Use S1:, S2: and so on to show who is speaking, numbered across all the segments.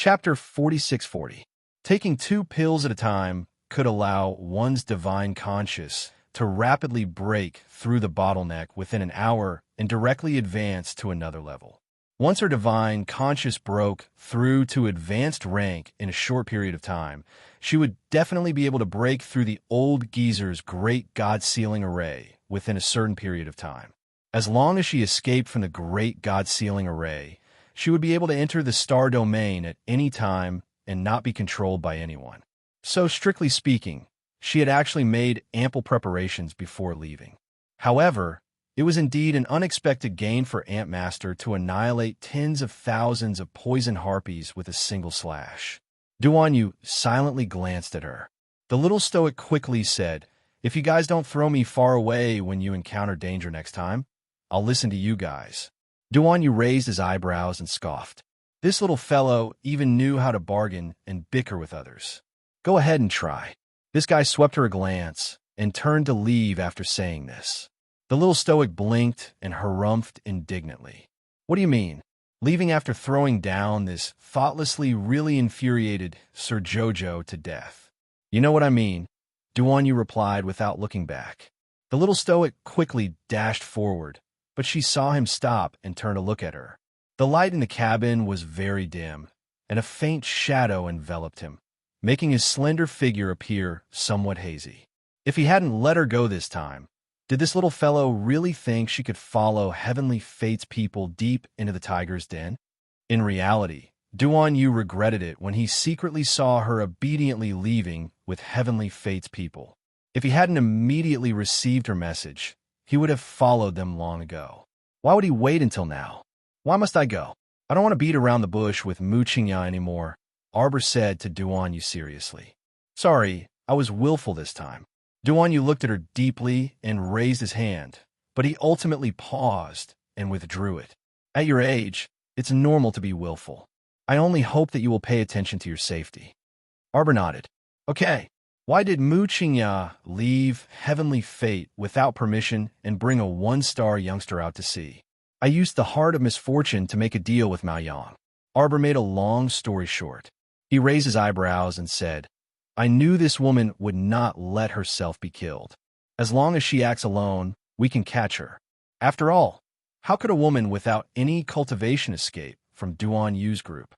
S1: Chapter 4640. Taking 2 pills at a time could allow one's divine conscious to rapidly break through the bottleneck within an hour and directly advance to another level. Once her divine conscious broke through to advanced rank in a short period of time, she would definitely be able to break through the old geezer's great God-sealing array within a certain period of time. As long as she escaped from the great God-sealing array, she would be able to enter the star domain at any time and not be controlled by anyone. So, strictly speaking, she had actually made ample preparations before leaving. However, it was indeed an unexpected gain for Ant Master to annihilate tens of thousands of poison harpies with a single slash. Duanyu silently glanced at her. The little stoic quickly said, "If you guys don't throw me far away when you encounter danger next time, I'll listen to you guys." Duanyu raised his eyebrows and scoffed. This little fellow even knew how to bargain and bicker with others. "Go ahead and try." This guy swept her a glance and turned to leave after saying this. The little stoic blinked and harumphed indignantly. "What do you mean? Leaving after throwing down this thoughtlessly really infuriated Sir Jojo to death?" "You know what I mean," Duanyu replied without looking back. The little stoic quickly dashed forward, but she saw him stop and turn to look at her. The light in the cabin was very dim, and a faint shadow enveloped him, making his slender figure appear somewhat hazy. If he hadn't let her go this time, did this little fellow really think she could follow Heavenly Fate's people deep into the tiger's den? In reality, Duanyu regretted it when he secretly saw her obediently leaving with Heavenly Fate's people. If he hadn't immediately received her message, he would have followed them long ago. Why would he wait until now? "Why must I go? I don't want to beat around the bush with Mu Qingya anymore," Arbor said to Duanyu seriously. "Sorry, I was willful this time." Duanyu looked at her deeply and raised his hand, but he ultimately paused and withdrew it. "At your age, it's normal to be willful. I only hope that you will pay attention to your safety." Arbor nodded. "Okay. Why did Mu Qingya leave Heavenly Fate without permission and bring a 1-star youngster out to sea?" "I used the Heart of Misfortune to make a deal with Mao Yang." Arbor made a long story short. He raised his eyebrows and said, "I knew this woman would not let herself be killed. As long as she acts alone, we can catch her. After all, how could a woman without any cultivation escape from Duanyu's group?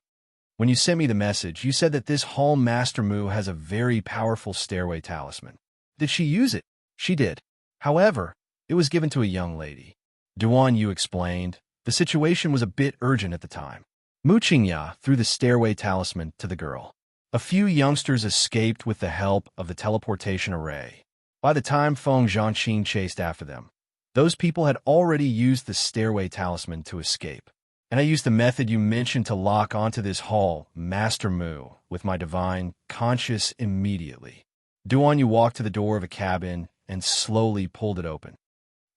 S1: When you sent me the message, you said that this Hall Master Mu has a very powerful stairway talisman. Did she use it?" "She did. However, it was given to a young lady." Duanyu explained. The situation was a bit urgent at the time. Mu Qingya threw the stairway talisman to the girl. A few youngsters escaped with the help of the teleportation array. By the time Feng Zhangqin chased after them, those people had already used the stairway talisman to escape. And I used the method you mentioned to lock onto this Hall Master Mu with my divine conscious immediately. Duanyu walked to the door of a cabin and slowly pulled it open.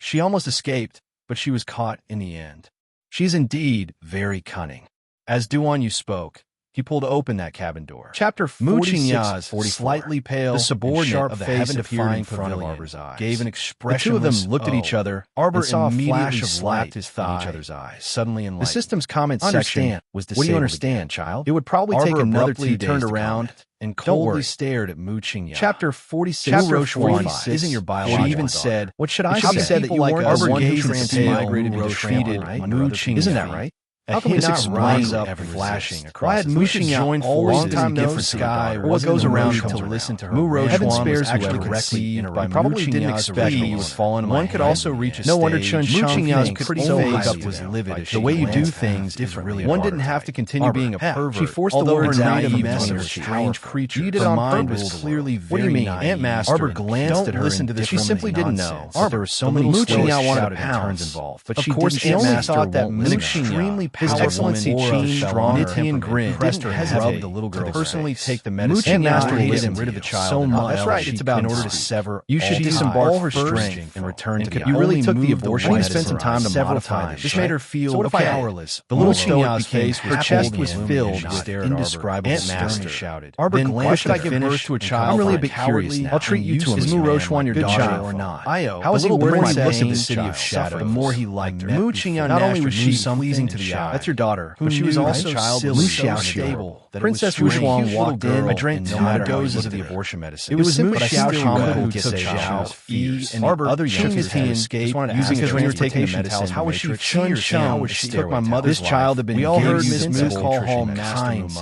S1: She almost escaped, but she was caught in the end. She is indeed very cunning. As Duanyu spoke, he pulled open that cabin door. Chapter 4644. Slightly pale, the subordinate of the heaven-defying front of Arbor's eyes gave an expression. The two of them looked at each other. Arbor saw a flash of light his thigh in each other's eyes. Suddenly enlightened. The system's comment section was disabled. "What do you understand, child?" It would probably take another 2 days. Turned around and coldly stared at Mu Qingya. Chapter 4645 isn't your biological. She even said, "What should I say?" Said that you like Arbor gazed migrated and treated Mu Qingya. Isn't that right? How come this explains up flashing across? Why had Mu Qingya joined forces in a different sky? Or what goes around to listen to her? Mu Rochuan was actually conceived by probably didn't expect he was fallen. One could also reach a stage. No wonder Mu Qingya's pretty makeup was livid. The way you do things is really one didn't have to continue being a pervert. She forced the words out of a strange creature. You did on purpose. Was clearly very. What do you mean? Ant Master. Arbor glanced at her. Listen to this. She simply didn't know. Arbor, so many Mu Qingya wanted turns involved, but she didn't. She only thought that Mu extremely His Excellency Qin, strong Nitian grin, didn't hesitate the little girl personally take the medicine. Ant Master hated rid of the child so much. That's right. It's about in order to sever. You should disembark her strength and return to the. You really took the abortion. You spent some time to modify this. This made her feel powerless. The little Qingya's face, her chest was filled with indescribable Master shouted. Arbor glanced. Should I give birth to a child? I'm really a bit curious now. I'll treat you to him. Is Mu Rochuan your daughter or not? Io. How is he worthy of the city of shadow? The more he liked her. Mu Qingya not only was she pleasing to the shy.
S2: That's your daughter.
S1: But she was also
S2: silly,
S1: so
S2: so
S1: stable that
S2: Princess
S1: it was strange.
S2: Wushuang walked in.
S1: I drank
S2: no
S1: two
S2: matter how
S1: doses
S2: you
S1: of
S2: looked
S1: the
S2: at her.
S1: abortion medicine.
S2: It was
S1: simple,
S2: Mu
S1: but I
S2: Xiao
S1: still
S2: Xiao
S1: couldn't
S2: who
S1: get
S2: took
S1: Xiao's
S2: fears.
S1: and
S2: Arbor,
S1: other
S2: Ching
S1: youngsters
S2: is
S1: had
S2: teen,
S1: escaped
S2: just wanted to
S1: using
S2: ask
S1: because
S2: her
S1: when you were
S2: if
S1: taking the
S2: medication
S1: medicine,
S2: tells
S1: how was she
S2: Chun
S1: Chun?
S2: took my mother's
S1: This child had been
S2: We all heard
S1: Miss
S2: Miss call home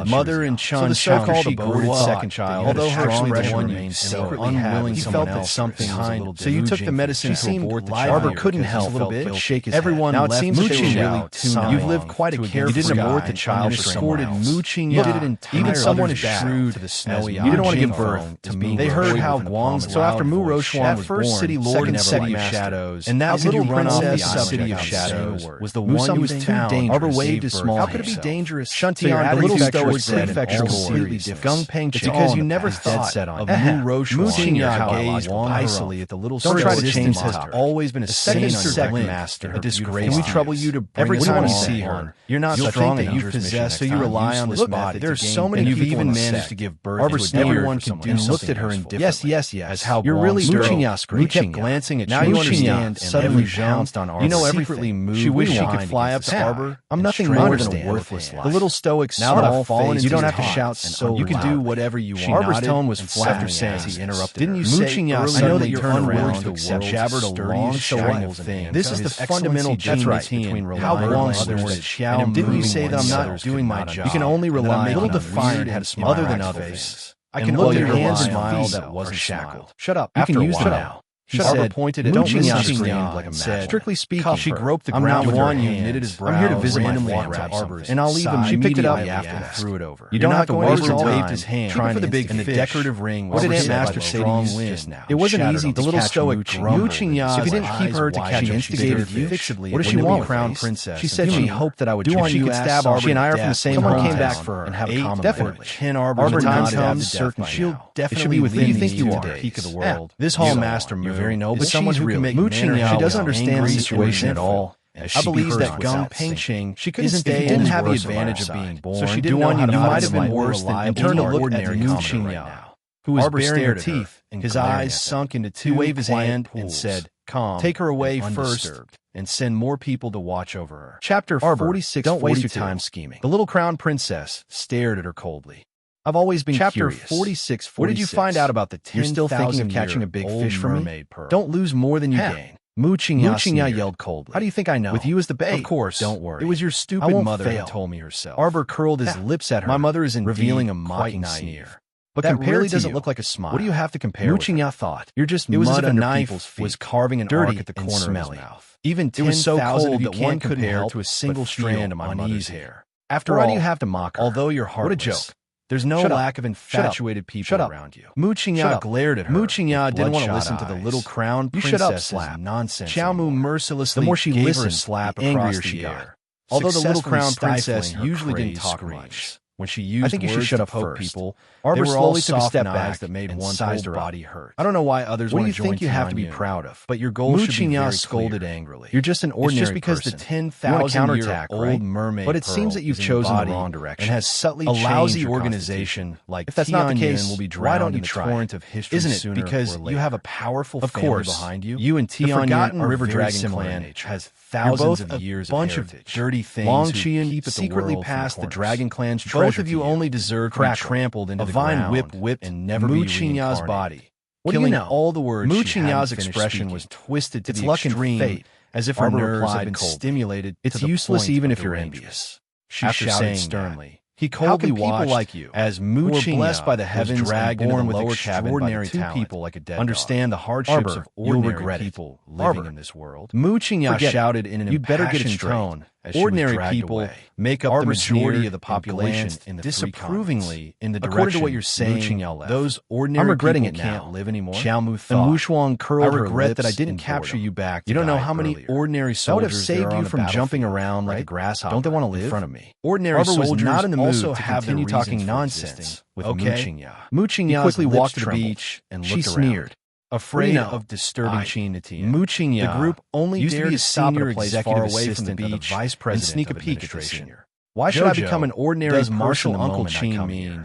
S2: mother and Chun.
S1: So the so-called
S2: she
S1: aborted
S2: grew up,
S1: second child,
S2: although her
S1: actually
S2: expression
S1: remained
S2: remained
S1: secretly
S2: unwilling,
S1: he
S2: someone
S1: felt that
S2: else
S1: something was a little
S2: so you took the medicine to abort the child. Arbor couldn't help but shake his head.
S1: Everyone
S2: now it
S1: left
S2: seems that they were
S1: Xiao
S2: really tuned
S1: Song
S2: out. You've lived quite a
S1: to
S2: carefree
S1: You didn't abort
S2: guy
S1: the child
S2: and
S1: for
S2: escorted
S1: someone else.
S2: Mu Qing
S1: You did it
S2: Ya.
S1: entirely
S2: Even someone as
S1: back
S2: shrewd
S1: to the snowy
S2: you didn't want to give
S1: Anjing
S2: birth
S1: phone
S2: to
S1: is
S2: me.
S1: being
S2: They heard
S1: recorded
S2: how
S1: with an
S2: Guang's
S1: loud
S2: so after Mu
S1: voice.
S2: Rochuan
S1: That
S2: was
S1: first
S2: born,
S1: city lord
S2: second
S1: never
S2: city
S1: liked
S2: of
S1: master.
S2: shadows,
S1: And that
S2: little
S1: little princess
S2: princess
S1: of
S2: city of
S1: subject
S2: shadows
S1: word
S2: was the
S1: knew
S2: one was
S1: something
S2: too
S1: dangerous.
S2: dangerous. Arbor
S1: Gave
S2: waved his
S1: birth
S2: small
S1: to
S2: hand. How could it be
S1: himself.
S2: dangerous?
S1: Shuntian,
S2: So your
S1: the little
S2: attitude
S1: stoic
S2: towards
S1: prefectural
S2: completely
S1: leaders.
S2: different.
S1: Gung Peng
S2: It's
S1: Ching
S2: because
S1: on
S2: you
S1: the
S2: never
S1: path
S2: thought
S1: set
S2: of
S1: on
S2: Mu Rochuan.
S1: Xiao
S2: gazed
S1: Wang
S2: icily at the little
S1: Don't try to change
S2: has
S1: this.
S2: always been a
S1: sinister
S2: glint,
S1: master,
S2: a disgrace.
S1: Can we
S2: to
S1: trouble
S2: you
S1: you to bring
S2: every
S1: us
S2: time
S1: on
S2: you
S1: set
S2: see
S1: one?
S2: her? You're not
S1: You'll
S2: strong
S1: think that
S2: enough
S1: you
S2: to
S1: possess,
S2: so you rely on this method.
S1: There's
S2: to gain
S1: so many
S2: and you've
S1: people
S2: even
S1: in
S2: managed
S1: sect.
S2: to give birth
S1: Arbor
S2: to everyone
S1: could
S2: do and looked at her indifferently. Yes,
S1: as how
S2: you're really
S1: Guang
S2: stirring.
S1: stirred.
S2: You kept glancing at
S1: now
S2: you
S1: you
S2: understand
S1: and
S2: suddenly
S1: every
S2: pounced on Arbor.
S1: You know
S2: Secretly
S1: everything.
S2: moved
S1: She wished she
S2: behind
S1: could fly up
S2: against
S1: to
S2: the
S1: Arbor.
S2: sky. I'm nothing more than a worthless life. The little stoic
S1: Now that I've
S2: small
S1: fallen
S2: face,
S1: into
S2: you don't
S1: your
S2: have to
S1: heart
S2: shout
S1: and
S2: so you can do whatever you want. Arbor's tone was flat
S1: after saying
S2: as he
S1: interrupted
S2: Didn't
S1: her.
S2: you say
S1: Mooching
S2: earlier
S1: I know
S2: that
S1: that
S2: you're
S1: you're
S2: unwilling
S1: unwilling
S2: to
S1: to
S2: accept
S1: accept
S2: jabbered a long
S1: string
S2: of
S1: of
S2: things.
S1: things.
S2: This is the fundamental genius between relying on others. Xiao, didn't you say that I'm not doing my job? You can only rely on a defiant had smile other than others. I can look at your hands and smile that wasn't shackled. Shut up. You can use them now. He said, pointed at Xiao like a said, strictly speaking, she groped the ground with her hand. Knitted his brows. I'm here to visit my Arbors, and I'll leave him. She picked it up after and threw it over. You don't have to waste your time. His hand trying for the big and the decorative ring. What did Aunt Master say to you just now? It wasn't easy. The little stoic Mooching Ya. If you didn't keep her to catch, she instigated you fixably. What does she want, Crown Princess? She said she hoped that I would do on you. She could stab Arbor. She and I are from the same hometown. Someone came back for her and have a common definitely. 10 Arbors. Arbor time comes certain. She'll definitely be within the peak of the world. This Hall Master, you're very noble. Someone who can make Mooching Ya. She doesn't understand the situation at all. I believe that Gung Peng Ching, she couldn't stay didn't have the advantage of being born. So she didn't know how to might have been worse than turn to look at Mooching Ya, who was baring her teeth, his eyes sunk into two. He waved his hand and said, "Calm, take her away first, and send more people to watch over her." Chapter 46. Don't waste your time scheming. The little crown princess stared at her coldly. I've always been Chapter
S1: curious.
S2: 46.
S1: What did you find out about the 10,000
S2: You're still thinking of catching a big fish for me?
S1: mermaid pearl?
S2: Don't lose more than you gain. Mooching Ya yelled coldly. How do you think I know?
S1: With you as the bait.
S2: Of course.
S1: Don't worry.
S2: It was your stupid mother who told me herself. Arbor curled his lips at her. My mother is revealing a mocking sneer. But that really doesn't look like a smile. What do you have to compare Mooching Ya thought. You're just it was as if a knife was carving an arc at the corner of his mouth. Even 10,000 was so cold that one couldn't help to a single strand of my mother's hair. After all, do you have to mock her? Although you're heartless. What a joke. There's no lack of infatuated people around you. Mooching Ya glared at her. Mooching Ya didn't want to listen to the little crown princess's nonsense. Xiao Mu mercilessly gave her a slap across the air. Although the little crown princess usually didn't talk much. When she used I think you should shut up poke people, Arbor slowly took a step back that made one's whole body hurt. I don't know why others want to join. What do you think you have to be proud of? But your goal should be very clear. Mooching Ya scolded angrily. You're just an ordinary person. It's just because the 10,000-year-old mermaid but it seems that you've chosen the wrong direction and has subtly changed a lousy organization like if that's not the case, will be drowned in the torrent of history. Isn't it because you have a powerful family behind you? You and Tianyan River Dragon Clan has thousands of years of heritage. Dirty things Long Qian secretly passed the Dragon Clan's treasure. Both of you only deserve to be trampled into the ground, whipped, and never be Mooching Ya's body. What do you know? All the words. Mooching Ya's expression was twisted to the extreme, as if her nerves had been stimulated. It's useless even if you're envious. She shouted sternly. He coldly watched like you, as Mooching Ya, by the heavens, dragged born with extraordinary talent, people like a dead understand the hardships of ordinary people living in this world. Mooching Ya shouted in an impassioned tone, ordinary people make up the majority of the population disapprovingly in the direction. According to what you're saying, those ordinary people can't live anymore. Xiao Mu thought. And Wushuang curled her regret that I didn't capture you back. You don't know how many ordinary soldiers that would have saved you from jumping around like a grasshopper. Don't they want to live in front of me? Ordinary soldiers not in the mood to continue talking nonsense with Mooching Ya. Mooching Ya quickly walked to the beach and looked around. She sneered. Afraid of disturbing Chinatian. Mooching Ya, the group only dared to stop at a place far away from the beach and sneak a peek at the senior. Why should I become an ordinary person Uncle Chin mean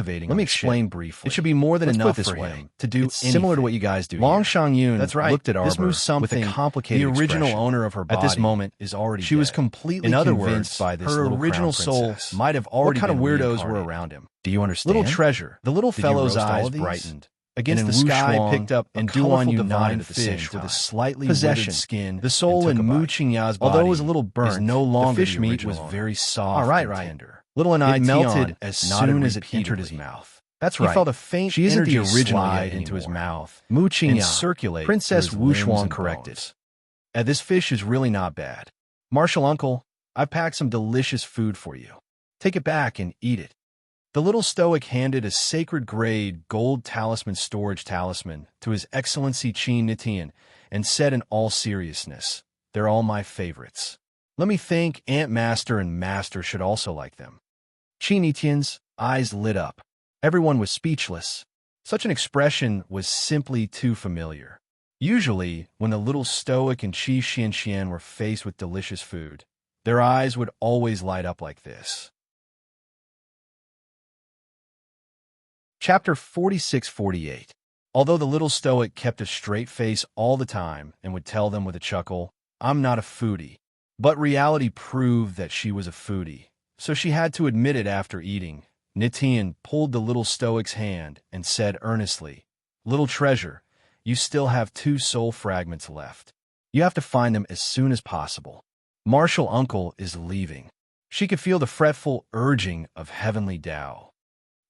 S1: cultivating.
S2: Let me explain briefly.
S1: It should be more than enough
S2: this
S1: for
S2: way
S1: him to do
S2: similar to what you guys do.
S1: Long Shang-yun
S2: That's right.
S1: looked at Arbor
S2: This moves something
S1: with a complicated
S2: the original
S1: expression.
S2: owner of her body
S1: At this moment is already
S2: She was
S1: dead.
S2: completely
S1: In other
S2: convinced
S1: words,
S2: by this
S1: her
S2: little
S1: original
S2: crown
S1: soul
S2: princess.
S1: might have already
S2: What kind of
S1: been
S2: weirdos were
S1: reincarnated.
S2: around him?
S1: Do you understand?
S2: Little treasure. The little
S1: Did you
S2: fellow's
S1: roast all
S2: eyes
S1: of these?
S2: brightened.
S1: Against
S2: And
S1: the sky
S2: Wu Shuang
S1: picked up
S2: and
S1: a
S2: Duan
S1: colorful
S2: Yu
S1: divine
S2: nodded at the same
S1: fish with
S2: time.
S1: a slightly
S2: Possession.
S1: withered skin.
S2: The soul in Mu Qingya's body,
S1: although it was a little burnt,
S2: is no longer
S1: the fish
S2: the
S1: meat
S2: original
S1: was
S2: owner.
S1: very soft
S2: All right,
S1: and
S2: right.
S1: tender.
S2: Little and I
S1: It melted
S2: Tian
S1: as
S2: nodded
S1: soon as it entered his
S2: repeatedly.
S1: mouth.
S2: That's
S1: He
S2: right.
S1: felt a faint
S2: She isn't the
S1: energy
S2: original
S1: slide
S2: yet
S1: into his
S2: anymore.
S1: mouth
S2: Mu
S1: and
S2: Qingya,
S1: circulate
S2: Princess
S1: through
S2: Wu
S1: his limbs
S2: Shuang
S1: and
S2: corrected.
S1: bones. This fish is really not bad. Martial uncle, I've packed some delicious food for you. Take it back and eat it. The little stoic handed a sacred-grade gold talisman storage talisman to His Excellency Qin Nitian and said in all seriousness, "They're all my favorites. Let me think Aunt Master and Master should also like them." Qin Nitian's eyes lit up. Everyone was speechless. Such an expression was simply too familiar. Usually, when the little stoic and Qi Xianxian were faced with delicious food, their eyes would always light up like this. Chapter 46-48. Although the little stoic kept a straight face all the time and would tell them with a chuckle, "I'm not a foodie," but reality proved that she was a foodie, so she had to admit it after eating. Nitian pulled the little stoic's hand and said earnestly, "Little treasure, you still have 2 soul fragments left. You have to find them as soon as possible. Martial Uncle is leaving." She could feel the fretful urging of heavenly Tao.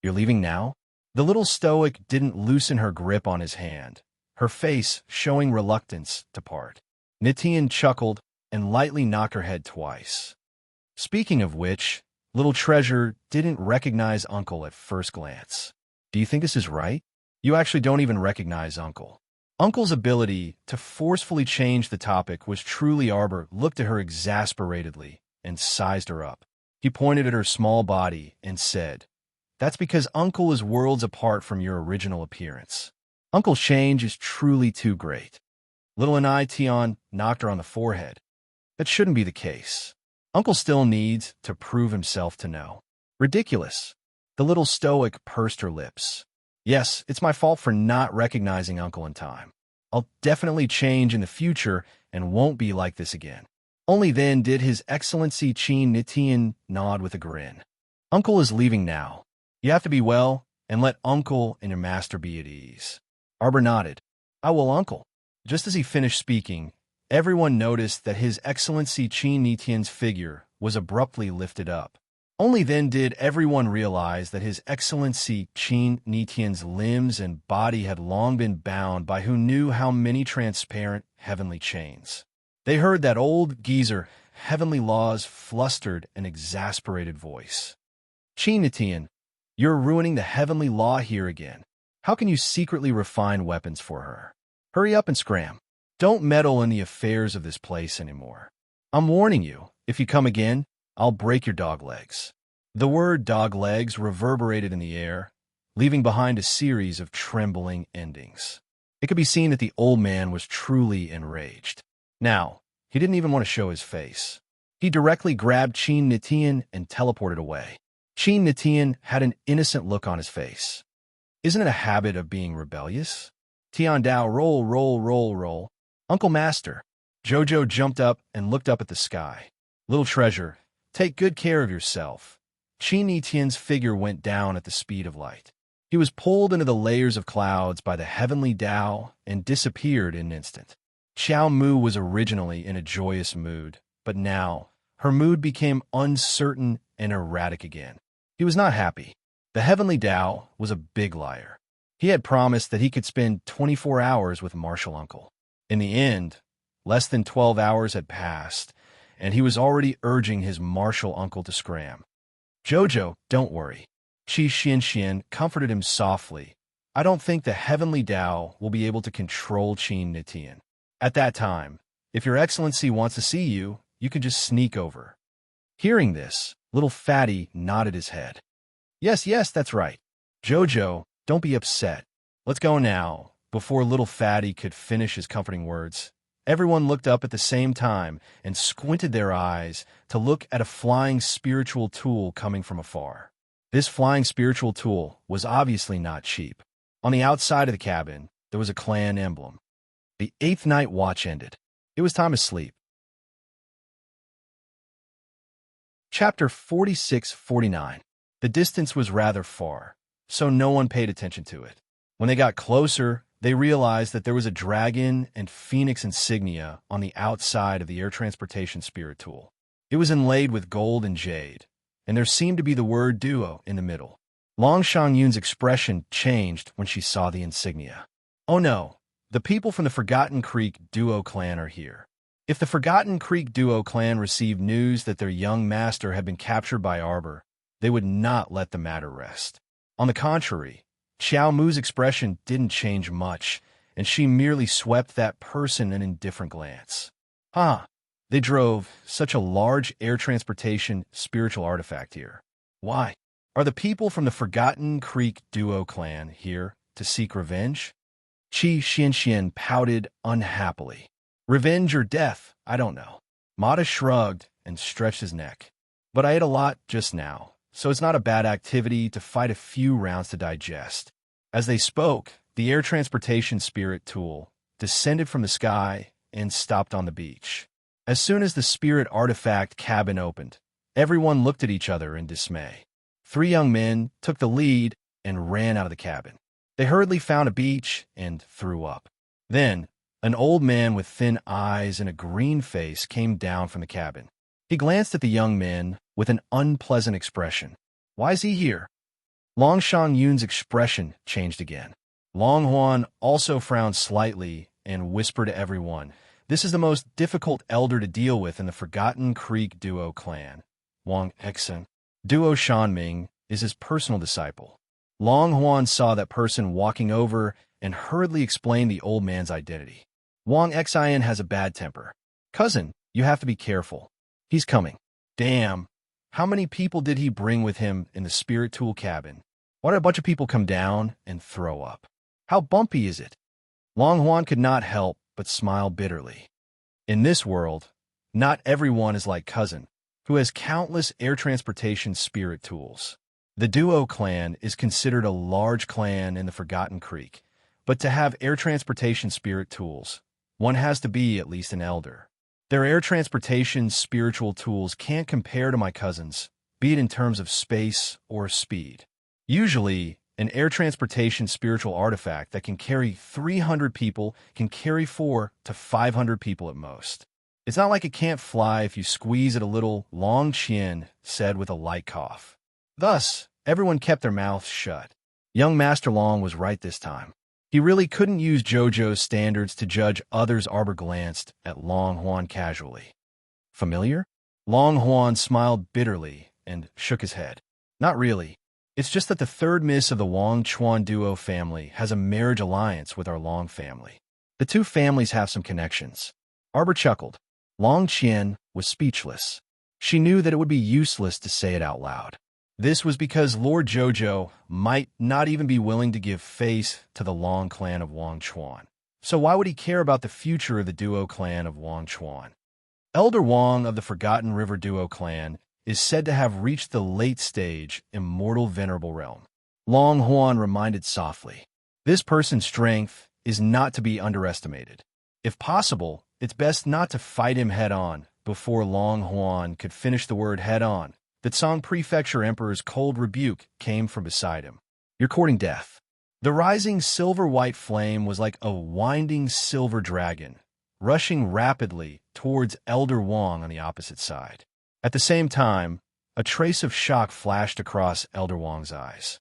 S1: "You're leaving now?" The little stoic didn't loosen her grip on his hand, her face showing reluctance to part. Nitian chuckled and lightly knocked her head twice. Speaking of which, little treasure didn't recognize Uncle at first glance. "Do you think this is right? You actually don't even recognize Uncle." Uncle's ability to forcefully change the topic was truly. Arbor looked at her exasperatedly and sized her up. He pointed at her small body and said, "That's because Uncle is worlds apart from your original appearance. Uncle's change is truly too great." Little Anai Tian knocked her on the forehead. "That shouldn't be the case. Uncle still needs to prove himself to know." "Ridiculous." The little stoic pursed her lips. "Yes, it's my fault for not recognizing Uncle in time. I'll definitely change in the future and won't be like this again." Only then did His Excellency Qin Nitian nod with a grin. "Uncle is leaving now. You have to be well and let Uncle and your master be at ease." Arbor nodded. "I will, Uncle." Just as he finished speaking, everyone noticed that His Excellency Qin Nitian's figure was abruptly lifted up. Only then did everyone realize that His Excellency Qin Nitian's limbs and body had long been bound by who knew how many transparent heavenly chains. They heard that old geezer, Heavenly Law's flustered and exasperated voice. "Qin Nitian, you're ruining the Heavenly Law here again. How can you secretly refine weapons for her? Hurry up and scram. Don't meddle in the affairs of this place anymore. I'm warning you, if you come again, I'll break your dog legs." The word dog legs reverberated in the air, leaving behind a series of trembling endings. It could be seen that the old man was truly enraged. Now, he didn't even want to show his face. He directly grabbed Qin Nitian and teleported away. Qin Nitian had an innocent look on his face. Isn't it a habit of being rebellious? Tian Dao, roll, roll, roll, roll. "Uncle Master." Jojo jumped up and looked up at the sky. "Little treasure, take good care of yourself." Qin Nitian's figure went down at the speed of light. He was pulled into the layers of clouds by the heavenly Tao and disappeared in an instant. Xiao Mu was originally in a joyous mood, but now her mood became uncertain and erratic again. He was not happy. The heavenly Tao was a big liar. He had promised that he could spend 24 hours with Martial Uncle. In the end, less than 12 hours had passed, and he was already urging his Martial Uncle to scram. "Jojo, don't worry." Qi Xianxian comforted him softly. "I don't think the heavenly Tao will be able to control Qin Nitian. At that time, if your excellency wants to see you, you can just sneak over." Hearing this, little Fatty nodded his head. Yes, that's right. "Jojo, don't be upset. Let's go now." Before little Fatty could finish his comforting words, everyone looked up at the same time and squinted their eyes to look at a flying spiritual tool coming from afar. This flying spiritual tool was obviously not cheap. On the outside of the cabin, there was a clan emblem. The 8th night watch ended. It was time to sleep. Chapter 46-49. The distance was rather far, so no one paid attention to it. When they got closer, they realized that there was a dragon and phoenix insignia on the outside of the air transportation spirit tool. It was inlaid with gold and jade, and there seemed to be the word duo in the middle. Long Shangyun's expression changed when she saw the insignia. "Oh no, the people from the Forgotten Creek Duo clan are here." If the Forgotten Creek Duo clan received news that their young master had been captured by Arbor, they would not let the matter rest. On the contrary, Xiao Mu's expression didn't change much, and she merely swept that person an indifferent glance. They drove such a large air transportation spiritual artifact here. Why? Are the people from the Forgotten Creek Duo clan here to seek revenge? Qi Xianxian pouted unhappily. Revenge or death, I don't know. Mata shrugged and stretched his neck. But I ate a lot just now, so it's not a bad activity to fight a few rounds to digest. As they spoke, the air transportation spirit tool descended from the sky and stopped on the beach. As soon as the spirit artifact cabin opened, everyone looked at each other in dismay. 3 young men took the lead and ran out of the cabin. They hurriedly found a beach and threw up. Then, an old man with thin eyes and a green face came down from the cabin. He glanced at the young men with an unpleasant expression. Why is he here? Long Shangyun's expression changed again. Long Huan also frowned slightly and whispered to everyone, "This is the most difficult elder to deal with in the Forgotten Creek Duo clan. Wang Exen, Duo Shanming, is his personal disciple." Long Huan saw that person walking over and hurriedly explained the old man's identity. Wang Xian has a bad temper. Cousin, you have to be careful. He's coming. Damn. How many people did he bring with him in the spirit tool cabin? Why did a bunch of people come down and throw up? How bumpy is it? Long Huan could not help but smile bitterly. In this world, not everyone is like Cousin, who has countless air transportation spirit tools. The Duo clan is considered a large clan in the Forgotten Creek, but to have air transportation spirit tools, one has to be at least an elder. Their air transportation spiritual tools can't compare to my cousin's, be it in terms of space or speed. Usually, an air transportation spiritual artifact that can carry 300 people can carry 400 to 500 people at most. It's not like it can't fly if you squeeze it a little, Long Qian said with a light cough. Thus, everyone kept their mouths shut. Young Master Long was right this time. He really couldn't use JoJo's standards to judge others. Arbor glanced at Long Huan casually. Familiar? Long Huan smiled bitterly and shook his head. Not really. It's just that the third miss of the Wang Chuan Duo family has a marriage alliance with our Long family. The two families have some connections. Arbor chuckled. Long Qian was speechless. She knew that it would be useless to say it out loud. This was because Lord Jojo might not even be willing to give face to the Long clan of Wang Chuan. So why would he care about the future of the Duo clan of Wang Chuan? Elder Wang of the Forgotten River Duo clan is said to have reached the late stage immortal venerable realm. Long Huan reminded softly. This person's strength is not to be underestimated. If possible, it's best not to fight him head-on. Before Long Huan could finish the word head-on, the Tsang Prefecture Emperor's cold rebuke came from beside him. You're courting death. The rising silver-white flame was like a winding silver dragon, rushing rapidly towards Elder Wang on the opposite side. At the same time, a trace of shock flashed across Elder Wang's eyes.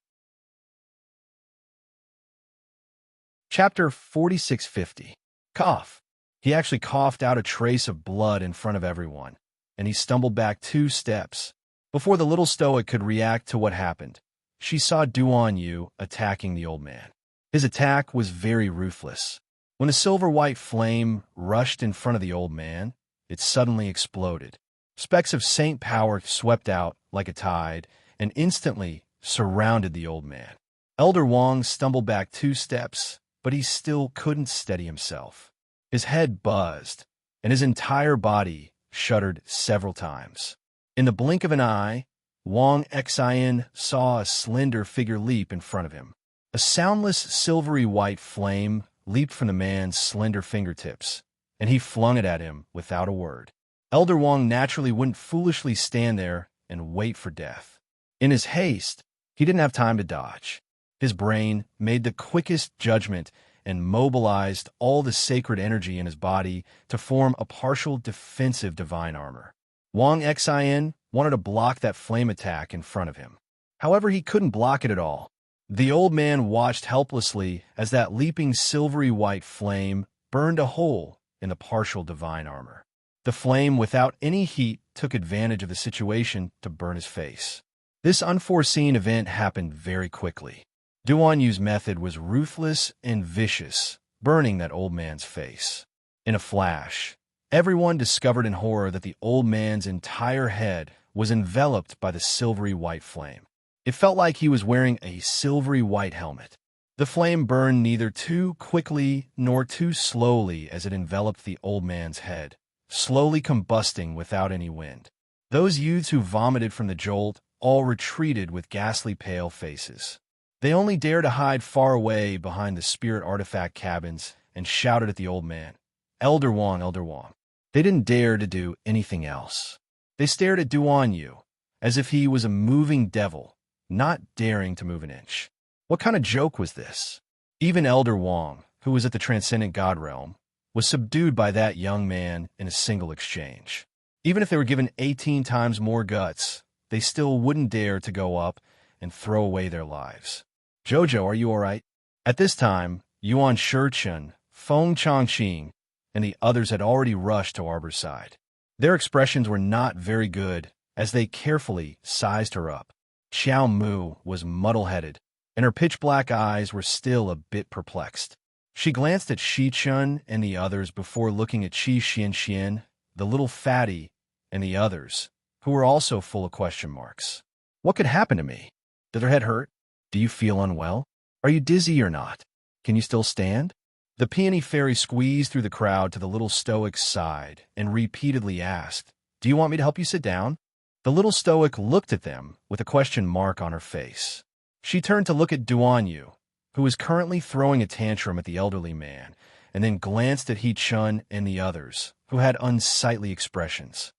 S1: Chapter 4650. Cough. He actually coughed out a trace of blood in front of everyone, and he stumbled back 2 steps. Before the little stoic could react to what happened, she saw Duan Yu attacking the old man. His attack was very ruthless. When the silver-white flame rushed in front of the old man, it suddenly exploded. Specks of saint power swept out like a tide and instantly surrounded the old man. Elder Wang stumbled back 2 steps, but he still couldn't steady himself. His head buzzed, and his entire body shuddered several times. In the blink of an eye, Wang Xian saw a slender figure leap in front of him. A soundless silvery white flame leaped from the man's slender fingertips, and he flung it at him without a word. Elder Wang naturally wouldn't foolishly stand there and wait for death. In his haste, he didn't have time to dodge. His brain made the quickest judgment and mobilized all the sacred energy in his body to form a partial defensive divine armor. Wang Xian wanted to block that flame attack in front of him. However, he couldn't block it at all. The old man watched helplessly as that leaping silvery white flame burned a hole in the partial divine armor. The flame, without any heat, took advantage of the situation to burn his face. This unforeseen event happened very quickly. Duanyu's method was ruthless and vicious, burning that old man's face. In a flash, everyone discovered in horror that the old man's entire head was enveloped by the silvery white flame. It felt like he was wearing a silvery white helmet. The flame burned neither too quickly nor too slowly as it enveloped the old man's head, slowly combusting without any wind. Those youths who vomited from the jolt all retreated with ghastly pale faces. They only dared to hide far away behind the spirit artifact cabins and shouted at the old man, "Elder Wong, Elder Wong." They didn't dare to do anything else. They stared at Duanyu as if he was a moving devil, not daring to move an inch. What kind of joke was this? Even Elder Wong, who was at the Transcendent God Realm, was subdued by that young man in a single exchange. Even if they were given 18 times more guts, they still wouldn't dare to go up and throw away their lives. "Jojo, are you all right?" At this time, Yuan Shichun, Feng Chongqing, and the others had already rushed to Arbor's side. Their expressions were not very good as they carefully sized her up. Xiao Mu was muddle-headed, and her pitch-black eyes were still a bit perplexed. She glanced at Shichun and the others before looking at Qi Xianxian, the little fatty, and the others, who were also full of question marks. What could happen to me? Did her head hurt? Do you feel unwell? Are you dizzy or not? Can you still stand? The peony fairy squeezed through the crowd to the little stoic's side and repeatedly asked, "Do you want me to help you sit down?" The little stoic looked at them with a question mark on her face. She turned to look at Duanyu, who was currently throwing a tantrum at the elderly man, and then glanced at He-chun and the others, who had unsightly expressions.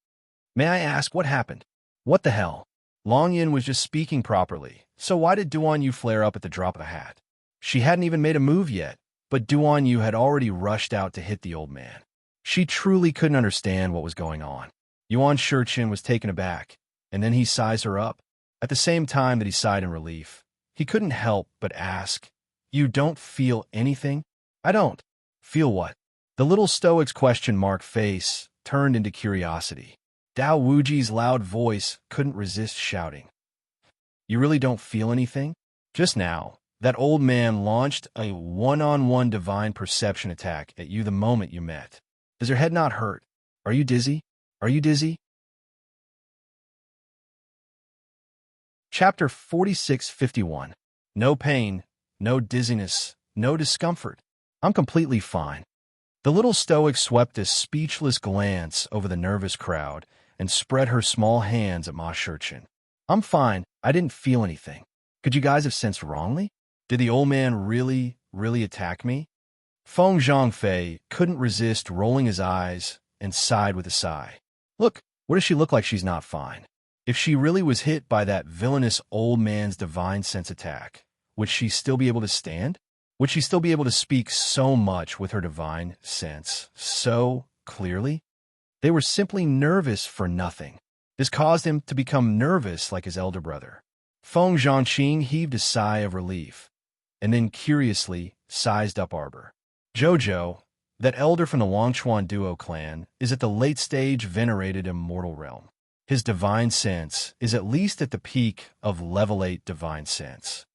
S1: "May I ask what happened? What the hell?" Long Yin was just speaking properly, so why did Duanyu flare up at the drop of a hat? She hadn't even made a move yet, but Duanyu had already rushed out to hit the old man. She truly couldn't understand what was going on. Yuan Shichun was taken aback, and then he sized her up. At the same time that he sighed in relief, he couldn't help but ask, "You don't feel anything?" "I don't." "Feel what?" The little stoic's question mark face turned into curiosity. Dao Wuji's loud voice couldn't resist shouting, "You really don't feel anything?" Just now, that old man launched a one-on-one divine perception attack at you the moment you met. Does your head not hurt? Are you dizzy? Are you dizzy? Chapter 4651. No pain, no dizziness, no discomfort. I'm completely fine. The little stoic swept a speechless glance over the nervous crowd and spread her small hands at Ma Shichun. "I'm fine. I didn't feel anything. Could you guys have sensed wrongly? Did the old man really attack me?" Feng Zhongfei couldn't resist rolling his eyes and sighed with a sigh. Look, what does she look like she's not fine? If she really was hit by that villainous old man's divine sense attack, would she still be able to stand? Would she still be able to speak so much with her divine sense so clearly? They were simply nervous for nothing. This caused him to become nervous like his elder brother. Feng Zhongqing heaved a sigh of relief, and then curiously sized up Arbor. Jojo, that elder from the Longchuan Duo clan, is at the late-stage venerated immortal realm. His divine sense is at least at the peak of level 8 divine sense.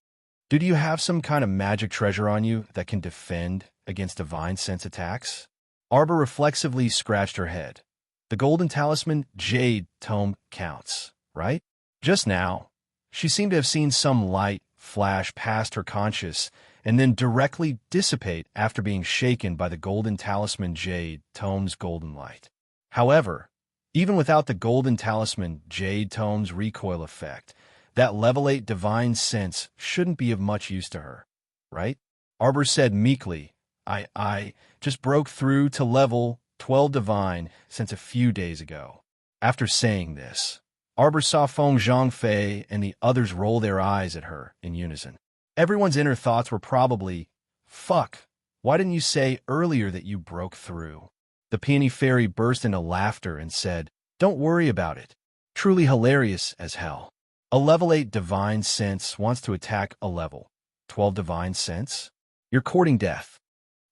S1: Do you have some kind of magic treasure on you that can defend against divine sense attacks? Arbor reflexively scratched her head. The golden talisman Jade Tome counts, right? Just now, she seemed to have seen some light flash past her conscious and then directly dissipate after being shaken by the golden talisman Jade Tome's golden light. However, even without the golden talisman Jade Tome's recoil effect, that level 8 divine sense shouldn't be of much use to her, right? Arbor said meekly, I just broke through to level 12 divine since a few days ago." After saying this, Arbor saw Feng Zhongfei and the others roll their eyes at her in unison. Everyone's inner thoughts were probably, "Fuck, why didn't you say earlier that you broke through?" The peony fairy burst into laughter and said, "Don't worry about it. Truly hilarious as hell. A level 8 divine sense wants to attack a level 12 divine sense? You're courting death."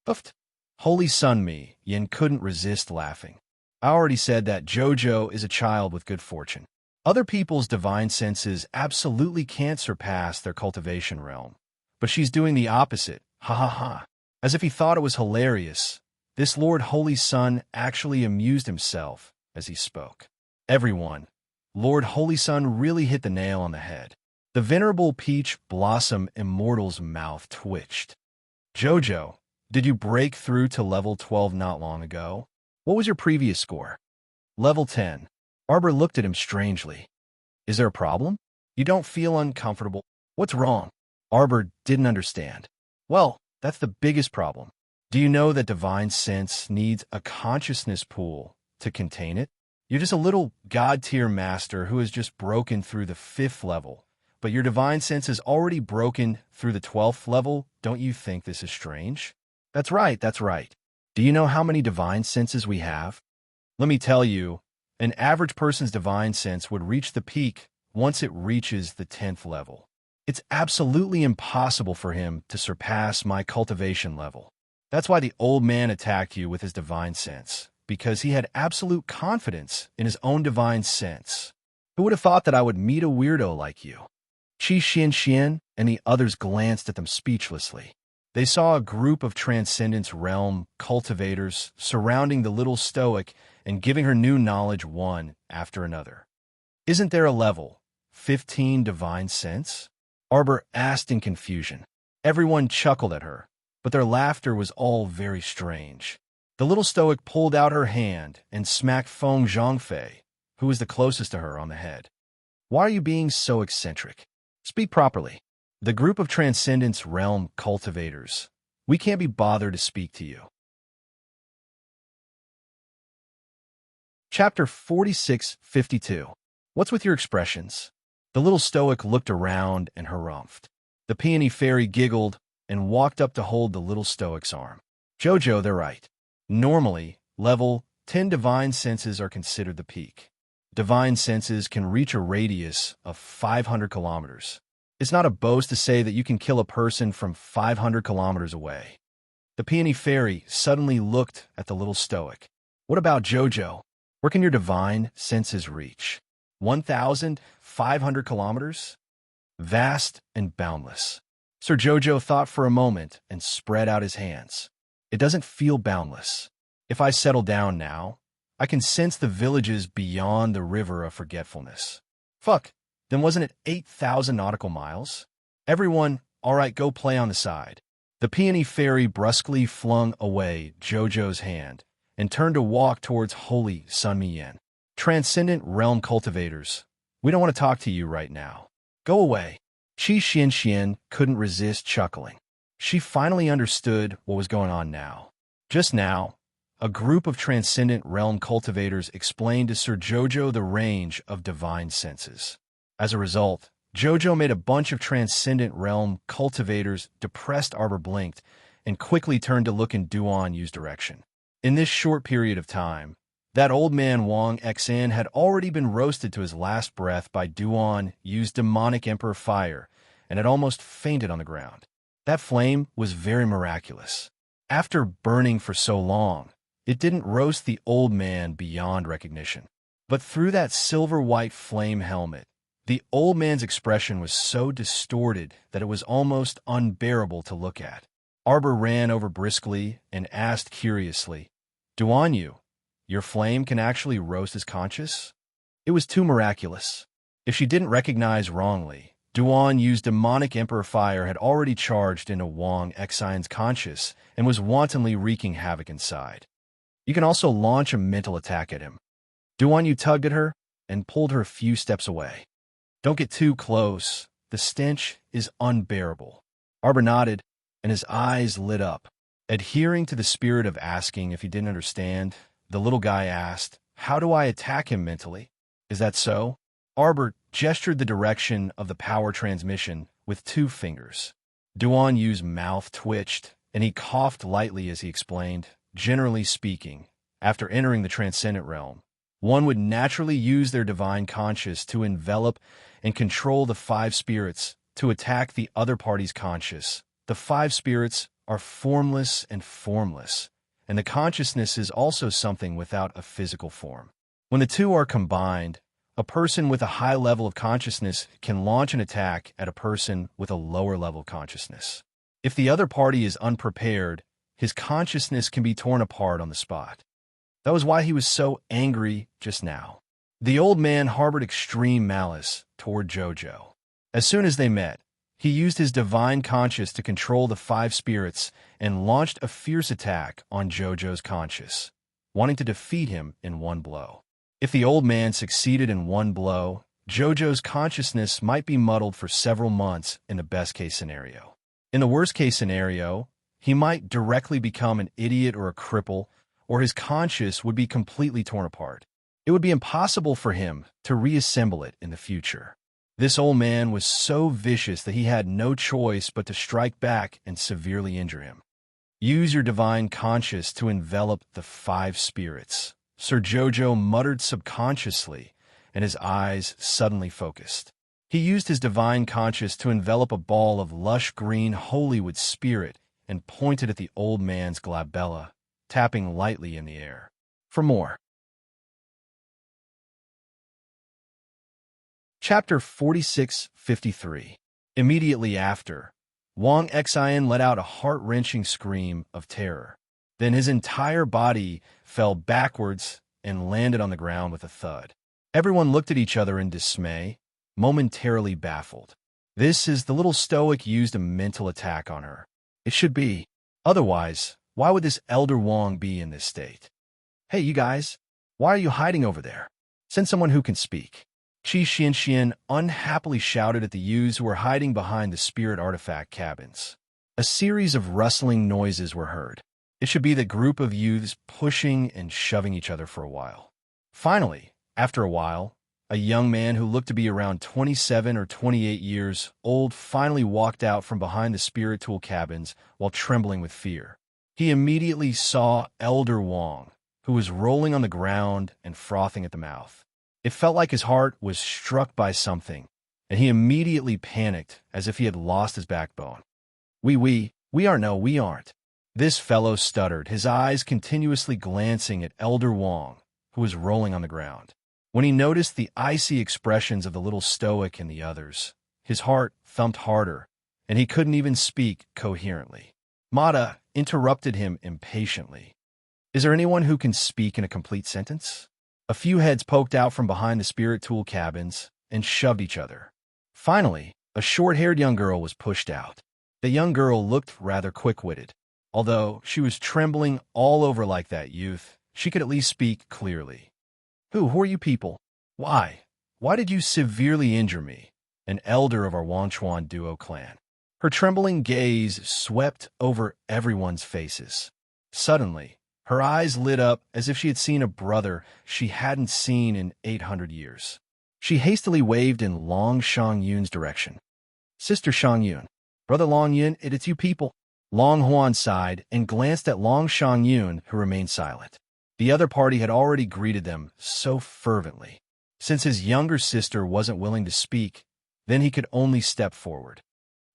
S1: Uffed. Holy Sun Me, Yin couldn't resist laughing. "I already said that Jojo is a child with good fortune. Other people's divine senses absolutely can't surpass their cultivation realm. But she's doing the opposite, ha ha ha. As if he thought it was hilarious, this Lord Holy Sun actually amused himself as he spoke. Everyone, Lord Holy Sun really hit the nail on the head. The venerable Peach Blossom Immortal's mouth twitched. Jojo, did you break through to level 12 not long ago? What was your previous score? Level 10. Arbor looked at him strangely. Is there a problem? You don't feel uncomfortable? What's wrong? Arbor didn't understand. Well, that's the biggest problem. Do you know that divine sense needs a consciousness pool to contain it? You're just a little god-tier master who has just broken through the 5th level, but your divine sense is already broken through the 12th level. Don't you think this is strange? That's right, that's right. Do you know how many divine senses we have? Let me tell you, an average person's divine sense would reach the peak once it reaches the 10th level. It's absolutely impossible for him to surpass my cultivation level. That's why the old man attacked you with his divine sense, because he had absolute confidence in his own divine sense. Who would have thought that I would meet a weirdo like you? Qi Xian and the others glanced at them speechlessly. They saw a group of Transcendence Realm cultivators surrounding the little stoic and giving her new knowledge one after another. Isn't there a level 15 divine sense? Arbor asked in confusion. Everyone chuckled at her, but their laughter was all very strange. The little stoic pulled out her hand and smacked Feng Zhongfei, who was the closest to her, on the head. Why are you being so eccentric? Speak properly. The group of Transcendence Realm cultivators. We can't be bothered to speak to you. Chapter 46-52. What's with your expressions? The little stoic looked around and harumphed. The peony fairy giggled and walked up to hold the little stoic's arm. Jojo, they're right. Normally, level 10 divine senses are considered the peak. Divine senses can reach a radius of 500 kilometers. It's not a boast to say that you can kill a person from 500 kilometers away. The peony fairy suddenly looked at the little stoic. What about Jojo? Where can your divine senses reach? 1,500 kilometers? Vast and boundless. Sir Jojo thought for a moment and spread out his hands. It doesn't feel boundless. If I settle down now, I can sense the villages beyond the river of forgetfulness. Fuck, then wasn't it 8,000 nautical miles? Everyone, all right, go play on the side. The peony fairy brusquely flung away Jojo's hand and turned to walk towards Holy Sun Mian. Transcendent Realm cultivators, we don't want to talk to you right now. Go away. Qi Xian couldn't resist chuckling. She finally understood what was going on now. Just now, a group of Transcendent Realm cultivators explained to Sir Jojo the range of divine senses. As a result, Jojo made a bunch of Transcendent Realm cultivators depressed. Arbor blinked and quickly turned to look in Duan Yu's direction. In this short period of time, that old man Wang Xan had already been roasted to his last breath by Duan Yu's demonic emperor fire and had almost fainted on the ground. That flame was very miraculous. After burning for so long, it didn't roast the old man beyond recognition. But through that silver-white flame helmet, the old man's expression was so distorted that it was almost unbearable to look at. Arbor ran over briskly and asked curiously, Duan Yu, your flame can actually roast his conscience? It was too miraculous. If she didn't recognize wrongly, Duan Yu's demonic emperor fire had already charged into Wang Xian's conscience and was wantonly wreaking havoc inside. You can also launch a mental attack at him. Duan Yu tugged at her and pulled her a few steps away. Don't get too close. The stench is unbearable. Arbor nodded, and his eyes lit up. Adhering to the spirit of asking if he didn't understand, the little guy asked, How do I attack him mentally? Is that so? Arbor gestured the direction of the power transmission with 2 fingers. Duan Yu's mouth twitched, and he coughed lightly as he explained, Generally speaking, after entering the Transcendent Realm, one would naturally use their divine conscience to envelop and control the 5 spirits to attack the other party's conscience. The 5 spirits are formless and formless, and the consciousness is also something without a physical form. When the two are combined, A person with a high level of consciousness can launch an attack at a person with a lower level of consciousness. If the other party is unprepared, his consciousness can be torn apart on the spot. That was why he was so angry just now. The old man harbored extreme malice toward Jojo. As soon as they met, he used his divine conscience to control the 5 spirits and launched a fierce attack on Jojo's conscience, wanting to defeat him in one blow. If the old man succeeded in one blow, Jojo's consciousness might be muddled for several months in the best-case scenario. In the worst-case scenario, he might directly become an idiot or a cripple, or his conscience would be completely torn apart. It would be impossible for him to reassemble it in the future. This old man was so vicious that he had no choice but to strike back and severely injure him. Use your divine conscience to envelop the 5 spirits, Sir Jojo muttered subconsciously, and his eyes suddenly focused. He used his divine conscience to envelop a ball of lush green holywood spirit and pointed at the old man's glabella, tapping lightly in the air. For more. Chapter 46-53. Immediately after, Wang Xian let out a heart-wrenching scream of terror. Then his entire body fell backwards and landed on the ground with a thud. Everyone looked at each other in dismay, momentarily baffled. This is the little stoic used a mental attack on her. It should be. Otherwise, why would this elder Wang be in this state? Hey, you guys, why are you hiding over there? Send someone who can speak. Qi Xianxian unhappily shouted at the youths who were hiding behind the spirit artifact cabins. A series of rustling noises were heard. It should be the group of youths pushing and shoving each other for a while. Finally, after a while, a young man who looked to be around 27 or 28 years old finally walked out from behind the spirit tool cabins while trembling with fear. He immediately saw Elder Wang, who was rolling on the ground and frothing at the mouth. It felt like his heart was struck by something, and he immediately panicked as if he had lost his backbone. We aren't. This fellow stuttered, his eyes continuously glancing at Elder Wang, who was rolling on the ground. When he noticed the icy expressions of the little stoic and the others, his heart thumped harder, and he couldn't even speak coherently. Mata interrupted him impatiently. Is there anyone who can speak in a complete sentence? A few heads poked out from behind the spirit tool cabins and shoved each other. Finally, a short-haired young girl was pushed out. The young girl looked rather quick-witted. Although she was trembling all over like that youth, she could at least speak clearly. Who are you people? Why did you severely injure me, an elder of our Wangchuan duo clan? Her trembling gaze swept over everyone's faces. Suddenly, her eyes lit up as if she had seen a brother she hadn't seen in 800 years. She hastily waved in Long Shangyun's direction. Sister Shangyun, Brother Long Yun, it's you people. Long Huan sighed and glanced at Long Shangyun, who remained silent. The other party had already greeted them so fervently. Since his younger sister wasn't willing to speak, then he could only step forward.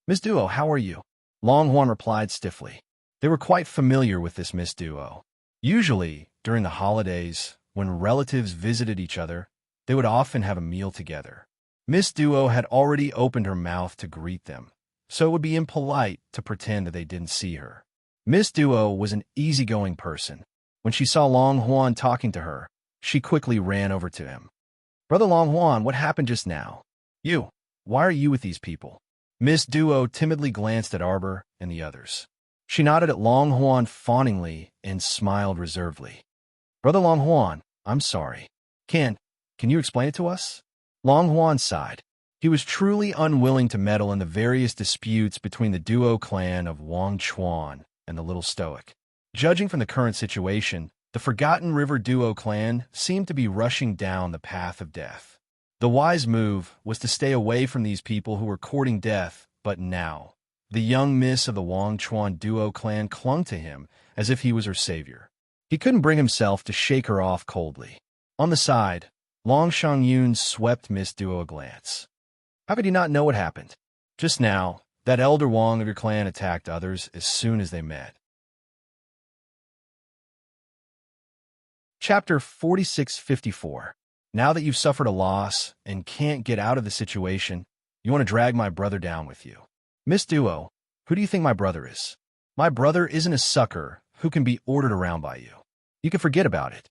S1: Miss Duo, how are you? Long Huan replied stiffly. They were quite familiar with this Miss Duo. Usually, during the holidays, when relatives visited each other, they would often have a meal together. Miss Duo had already opened her mouth to greet them, so it would be impolite to pretend that they didn't see her. Miss Duo was an easygoing person. When she saw Long Huan talking to her, she quickly ran over to him. Brother Long Huan, what happened just now? Why are you with these people? Miss Duo timidly glanced at Arbor and the others. She nodded at Long Huan fawningly and smiled reservedly. Brother Long Huan, I'm sorry. Can you explain it to us? Long Huan sighed. He was truly unwilling to meddle in the various disputes between the duo clan of Wang Chuan and the Little Stoic. Judging from the current situation, the Forgotten River duo clan seemed to be rushing down the path of death. The wise move was to stay away from these people who were courting death, but now, the young miss of the Wang Chuan duo clan clung to him as if he was her savior. He couldn't bring himself to shake her off coldly. On the side, Long Shangyun swept Miss Duo a glance. How could he not know what happened? Just now, that elder Wang of your clan attacked others as soon as they met. Chapter 46-54. Now that you've suffered a loss and can't get out of the situation, you want to drag my brother down with you. Miss Duo, who do you think my brother is? My brother isn't a sucker who can be ordered around by you. You can forget about it."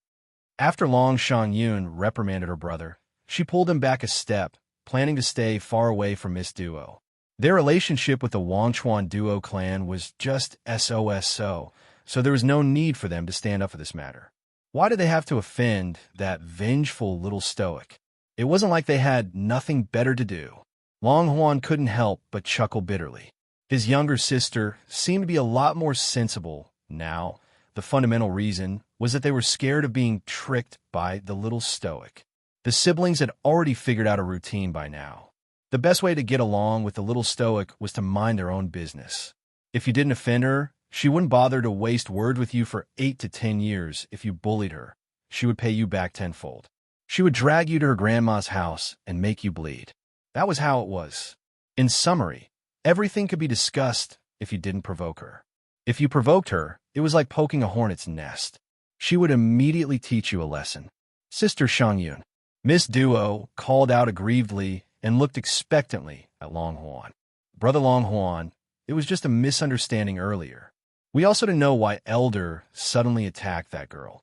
S1: After Long Shan-yun reprimanded her brother, she pulled him back a step, planning to stay far away from Miss Duo. Their relationship with the Wangchuan Duo clan was just so there was no need for them to stand up for this matter. Why did they have to offend that vengeful little stoic? It wasn't like they had nothing better to do. Long Huan couldn't help but chuckle bitterly. His younger sister seemed to be a lot more sensible now. The fundamental reason was that they were scared of being tricked by the little stoic. The siblings had already figured out a routine by now. The best way to get along with the little stoic was to mind their own business. If you didn't offend her, she wouldn't bother to waste words with you for 8 to 10 years. If you bullied her, she would pay you back tenfold. She would drag you to her grandma's house and make you bleed. That was how it was. In summary, everything could be discussed if you didn't provoke her. If you provoked her, it was like poking a hornet's nest. She would immediately teach you a lesson. Sister Shangyun. Miss Duo called out aggrievedly and looked expectantly at Long Huan. Brother Long Huan, it was just a misunderstanding earlier. We also didn't know why Elder suddenly attacked that girl.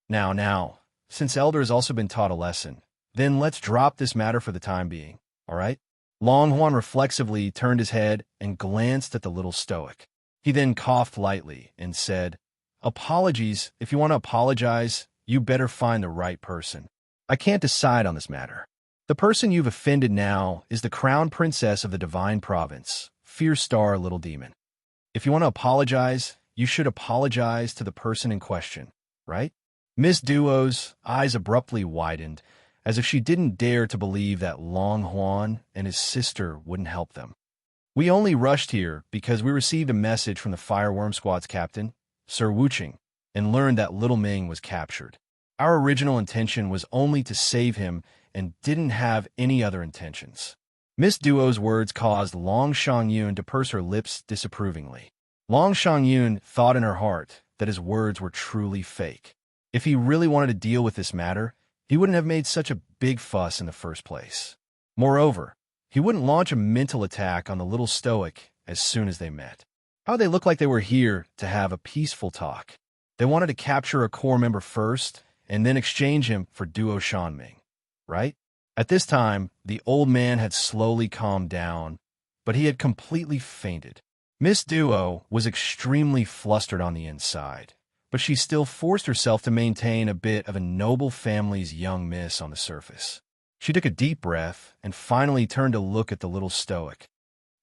S1: Now, since Elder has also been taught a lesson, then let's drop this matter for the time being, all right? Long Huan reflexively turned his head and glanced at the little stoic. He then coughed lightly and said, "Apologies. If you want to apologize, you better find the right person. I can't decide on this matter. The person you've offended now is the crown princess of the divine province, Fierce Star Little Demon. If you want to apologize, you should apologize to the person in question, right?" Miss Duo's eyes abruptly widened, as if she didn't dare to believe that Long Huan and his sister wouldn't help them. "We only rushed here because we received a message from the Fireworm Squad's captain, Sir Wuching, and learned that Little Ming was captured. Our original intention was only to save him and didn't have any other intentions." Miss Duo's words caused Long Shan-yun to purse her lips disapprovingly. Long Shan-yun thought in her heart that his words were truly fake. If he really wanted to deal with this matter, he wouldn't have made such a big fuss in the first place. Moreover, he wouldn't launch a mental attack on the little stoic as soon as they met. How would they look like they were here to have a peaceful talk? They wanted to capture a core member first and then exchange him for Duo Shanming, right? At this time, the old man had slowly calmed down, but he had completely fainted. Miss Duo was extremely flustered on the inside, but she still forced herself to maintain a bit of a noble family's young miss on the surface. She took a deep breath and finally turned to look at the little stoic.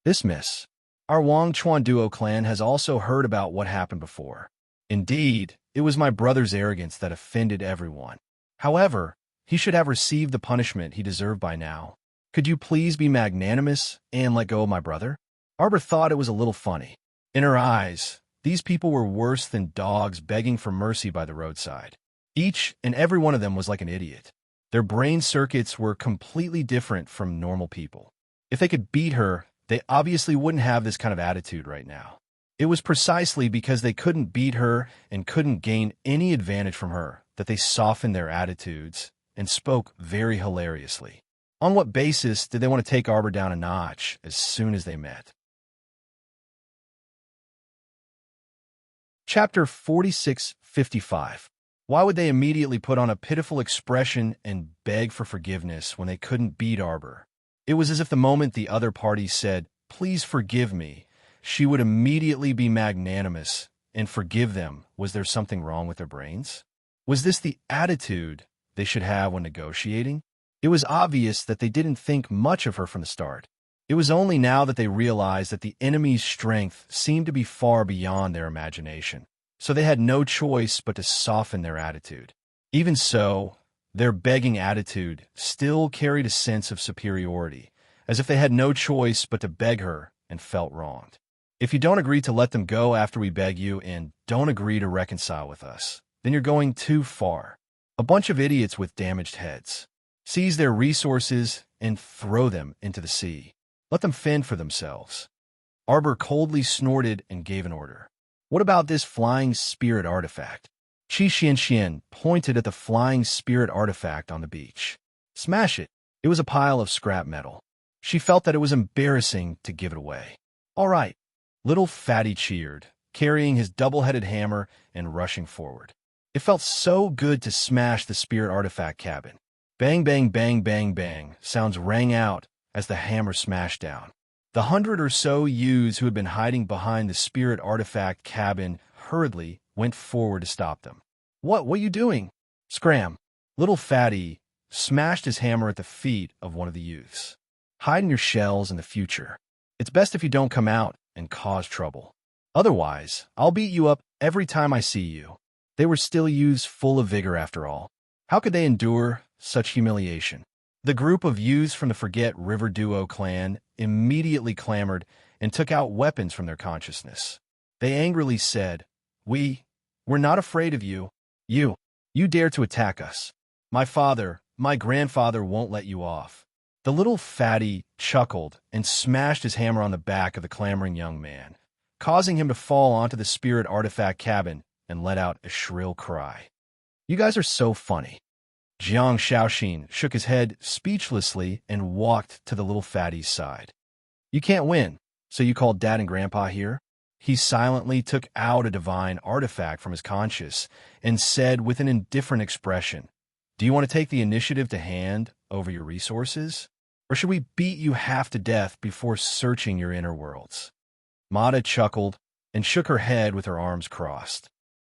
S1: "This miss, our Wangchuan Duo clan has also heard about what happened before. Indeed, it was my brother's arrogance that offended everyone. However, he should have received the punishment he deserved by now. Could you please be magnanimous and let go of my brother?" Arbor thought it was a little funny. In her eyes, these people were worse than dogs begging for mercy by the roadside. Each and every one of them was like an idiot. Their brain circuits were completely different from normal people. If they could beat her, they obviously wouldn't have this kind of attitude right now. It was precisely because they couldn't beat her and couldn't gain any advantage from her that they softened their attitudes and spoke very hilariously. On what basis did they want to take Arbor down a notch as soon as they met? Chapter 4655. Why would they immediately put on a pitiful expression and beg for forgiveness when they couldn't beat Arbor? It was as if the moment the other party said, "Please forgive me," she would immediately be magnanimous and forgive them. Was there something wrong with their brains? Was this the attitude they should have when negotiating? It was obvious that they didn't think much of her from the start. It was only now that they realized that the enemy's strength seemed to be far beyond their imagination, so they had no choice but to soften their attitude. Even so, their begging attitude still carried a sense of superiority, as if they had no choice but to beg her and felt wronged. "If you don't agree to let them go after we beg you and don't agree to reconcile with us, then you're going too far. A bunch of idiots with damaged heads. Seize their resources and throw them into the sea. Let them fend for themselves." Arbor coldly snorted and gave an order. "What about this flying spirit artifact? Qi Xianxian pointed at the flying spirit artifact on the beach. Smash it. It was a pile of scrap metal. She felt that it was embarrassing to give it away. All right. Little Fatty cheered, carrying his double-headed hammer and rushing forward. It felt so good to smash the spirit artifact cabin. Bang, bang, bang, bang, bang, sounds rang out as the hammer smashed down. The 100 or so youths who had been hiding behind the spirit artifact cabin hurriedly went forward to stop them. What are you doing? Scram. Little Fatty smashed his hammer at the feet of one of the youths. Hide in your shells in the future. It's best if you don't come out and cause trouble. Otherwise, I'll beat you up every time I see you. They were still youths full of vigor after all. How could they endure such humiliation? The group of youths from the Forget River Duo clan immediately clamored and took out weapons from their consciousness. They angrily said, We're not afraid of you. You dare to attack us. My grandfather won't let you off. The little Fatty chuckled and smashed his hammer on the back of the clamoring young man, causing him to fall onto the spirit artifact cabin and let out a shrill cry. You guys are so funny. Jiang Shaoxin shook his head speechlessly and walked to the little Fatty's side. You can't win, so you called Dad and Grandpa here? He silently took out a divine artifact from his conscious and said with an indifferent expression, Do you want to take the initiative to hand over your resources? Or should we beat you half to death before searching your inner worlds? Mata chuckled and shook her head with her arms crossed.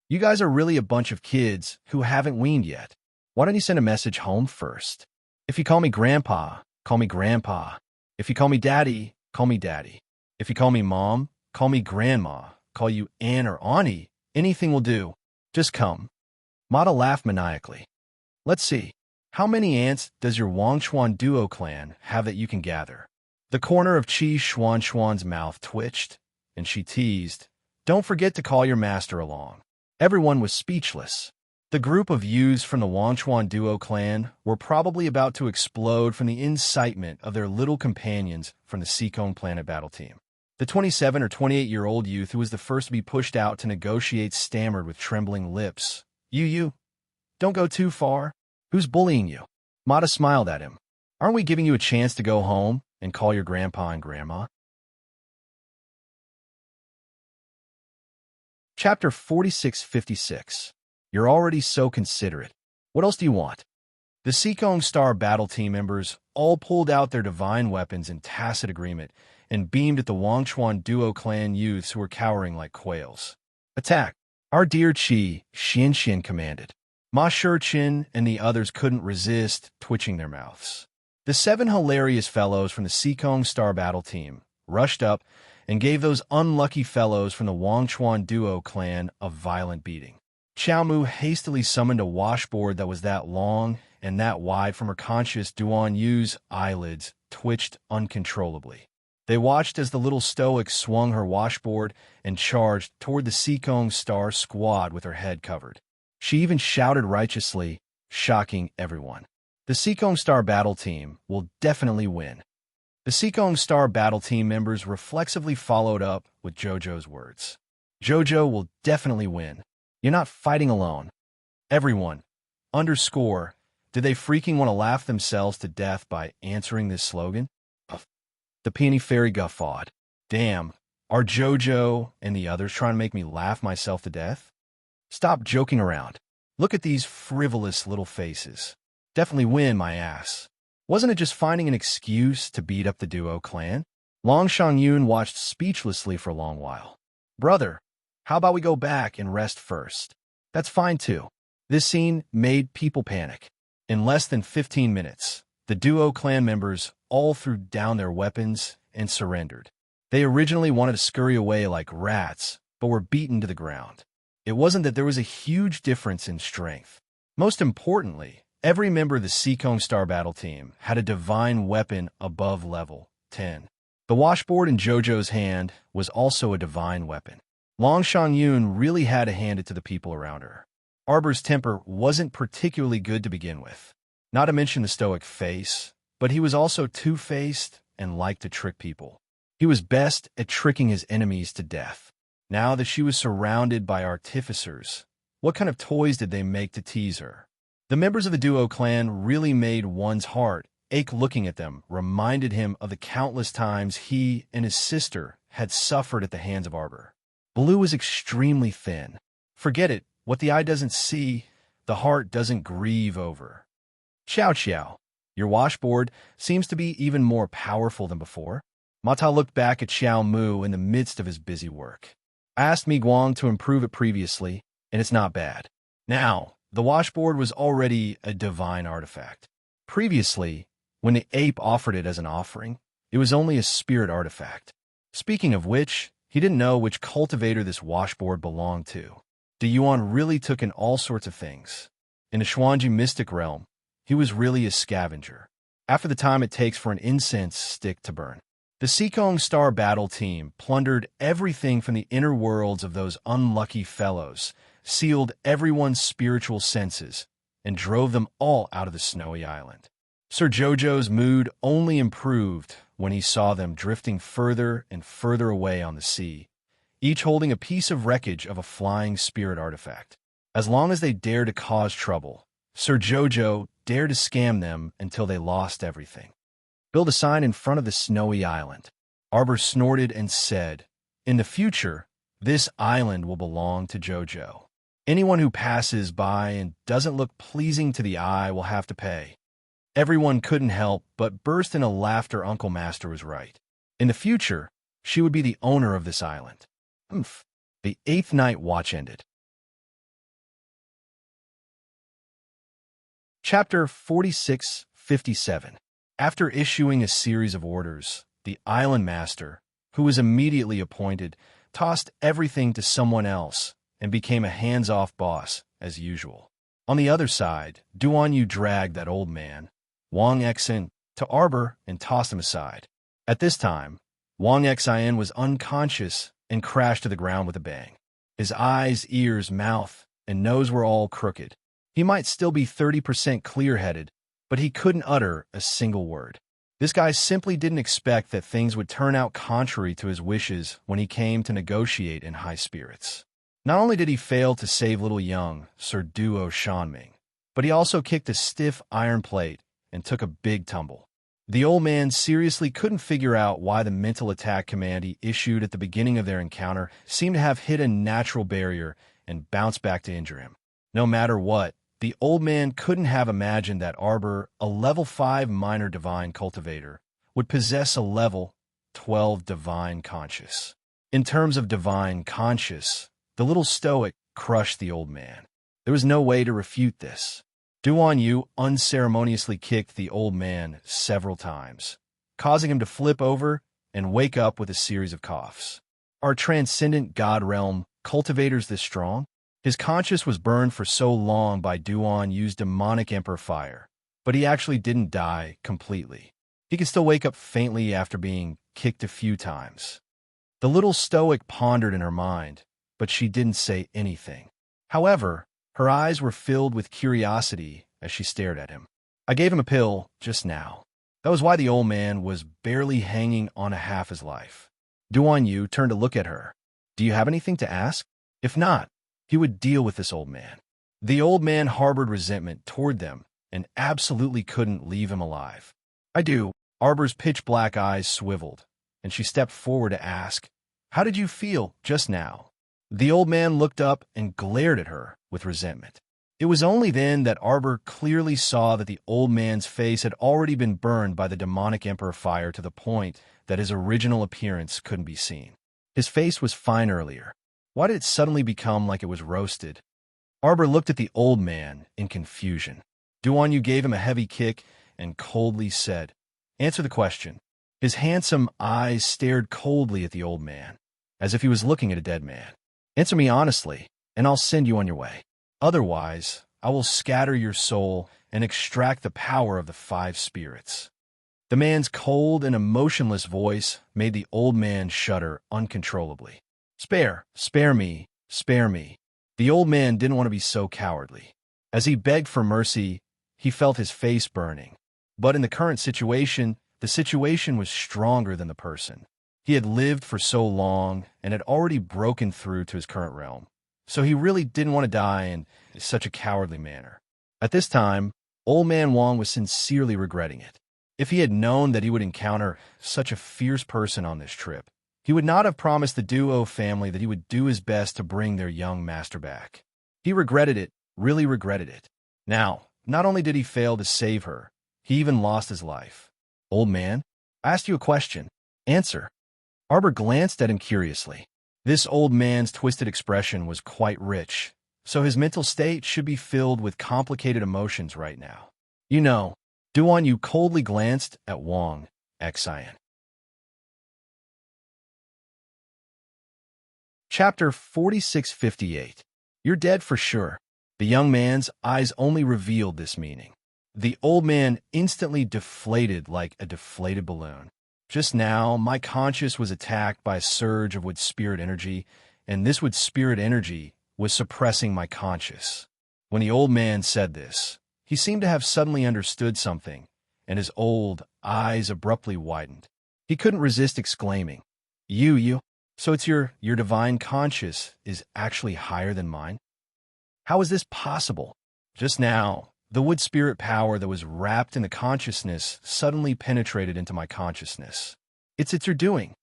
S1: You guys are really a bunch of kids who haven't weaned yet. Why don't you send a message home first? If you call me Grandpa, call me Grandpa. If you call me Daddy, call me Daddy. If you call me Mom, call me Grandma. Call you Ann or Auntie. Anything will do. Just come. Mata laughed maniacally. Let's see. How many ants does your Wangchuan Duo clan have that you can gather? The corner of Qi Xuanxuan's mouth twitched, and she teased, Don't forget to call your master along. Everyone was speechless. The group of youths from the Wangchuan Duo clan were probably about to explode from the incitement of their little companions from the Seacone Planet battle team. The 27 or 28-year-old youth who was the first to be pushed out to negotiate stammered with trembling lips, You, don't go too far. Who's bullying you? Mata smiled at him. Aren't we giving you a chance to go home and call your grandpa and grandma? Chapter 4656. You're already so considerate. What else do you want? The Seacone Star battle team members all pulled out their divine weapons in tacit agreement and beamed at the Wangchuan Duo clan youths who were cowering like quails. Attack! Our dear Qi Xianxian commanded. Ma Shichin and the others couldn't resist twitching their mouths. The 7 hilarious fellows from the Seacone Star battle team rushed up and gave those unlucky fellows from the Wangchuan Duo clan a violent beating. Xiaomu hastily summoned a washboard that was that long and that wide from her conscious Duan Yu's eyelids twitched uncontrollably. They watched as the little stoic swung her washboard and charged toward the Seacone Star squad with her head covered. She even shouted righteously, shocking everyone. The Seacone Star battle team will definitely win. The Seacone Star battle team members reflexively followed up with Jojo's words. Jojo will definitely win. You're not fighting alone. Everyone, did they freaking want to laugh themselves to death by answering this slogan? The Peony Fairy guffawed. Damn, are Jojo and the others trying to make me laugh myself to death? Stop joking around. Look at these frivolous little faces. Definitely win, my ass. Wasn't it just finding an excuse to beat up the Duo clan? Long Shangyun watched speechlessly for a long while. Brother, how about we go back and rest first? That's fine too. This scene made people panic. In less than 15 minutes, the Duo clan members all threw down their weapons and surrendered. They originally wanted to scurry away like rats, but were beaten to the ground. It wasn't that there was a huge difference in strength. Most importantly, every member of the Seacone Star battle team had a divine weapon above level 10. The washboard in Jojo's hand was also a divine weapon. Long Shangyun really had to hand it to the people around her. Arbor's temper wasn't particularly good to begin with. Not to mention the stoic face, but he was also two-faced and liked to trick people. He was best at tricking his enemies to death. Now that she was surrounded by artificers, What kind of toys did they make to tease her? The members of the duo clan really made one's heart ache. Looking at them reminded him of the countless times he and his sister had suffered at the hands of Arbor. Blue was extremely thin. Forget it, what the eye doesn't see, the heart doesn't grieve over. Xiao Xiao, your washboard seems to be even more powerful than before. Mata looked back at Xiao Mu in the midst of his busy work. I asked Mi Guang to improve it previously, and it's not bad. Now, the washboard was already a divine artifact. Previously, when the ape offered it as an offering, it was only a spirit artifact. Speaking of which, he didn't know which cultivator this washboard belonged to. De Yuan really took in all sorts of things. In the Xuanji mystic realm, he was really a scavenger. After the time it takes for an incense stick to burn. The Seekong Star Battle Team plundered everything from the inner worlds of those unlucky fellows, sealed everyone's spiritual senses, and drove them all out of the snowy island. Sir Jojo's mood only improved when he saw them drifting further and further away on the sea, each holding a piece of wreckage of a flying spirit artifact. As long as they dared to cause trouble, Sir Jojo dared to scam them until they lost everything. Build a sign in front of the snowy island. Arbor snorted and said, in the future, this island will belong to Jojo. Anyone who passes by and doesn't look pleasing to the eye will have to pay. Everyone couldn't help but burst into laughter. Uncle Master was right. In the future, she would be the owner of this island. Oomph. The 8th night watch ended. Chapter 46-57. After issuing a series of orders, the island master, who was immediately appointed, tossed everything to someone else and became a hands-off boss, as usual. On the other side, Duan Yu dragged that old man, Wang Xin, to Arbor and tossed him aside. At this time, Wang Xin was unconscious and crashed to the ground with a bang. His eyes, ears, mouth, and nose were all crooked. He might still be 30% clear-headed, but he couldn't utter a single word. This guy simply didn't expect that things would turn out contrary to his wishes when he came to negotiate in high spirits. Not only did he fail to save little young Sir Duo Shanming, but he also kicked a stiff iron plate and took a big tumble. The old man seriously couldn't figure out why the mental attack command he issued at the beginning of their encounter seemed to have hit a natural barrier and bounced back to injure him. No matter what, the old man couldn't have imagined that Arbor, a level 5 minor divine cultivator, would possess a level 12 divine conscious. In terms of divine conscious, the little stoic crushed the old man. There was no way to refute this. Duan Yu unceremoniously kicked the old man several times, causing him to flip over and wake up with a series of coughs. Are transcendent god realm cultivators this strong? His conscience was burned for so long by Duan Yu's demonic emperor fire, but he actually didn't die completely. He could still wake up faintly after being kicked a few times. The little stoic pondered in her mind, but she didn't say anything. However, her eyes were filled with curiosity as she stared at him. I gave him a pill just now. That was why the old man was barely hanging on a half his life. Duan Yu turned to look at her. Do you have anything to ask? If not, he would deal with this old man. The old man harbored resentment toward them and absolutely couldn't leave him alive. I do. Arbor's pitch-black eyes swiveled, and she stepped forward to ask, how did you feel just now? The old man looked up and glared at her with resentment. It was only then that Arbor clearly saw that the old man's face had already been burned by the demonic emperor fire to the point that his original appearance couldn't be seen. His face was fine earlier. Why did it suddenly become like it was roasted? Arbor looked at the old man in confusion. Duan Yu gave him a heavy kick and coldly said, answer the question. His handsome eyes stared coldly at the old man, as if he was looking at a dead man. Answer me honestly, and I'll send you on your way. Otherwise, I will scatter your soul and extract the power of the 5 spirits. The man's cold and emotionless voice made the old man shudder uncontrollably. Spare me, spare me. The old man didn't want to be so cowardly. As he begged for mercy, he felt his face burning. But in the current situation, the situation was stronger than the person. He had lived for so long and had already broken through to his current realm. So he really didn't want to die in such a cowardly manner. At this time, Old Man Wong was sincerely regretting it. If he had known that he would encounter such a fierce person on this trip, he would not have promised the Duo family that he would do his best to bring their young master back. He regretted it, really regretted it. Now, not only did he fail to save her, he even lost his life. Old man, I asked you a question. Answer. Arbor glanced at him curiously. This old man's twisted expression was quite rich, so his mental state should be filled with complicated emotions right now. You know, Duan Yu coldly glanced at Wong, Xian. Chapter 4658. You're dead for sure. The young man's eyes only revealed this meaning. The old man instantly deflated like a deflated balloon. Just now, my conscience was attacked by a surge of wood spirit energy, and this wood spirit energy was suppressing my conscience. When the old man said this, he seemed to have suddenly understood something, and his old eyes abruptly widened. He couldn't resist exclaiming, You, so it's your divine conscience is actually higher than mine? How is this possible? Just now, the wood spirit power that was wrapped in the consciousness suddenly penetrated into my consciousness. It's your doing.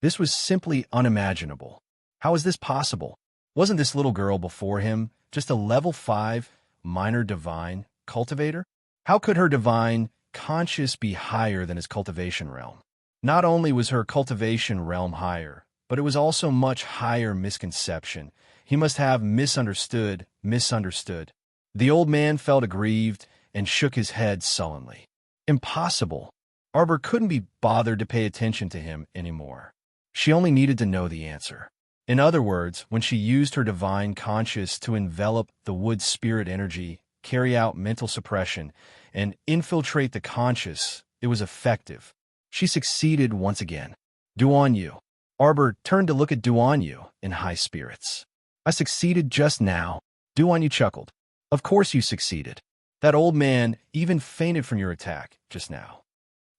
S1: This was simply unimaginable. How is this possible? Wasn't this little girl before him just a level 5 minor divine cultivator? How could her divine conscious be higher than his cultivation realm? Not only was her cultivation realm higher, but it was also much higher misconception. He must have misunderstood. The old man felt aggrieved and shook his head sullenly. Impossible. Arbor couldn't be bothered to pay attention to him anymore. She only needed to know the answer. In other words, when she used her divine conscience to envelop the wood spirit energy, carry out mental suppression, and infiltrate the conscious, it was effective. She succeeded once again. Duan Yu. Arbor turned to look at Duan Yu in high spirits. I succeeded just now. Duan Yu chuckled. Of course you succeeded. That old man even fainted from your attack just now.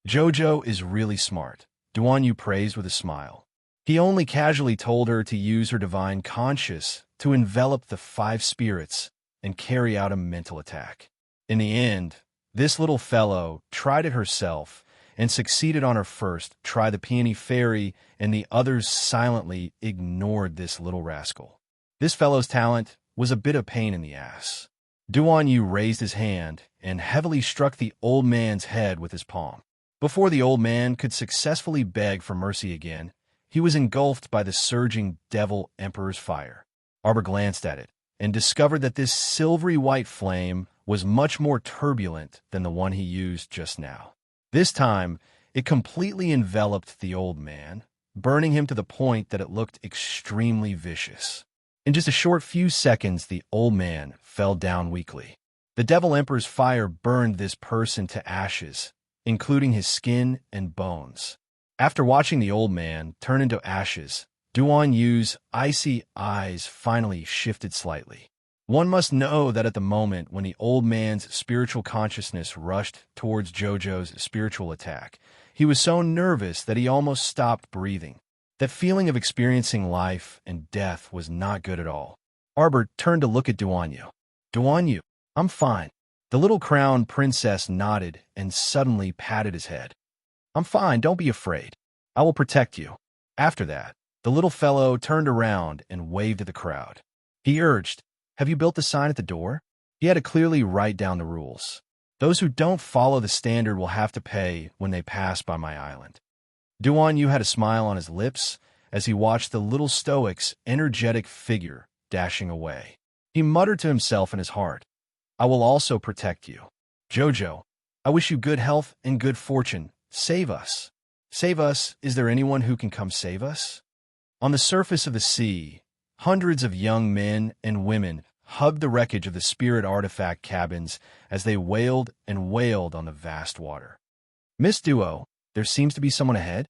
S1: Jojo is really smart, Duan Yu praised with a smile. He only casually told her to use her divine conscience to envelop the 5 spirits and carry out a mental attack. In the end, this little fellow tried it herself and succeeded on her first try. The peony fairy and the others silently ignored this little rascal. This fellow's talent was a bit of pain in the ass. Duan Yu raised his hand and heavily struck the old man's head with his palm. Before the old man could successfully beg for mercy again, he was engulfed by the surging Devil Emperor's fire. Arbor glanced at it and discovered that this silvery white flame was much more turbulent than the one he used just now. This time, it completely enveloped the old man, burning him to the point that it looked extremely vicious. In just a short few seconds, the old man fell down weakly. The Devil Emperor's fire burned this person to ashes, including his skin and bones. After watching the old man turn into ashes, Duan Yu's icy eyes finally shifted slightly. One must know that at the moment when the old man's spiritual consciousness rushed towards Jojo's spiritual attack, he was so nervous that he almost stopped breathing. That feeling of experiencing life and death was not good at all. Arbor turned to look at Duan Yu. Duan Yu, I'm fine. The little crown princess nodded and suddenly patted his head. I'm fine, don't be afraid. I will protect you. After that, the little fellow turned around and waved at the crowd. He urged, Have you built the sign at the door? He had to clearly write down the rules. Those who don't follow the standard will have to pay when they pass by my island. Duan Yu had a smile on his lips as he watched the little stoic's energetic figure dashing away. He muttered to himself in his heart, I will also protect you. Jojo, I wish you good health and good fortune. Save us. Save us. Is there anyone who can come save us? On the surface of the sea, hundreds of young men and women hugged the wreckage of the spirit artifact cabins as they wailed and wailed on the vast water. Miss Duo, there seems to be someone ahead.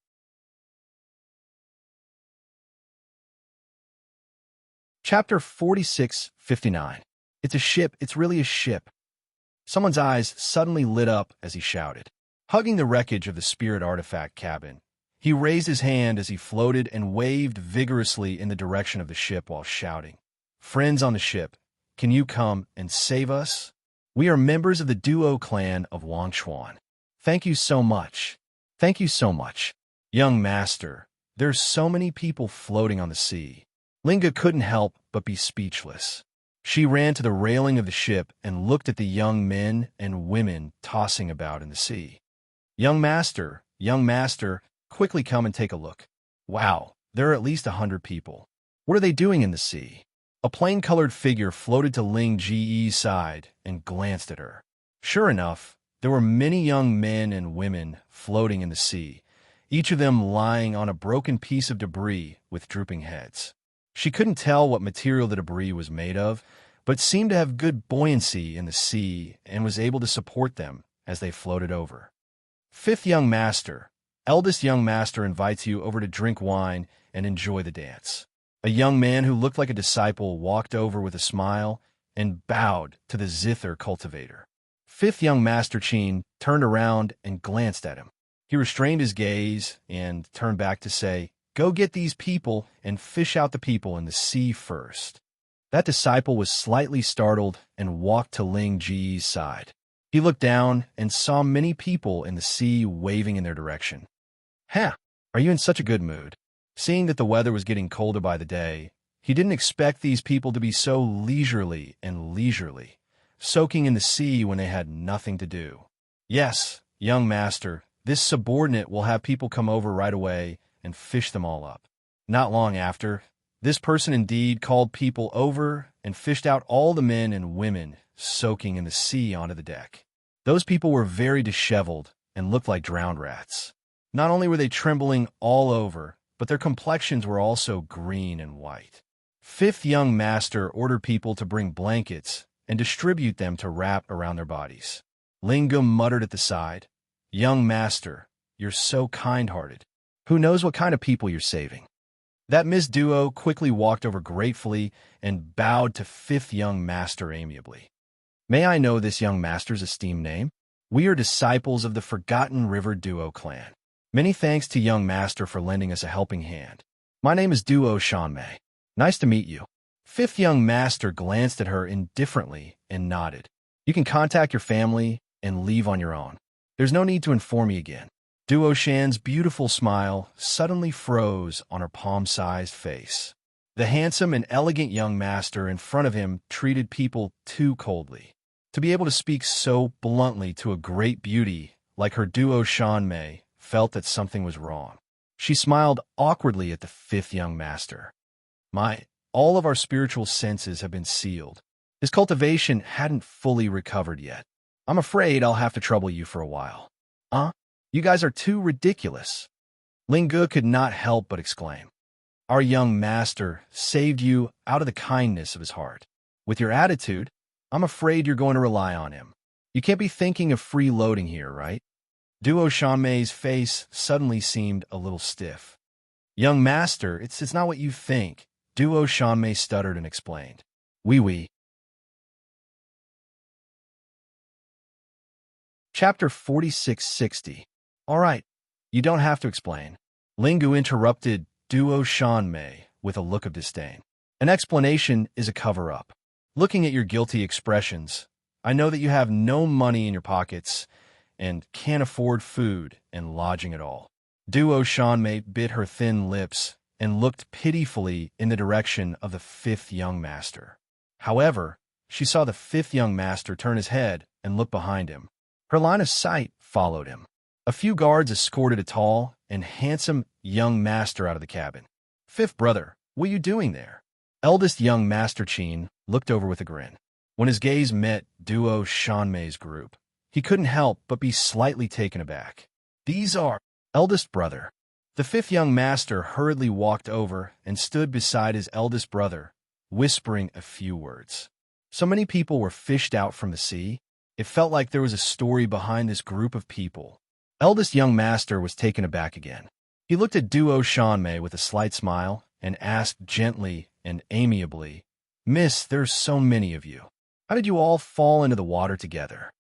S1: Chapter 4659. It's a ship. It's really a ship. Someone's eyes suddenly lit up as he shouted. Hugging the wreckage of the spirit artifact cabin, he raised his hand as he floated and waved vigorously in the direction of the ship while shouting, Friends on the ship, can you come and save us? We are members of the duo clan of Wangshuan. Thank you so much. Thank you so much. Young master, there's so many people floating on the sea. Linga couldn't help but be speechless. She ran to the railing of the ship and looked at the young men and women tossing about in the sea. Young master, quickly come and take a look. Wow, there are at least 100 people. What are they doing in the sea? A plain-colored figure floated to Ling Ji's side and glanced at her. Sure enough, there were many young men and women floating in the sea, each of them lying on a broken piece of debris with drooping heads. She couldn't tell what material the debris was made of, but seemed to have good buoyancy in the sea and was able to support them as they floated over. Fifth young master, eldest young master invites you over to drink wine and enjoy the dance. A young man who looked like a disciple walked over with a smile and bowed to the zither cultivator. Fifth young master Qin turned around and glanced at him. He restrained his gaze and turned back to say, "Go get these people and fish out the people in the sea first." That disciple was slightly startled and walked to Ling Ji's side. He looked down and saw many people in the sea waving in their direction. "Huh, are you in such a good mood?" Seeing that the weather was getting colder by the day, he didn't expect these people to be so leisurely, soaking in the sea when they had nothing to do. "Yes, young master, this subordinate will have people come over right away and fish them all up." Not long after, this person indeed called people over and fished out all the men and women soaking in the sea onto the deck. Those people were very disheveled and looked like drowned rats. Not only were they trembling all over, but their complexions were also green and white. Fifth young master ordered people to bring blankets and distribute them to wrap around their bodies. Lingam muttered at the side, "Young master, you're so kind-hearted. Who knows what kind of people you're saving?" That Miss Duo quickly walked over gratefully and bowed to fifth young master amiably. "May I know this young master's esteemed name? We are disciples of the Forgotten River Duo clan. Many thanks to young master for lending us a helping hand. My name is Duo Shanmei. Nice to meet you." Fifth young master glanced at her indifferently and nodded. "You can contact your family and leave on your own. There's no need to inform me again." Duo Shan's beautiful smile suddenly froze on her palm-sized face. The handsome and elegant young master in front of him treated people too coldly. To be able to speak so bluntly to a great beauty like her Duo Shanmei felt that something was wrong. She smiled awkwardly at the fifth young master. All of our spiritual senses have been sealed. His cultivation hadn't fully recovered yet. I'm afraid I'll have to trouble you for a while." You guys are too ridiculous." Lingu could not help but exclaim. "Our young master saved you out of the kindness of his heart. With your attitude, I'm afraid you're going to rely on him. You can't be thinking of freeloading here, right?" Duo Shanmei's face suddenly seemed a little stiff. "Young master, it's not what you think," Duo Shanmei stuttered and explained. Oui. Chapter 4660. "All right, you don't have to explain." Lingu interrupted Duo Shanmei with a look of disdain. "An explanation is a cover-up. Looking at your guilty expressions, I know that you have no money in your pockets and can't afford food and lodging at all." Duo Shanmei bit her thin lips and looked pitifully in the direction of the fifth young master. However, she saw the fifth young master turn his head and look behind him. Her line of sight followed him. A few guards escorted a tall and handsome young master out of the cabin. "Fifth brother, what are you doing there?" Eldest young master Qin looked over with a grin. When his gaze met Duo Shanmei's group, he couldn't help but be slightly taken aback. "These are..." "Eldest brother." The fifth young master hurriedly walked over and stood beside his eldest brother, whispering a few words. So many people were fished out from the sea. It felt like there was a story behind this group of people. Eldest young master was taken aback again. He looked at Duo Shanmei with a slight smile and asked gently and amiably, "Miss, there's so many of you. How did you all fall into the water together?"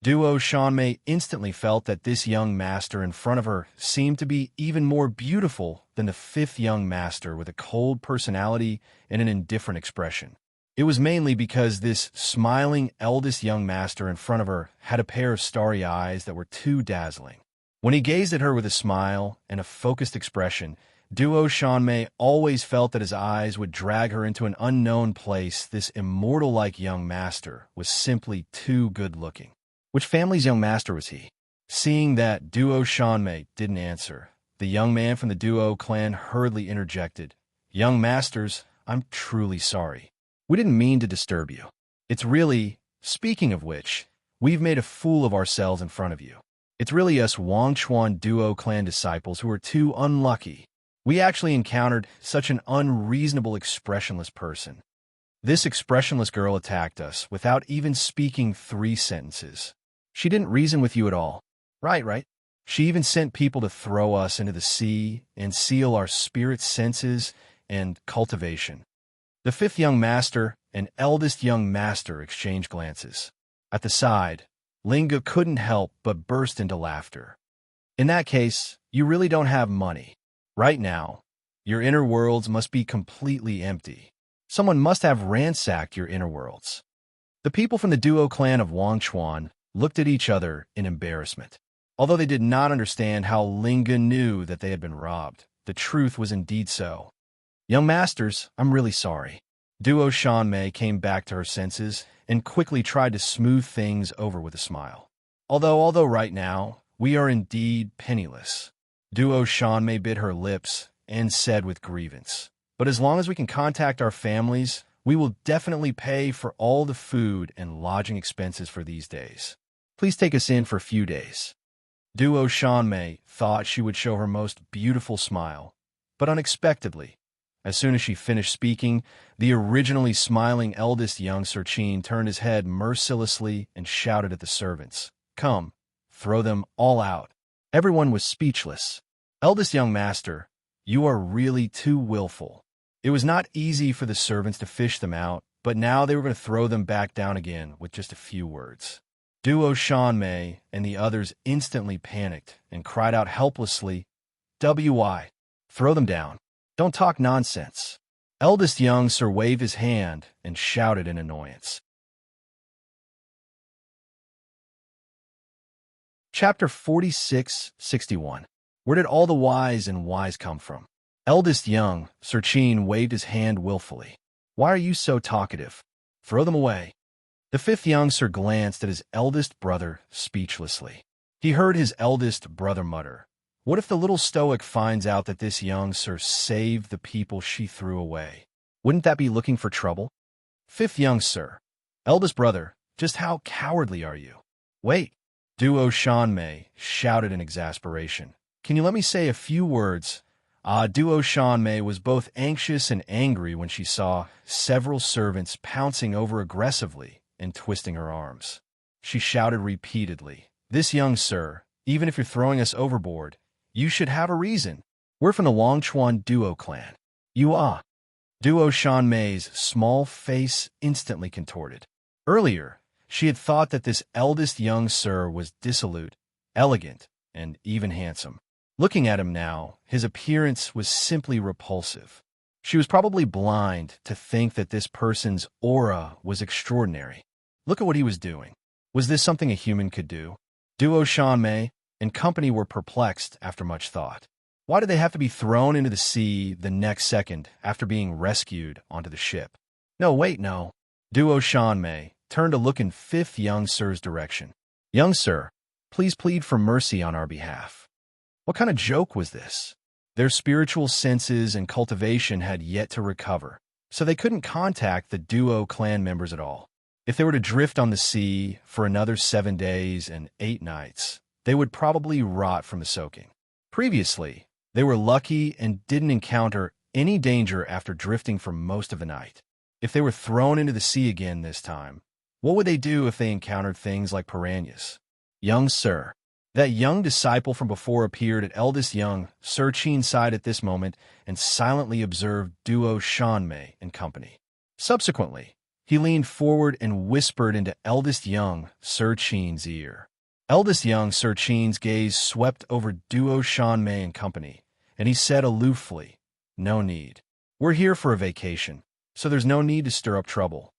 S1: Duo Shanmei instantly felt that this young master in front of her seemed to be even more beautiful than the fifth young master with a cold personality and an indifferent expression. It was mainly because this smiling eldest young master in front of her had a pair of starry eyes that were too dazzling. When he gazed at her with a smile and a focused expression, Duo Shanmei always felt that his eyes would drag her into an unknown place. This immortal-like young master was simply too good-looking. Which family's young master was he? Seeing that Duo Shanmei didn't answer, the young man from the Duo clan hurriedly interjected, "Young masters, I'm truly sorry. We didn't mean to disturb you. It's really, speaking of which, we've made a fool of ourselves in front of you. It's really us Wangchuan Duo clan disciples who are too unlucky. We actually encountered such an unreasonable, expressionless person. This expressionless girl attacked us without even speaking 3 sentences. She didn't reason with you at all. Right. She even sent people to throw us into the sea and seal our spirit senses and cultivation." The 5th young master and eldest young master exchanged glances. At the side, Linga couldn't help but burst into laughter. "In that case, you really don't have money. Right now, your inner worlds must be completely empty. Someone must have ransacked your inner worlds." The people from the Duo clan of Wangchuan looked at each other in embarrassment. Although they did not understand how Linga knew that they had been robbed, the truth was indeed so. "Young masters, I'm really sorry." Duo Shanmei came back to her senses and quickly tried to smooth things over with a smile. Although right now, we are indeed penniless." Duo Shanmei bit her lips and said with grievance, "But as long as we can contact our families, we will definitely pay for all the food and lodging expenses for these days. Please take us in for a few days." Duo Shanmei thought she would show her most beautiful smile, but unexpectedly, as soon as she finished speaking, the originally smiling eldest young Serchin turned his head mercilessly and shouted at the servants, "Come, throw them all out." Everyone was speechless. "Eldest young master, you are really too willful." It was not easy for the servants to fish them out, but now they were going to throw them back down again with just a few words. Duo Shanmei and the others instantly panicked and cried out helplessly, "Why? Throw them down. Don't talk nonsense." Eldest young Sir waved his hand and shouted in annoyance. Chapter 46-61. Where did all the whys and whys come from? Eldest young Serchin waved his hand willfully. "Why are you so talkative? Throw them away." The 5th young Sir glanced at his eldest brother speechlessly. He heard his eldest brother mutter, "What if the little stoic finds out that this young Sir saved the people she threw away? Wouldn't that be looking for trouble?" 5th young Sir, eldest brother, just how cowardly are you? "Wait," Duo Shanmei shouted in exasperation. "Can you let me say a few words?" Duo Shanmei was both anxious and angry when she saw several servants pouncing over aggressively and twisting her arms. She shouted repeatedly, "This young Sir, even if you're throwing us overboard, you should have a reason. We're from the Wangchuan Duo clan." "You are." Duo Shanmei's small face instantly contorted. Earlier, she had thought that this eldest young Sir was dissolute, elegant, and even handsome. Looking at him now, his appearance was simply repulsive. She was probably blind to think that this person's aura was extraordinary. Look at what he was doing. Was this something a human could do? Duo Shanmei and company were perplexed after much thought. Why did they have to be thrown into the sea the next second after being rescued onto the ship? No. Duo Shanmei turned to look in 5th young Sir's direction. "Young Sir, please plead for mercy on our behalf." What kind of joke was this? Their spiritual senses and cultivation had yet to recover, so they couldn't contact the Duo clan members at all. If they were to drift on the sea for another 7 days and 8 nights, they would probably rot from the soaking. Previously, they were lucky and didn't encounter any danger after drifting for most of the night. If they were thrown into the sea again this time, what would they do if they encountered things like piranhas? "Young Sir." That young disciple from before appeared at eldest young Serchin's side at this moment and silently observed Duo Shanmei and company. Subsequently, he leaned forward and whispered into eldest young Serchin's ear. Eldest young Serchin's gaze swept over Duo Shanmei and company, and he said aloofly, "No need. We're here for a vacation. so there's no need to stir up trouble.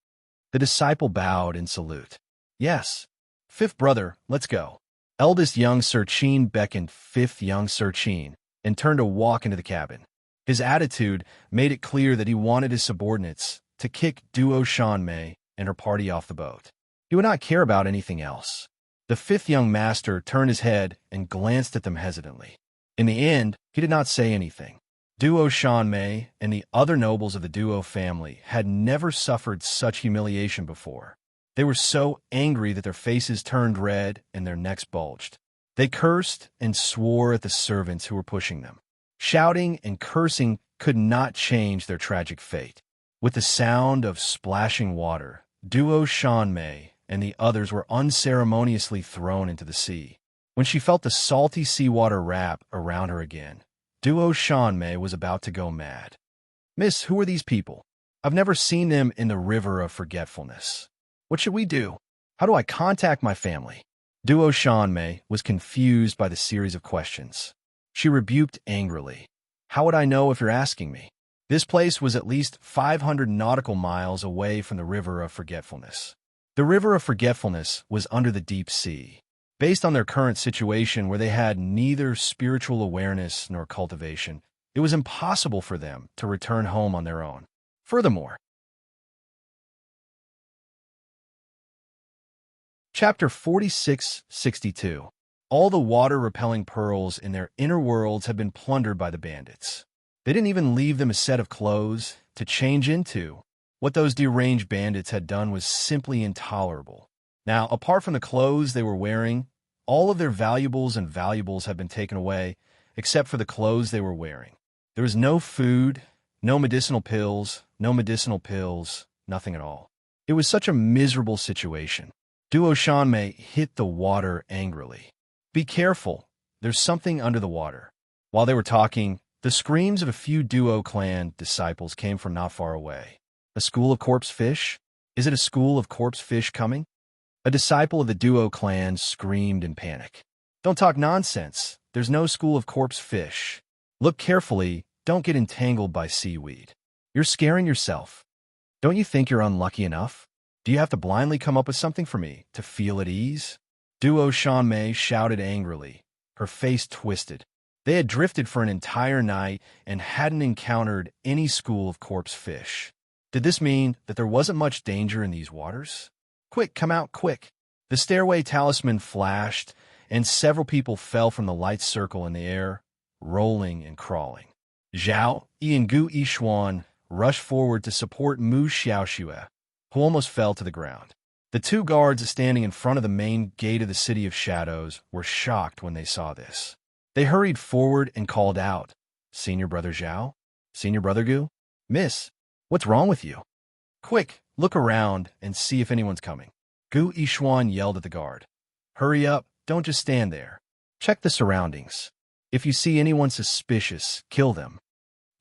S1: The disciple bowed in salute. Yes. Fifth brother, let's go. Eldest young Sir Chin beckoned fifth young Sir Chin and turned to walk into the cabin. His attitude made it clear that he wanted his subordinates to kick Duo Shanmei and her party off the boat. He would not care about anything else. The fifth young master turned his head and glanced at them hesitantly. In the end, he did not say anything. Duo Shanmei and the other nobles of the Duo family had never suffered such humiliation before. They were so angry that their faces turned red and their necks bulged. They cursed and swore at the servants who were pushing them. Shouting and cursing could not change their tragic fate. With the sound of splashing water, Duo Shanmei and the others were unceremoniously thrown into the sea. When she felt the salty seawater wrap around her again, Duo Shanmei was about to go mad. Miss, who are these people? I've never seen them in the river of forgetfulness. What should we do? How do I contact my family? Duo Shanmei was confused by the series of questions. She rebuked angrily. How would I know if you're asking me? This place was at least 500 nautical miles away from the river of forgetfulness. The river of forgetfulness was under the deep sea. Based on their current situation where they had neither spiritual awareness nor cultivation, it was impossible for them to return home on their own. Furthermore, Chapter 46-62. All the water-repelling pearls in their inner worlds had been plundered by the bandits. They didn't even leave them a set of clothes to change into. What those deranged bandits had done was simply intolerable. Now, apart from the clothes they were wearing, all of their valuables had been taken away, except for the clothes they were wearing. There was no food, no medicinal pills, nothing at all. It was such a miserable situation. Duo Shanmei hit the water angrily. Be careful, there's something under the water. While they were talking, the screams of a few Duo clan disciples came from not far away. A school of corpse fish? Is it a school of corpse fish coming? A disciple of the Duo clan screamed in panic. Don't talk nonsense. There's no school of corpse fish. Look carefully, don't get entangled by seaweed. You're scaring yourself. Don't you think you're unlucky enough? Do you have to blindly come up with something for me to feel at ease? Duo Shanmei shouted angrily, her face twisted. They had drifted for an entire night and hadn't encountered any school of corpse fish. Did this mean that there wasn't much danger in these waters? Quick, come out, quick. The stairway talisman flashed, and several people fell from the light circle in the air, rolling and crawling. Zhao Yi and Gu Yishuan rushed forward to support Mu Xiaoxue, who almost fell to the ground. The two guards standing in front of the main gate of the City of Shadows were shocked when they saw this. They hurried forward and called out, Senior Brother Zhao? Senior Brother Gu? Miss, what's wrong with you? Quick, look around and see if anyone's coming. Gu Yishuan yelled at the guard. Hurry up, don't just stand there. Check the surroundings. If you see anyone suspicious, kill them.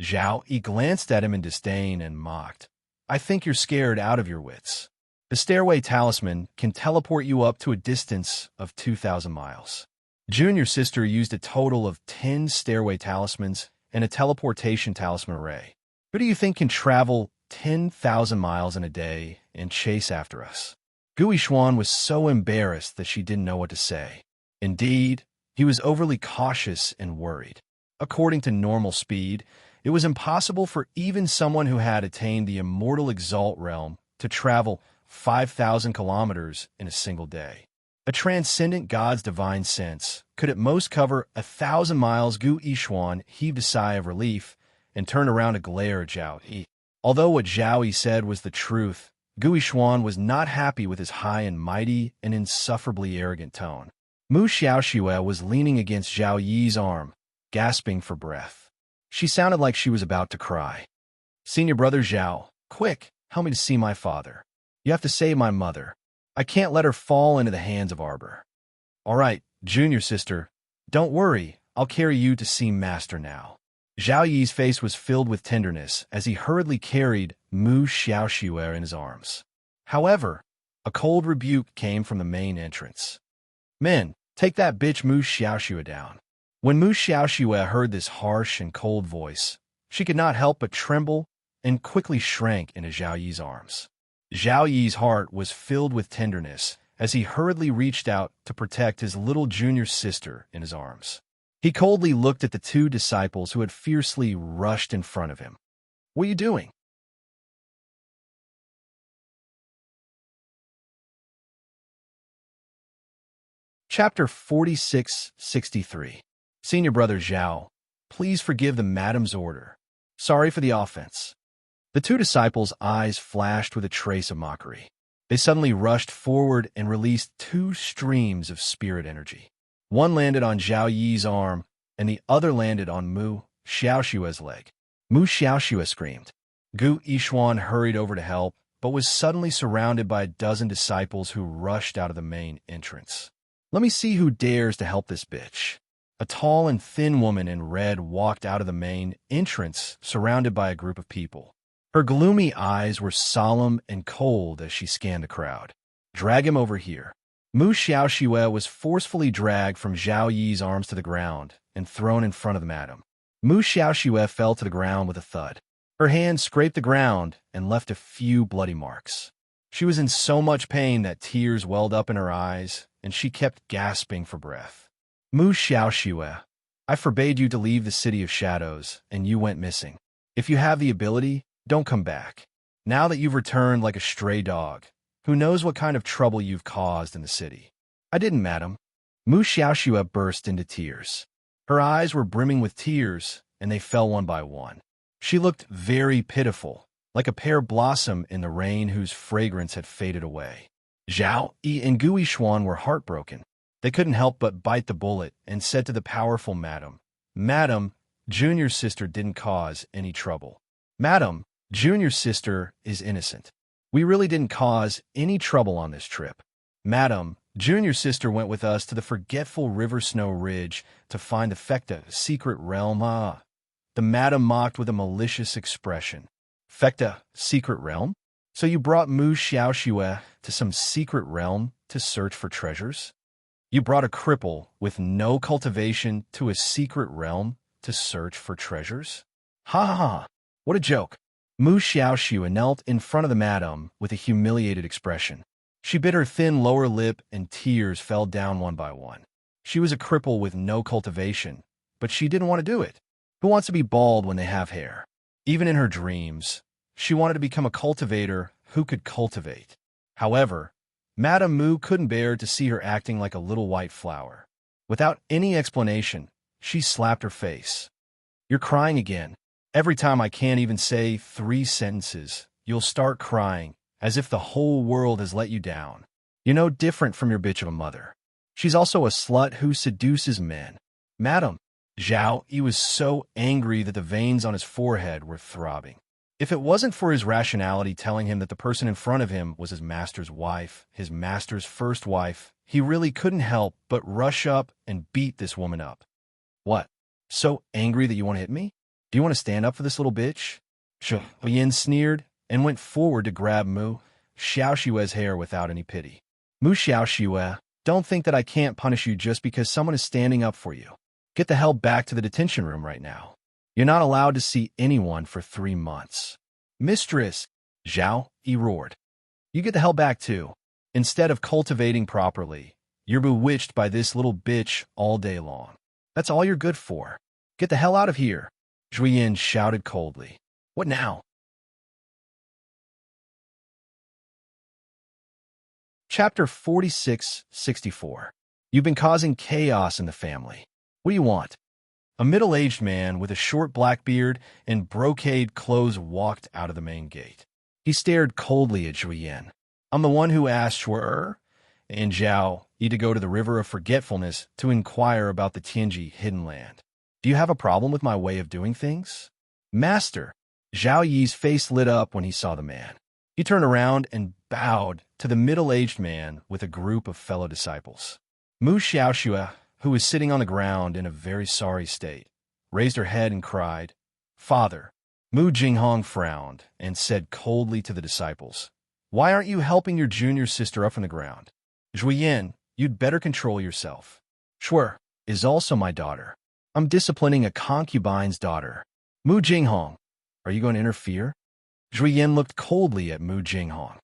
S1: Zhao Yi glanced at him in disdain and mocked. I think you're scared out of your wits. The stairway talisman can teleport you up to a distance of 2,000 miles. Junior sister used a total of 10 stairway talismans and a teleportation talisman array. Who do you think can travel 10,000 miles in a day and chase after us? Gu Yishuan was so embarrassed that she didn't know what to say. Indeed, he was overly cautious and worried. According to normal speed, it was impossible for even someone who had attained the immortal Exalt realm to travel 5,000 kilometers in a single day. A transcendent god's divine sense could at most cover 1,000 miles. Gu Yishuan heaved a sigh of relief and turned around to glare at Zhao Yi. Although what Zhao Yi said was the truth, Gu Yishuan was not happy with his high and mighty and insufferably arrogant tone. Mu Xiaoxue was leaning against Zhao Yi's arm, gasping for breath. She sounded like she was about to cry. Senior Brother Zhao, quick, help me to see my father. You have to save my mother. I can't let her fall into the hands of Arbor. All right, Junior sister, don't worry, I'll carry you to see Master now. Zhao Yi's face was filled with tenderness as he hurriedly carried Mu Xiaoxue in his arms. However, a cold rebuke came from the main entrance. Men, take that bitch Mu Xiaoxue down. When Mu Xiaoxue heard this harsh and cold voice, she could not help but tremble and quickly shrank into Zhao Yi's arms. Zhao Yi's heart was filled with tenderness as he hurriedly reached out to protect his little junior sister in his arms. He coldly looked at the two disciples who had fiercely rushed in front of him. "What are you doing?" Chapter 46-63. Senior Brother Zhao, please forgive the madam's order. Sorry for the offense. The two disciples' eyes flashed with a trace of mockery. They suddenly rushed forward and released two streams of spirit energy. One landed on Zhao Yi's arm, and the other landed on Mu Xiaoshua's leg. Mu Xiaoxue screamed. Gu Yishuan hurried over to help, but was suddenly surrounded by a dozen disciples who rushed out of the main entrance. "Let me see who dares to help this bitch." A tall and thin woman in red walked out of the main entrance, surrounded by a group of people. Her gloomy eyes were solemn and cold as she scanned the crowd. "Drag him over here." Mu Xiaoxue was forcefully dragged from Zhao Yi's arms to the ground and thrown in front of the madam. Mu Xiaoxue fell to the ground with a thud. Her hand scraped the ground and left a few bloody marks. She was in so much pain that tears welled up in her eyes, and she kept gasping for breath. "Mu Xiaoxue, I forbade you to leave the City of Shadows, and you went missing. If you have the ability, don't come back. Now that you've returned like a stray dog, who knows what kind of trouble you've caused in the city?" "I didn't, madam." Mu Xiaoxue burst into tears. Her eyes were brimming with tears, and they fell one by one. She looked very pitiful, like a pear blossom in the rain whose fragrance had faded away. Zhao Yi and Gu Yishuan were heartbroken. They couldn't help but bite the bullet and said to the powerful madam, "Madam, Junior's sister didn't cause any trouble. Madam, Junior's sister is innocent. We really didn't cause any trouble on this trip. Madam, Junior's sister went with us to the forgetful River Snow Ridge to find the Fecta secret realm." The madam mocked with a malicious expression. "Fecta secret realm? So you brought Mu Xiaoxue to some secret realm to search for treasures? You brought a cripple with no cultivation to a secret realm to search for treasures? Ha ha ha! What a joke!" Mu Xiaoxue knelt in front of the madam with a humiliated expression. She bit her thin lower lip and tears fell down one by one. She was a cripple with no cultivation, but she didn't want to do it. Who wants to be bald when they have hair? Even in her dreams, she wanted to become a cultivator who could cultivate. However, Madame Mu couldn't bear to see her acting like a little white flower. Without any explanation, she slapped her face. "You're crying again. Every time I can't even say 3 sentences, you'll start crying, as if the whole world has let you down. You're no different from your bitch of a mother. She's also a slut who seduces men." "Madam." Zhao Yi was so angry that the veins on his forehead were throbbing. If it wasn't for his rationality telling him that the person in front of him was his master's wife, his master's first wife, he really couldn't help but rush up and beat this woman up. "What? So angry that you want to hit me? Do you want to stand up for this little bitch?" Zhao Yin sneered and went forward to grab Mu Xiaoxue's hair without any pity. "Mu Xiaoxue, don't think that I can't punish you just because someone is standing up for you. Get the hell back to the detention room right now. You're not allowed to see anyone for 3 months. "Mistress," Zhao Yi roared. "You get the hell back too. Instead of cultivating properly, you're bewitched by this little bitch all day long. That's all you're good for. Get the hell out of here," Zhu Yin shouted coldly. "What now?" Chapter 46-64. You've been causing chaos in the family. What do you want? A middle-aged man with a short black beard and brocade clothes walked out of the main gate. He stared coldly at Zhu Yin. "I'm the one who asked Shu'er and Zhao Yi to go to the River of Forgetfulness to inquire about the Tianji hidden land. Do you have a problem with my way of doing things?" "Master!" Zhao Yi's face lit up when he saw the man. He turned around and bowed to the middle-aged man with a group of fellow disciples. Mu Xiaoxue, who was sitting on the ground in a very sorry state, raised her head and cried, "Father." Mu Jinghong frowned and said coldly to the disciples, "Why aren't you helping your junior sister up from the ground? Zhu Yin, you'd better control yourself. Shu'er is also my daughter. I'm disciplining a concubine's daughter. Mu Jinghong, are you going to interfere?" Zhuyen looked coldly at Mu Jinghong.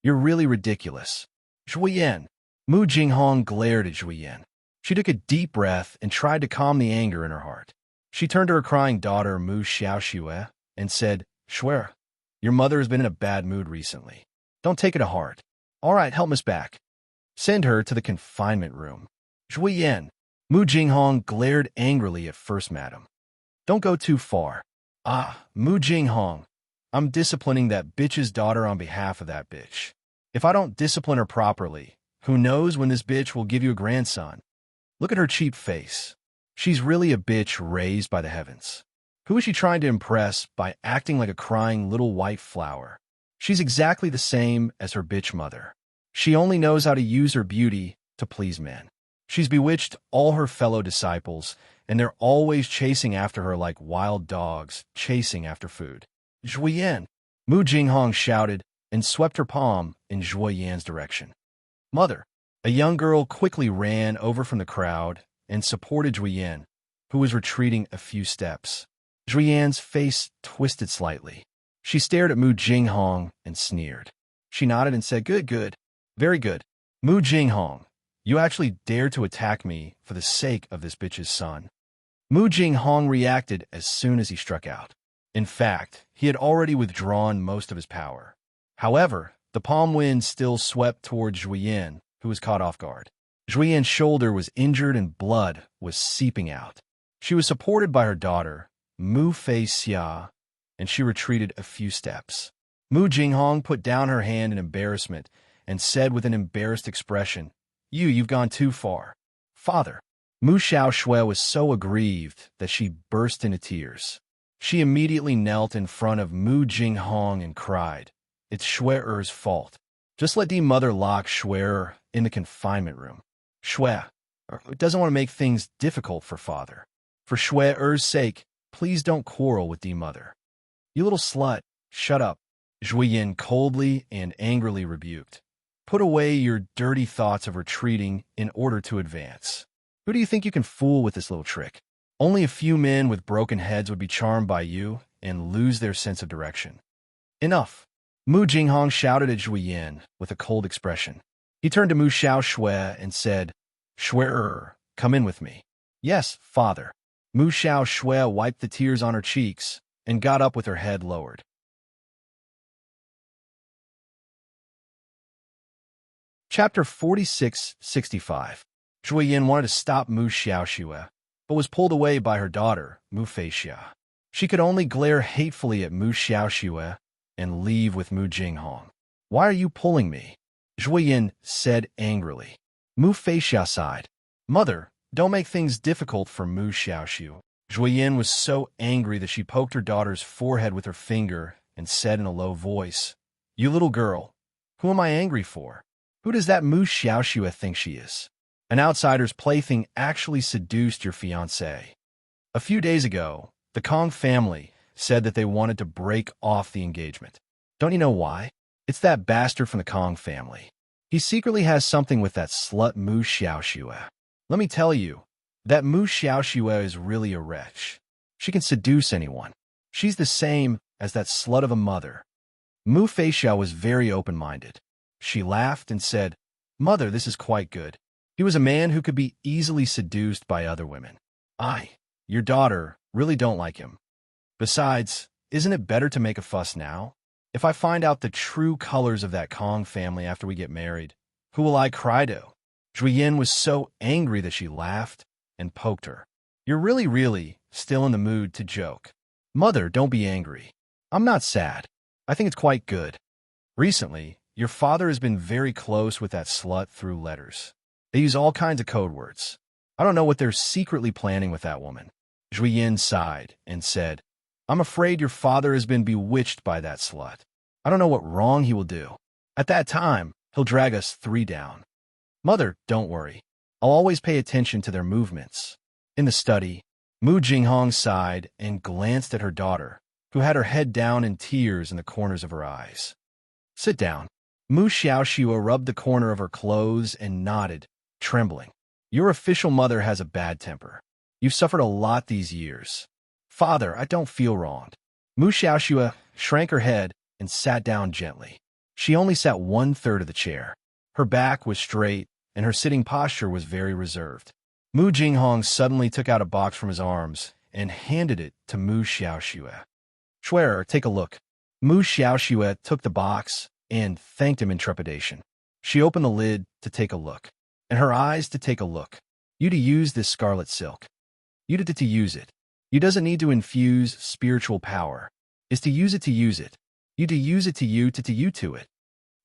S1: You're really ridiculous. Zhuyen. Mu Jinghong glared at Zhuyen. She took a deep breath and tried to calm the anger in her heart. She turned to her crying daughter, Mu Xiaoxue, and said, Shuer, your mother has been in a bad mood recently. Don't take it to heart. All right, help Miss back. Send her to the confinement room. Zhuyen. Mu Jinghong glared angrily at First Madam. Don't go too far. Mu Jinghong. I'm disciplining that bitch's daughter on behalf of that bitch. If I don't discipline her properly, who knows when this bitch will give you a grandson? Look at her cheap face. She's really a bitch raised by the heavens. Who is she trying to impress by acting like a crying little white flower? She's exactly the same as her bitch mother. She only knows how to use her beauty to please men. She's bewitched all her fellow disciples, and they're always chasing after her like wild dogs, chasing after food. Zhuyen. Mu Jinghong shouted and swept her palm in Zhuoyan's direction. Mother. A young girl quickly ran over from the crowd and supported Zhuyen, who was retreating a few steps. Zhuoyan's face twisted slightly. She stared at Mu Jinghong and sneered. She nodded and said, Good. Very good. Mu Jinghong, you actually dared to attack me for the sake of this bitch's son. Mu Jinghong reacted as soon as he struck out. In fact, he had already withdrawn most of his power. However, the palm wind still swept toward Zhuoyan, who was caught off guard. Zhuoyan's shoulder was injured and blood was seeping out. She was supported by her daughter, Mu Fei Xia, and she retreated a few steps. Mu Jinghong put down her hand in embarrassment and said with an embarrassed expression, You've gone too far. Father. Mu Xiaoxue was so aggrieved that she burst into tears. She immediately knelt in front of Mu Jinghong and cried, It's Shue'er's fault. Just let the mother lock Shue'er in the confinement room. Shue'er doesn't want to make things difficult for father. For Shue'er's sake, please don't quarrel with the mother. You little slut, shut up. Zhuoyan coldly and angrily rebuked. Put away your dirty thoughts of retreating in order to advance. Who do you think you can fool with this little trick? Only a few men with broken heads would be charmed by you and lose their sense of direction. Enough. Mu Jinghong shouted at Zhuoyan with a cold expression. He turned to Mu Xiaoxue and said, Shue'er, come in with me. Yes, father. Mu Xiaoxue wiped the tears on her cheeks and got up with her head lowered. Chapter 46-65. Zhuoyan wanted to stop Mu Xiaoxue, but was pulled away by her daughter, Mu Feixia. She could only glare hatefully at Mu Xiaoxue and leave with Mu Jinghong. Why are you pulling me? Zhuoyan said angrily. Mu Feixia sighed. Mother, don't make things difficult for Mu Xiaoxue. Zhuoyan was so angry that she poked her daughter's forehead with her finger and said in a low voice, You little girl, who am I angry for? Who does that Mu Xiaoxue think she is? An outsider's plaything actually seduced your fiancé. A few days ago, the Kong family said that they wanted to break off the engagement. Don't you know why? It's that bastard from the Kong family. He secretly has something with that slut Mu Xiaoxue. Let me tell you, that Mu Xiaoxue is really a wretch. She can seduce anyone. She's the same as that slut of a mother. Mu Feixia was very open-minded. She laughed and said, Mother, this is quite good. He was a man who could be easily seduced by other women. Your daughter, really don't like him. Besides, isn't it better to make a fuss now? If I find out the true colors of that Kong family after we get married, who will I cry to? Zhuoyan was so angry that she laughed and poked her. You're really still in the mood to joke. Mother, don't be angry. I'm not sad. I think it's quite good. Recently, your father has been very close with that slut through letters. They use all kinds of code words. I don't know what they're secretly planning with that woman. Zhuoyan sighed and said, I'm afraid your father has been bewitched by that slut. I don't know what wrong he will do. At that time, he'll drag us three down. Mother, don't worry. I'll always pay attention to their movements. In the study, Mu Jinghong sighed and glanced at her daughter, who had her head down in tears in the corners of her eyes. Sit down. Mu Xiaoxue rubbed the corner of her clothes and nodded, trembling. Your official mother has a bad temper. You've suffered a lot these years. Father, I don't feel wronged. Mu Xiaoxue shrank her head and sat down gently. She only sat 1/3 of the chair. Her back was straight, and her sitting posture was very reserved. Mu Jinghong suddenly took out a box from his arms and handed it to Mu Xiaoxue. "Schwerer, take a look." Mu Xiaoxue took the box and thanked him in trepidation. She opened the lid to take a look, and her eyes to take a look. "You to use this scarlet silk. You to use it. You doesn't need to infuse spiritual power. Is to use it to use it. You to use it to you to it."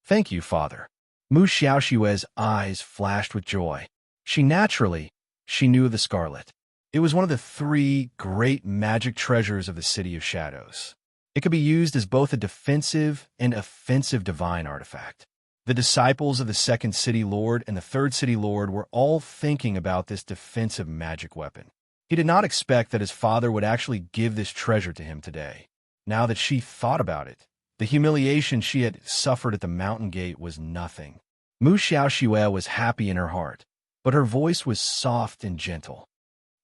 S1: "Thank you, Father." Mu Xiaoxue's eyes flashed with joy. She knew of the scarlet. It was one of the 3 great magic treasures of the City of Shadows. It could be used as both a defensive and offensive divine artifact. The disciples of the 2nd City Lord and the 3rd City Lord were all thinking about this defensive magic weapon. He did not expect that his father would actually give this treasure to him today. Now that she thought about it, the humiliation she had suffered at the mountain gate was nothing. Mu Xiaoxue was happy in her heart, but her voice was soft and gentle.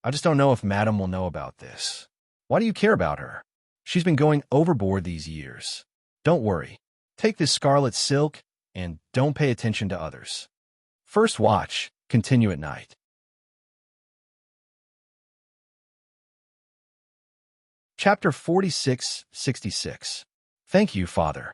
S1: "I just don't know if Madam will know about this. Why do you care about her? She's been going overboard these years. Don't worry. Take this scarlet silk and don't pay attention to others. First watch, continue at night." Chapter 46-66. Thank you, Father.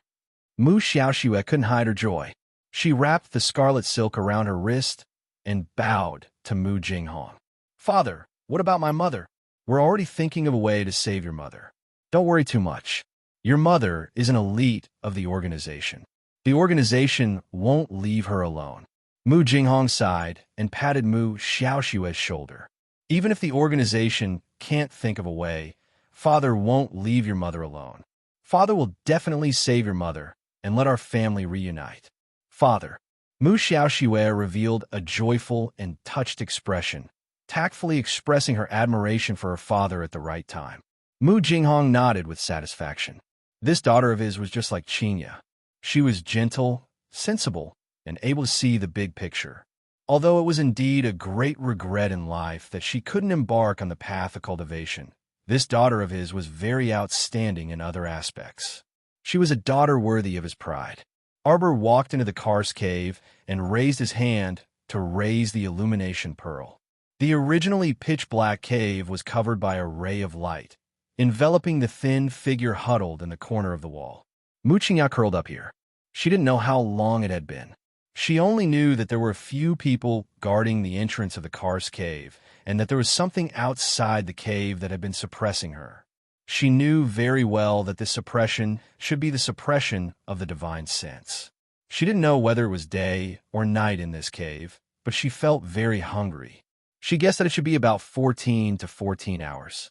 S1: Mu Xiaoxue couldn't hide her joy. She wrapped the scarlet silk around her wrist and bowed to Mu Jinghong. "Father, what about my mother? We're already thinking of a way to save your mother. Don't worry too much. Your mother is an elite of the organization. The organization won't leave her alone." Mu Jinghong sighed and patted Mu Xiaoxue's shoulder. "Even if the organization can't think of a way, Father won't leave your mother alone. Father will definitely save your mother and let our family reunite." "Father." Mu Xiaoxue revealed a joyful and touched expression, tactfully expressing her admiration for her father at the right time. Mu Jinghong nodded with satisfaction. This daughter of his was just like Qinya. She was gentle, sensible, and able to see the big picture. Although it was indeed a great regret in life that she couldn't embark on the path of cultivation, this daughter of his was very outstanding in other aspects. She was a daughter worthy of his pride. Arbor walked into the Kar's cave and raised his hand to raise the illumination pearl. The originally pitch-black cave was covered by a ray of light, enveloping the thin figure huddled in the corner of the wall. Mu Qingya curled up here. She didn't know how long it had been. She only knew that there were a few people guarding the entrance of the Kar's cave, and that there was something outside the cave that had been suppressing her. She knew very well that this suppression should be the suppression of the divine sense. She didn't know whether it was day or night in this cave, but she felt very hungry. She guessed that it should be about 14 to 14 hours.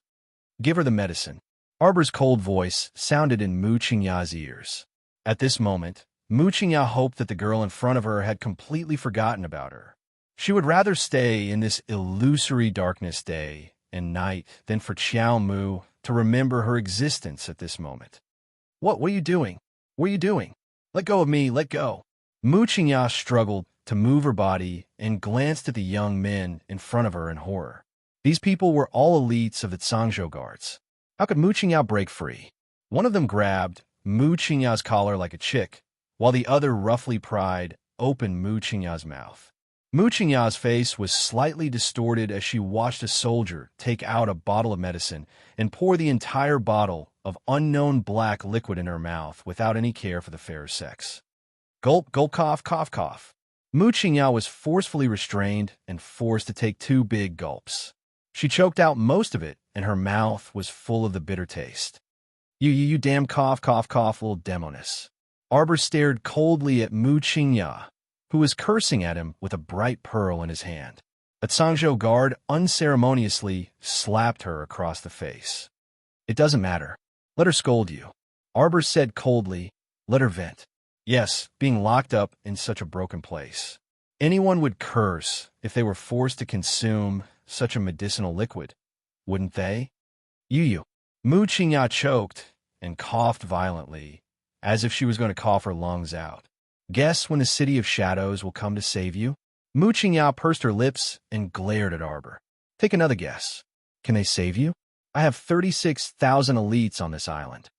S1: "Give her the medicine." Arbor's cold voice sounded in Mu Qingya's ears. At this moment, Mu Qingya hoped that the girl in front of her had completely forgotten about her. She would rather stay in this illusory darkness day and night than for Qiao Mu to remember her existence at this moment. What are you doing? What are you doing? Let go of me, let go." Mu Qingya struggled to move her body and glanced at the young men in front of her in horror. These people were all elites of the Zhangzhou guards. How could Mu Qingya break free? One of them grabbed Mu Qingya's collar like a chick, while the other roughly pried open Mu Qingya's mouth. Mu Qingya's face was slightly distorted as she watched a soldier take out a bottle of medicine and pour the entire bottle of unknown black liquid in her mouth without any care for the fairer sex. Gulp, gulp, cough, cough, cough. Mu Qingya was forcefully restrained and forced to take 2 big gulps. She choked out most of it, and her mouth was full of the bitter taste. You damn cough, cough, cough, little demoness." Arbor stared coldly at Mu Qingya, who was cursing at him with a bright pearl in his hand. A Zhangzhou guard unceremoniously slapped her across the face. "It doesn't matter. Let her scold you." Arbor said coldly, "Let her vent." Yes, being locked up in such a broken place. Anyone would curse if they were forced to consume such a medicinal liquid, wouldn't they? You. Mu Qingya choked and coughed violently, as if she was going to cough her lungs out. "Guess when the City of Shadows will come to save you?" Mu Qingya pursed her lips and glared at Arbor. "Take another guess. Can they save you? I have 36,000 elites on this island."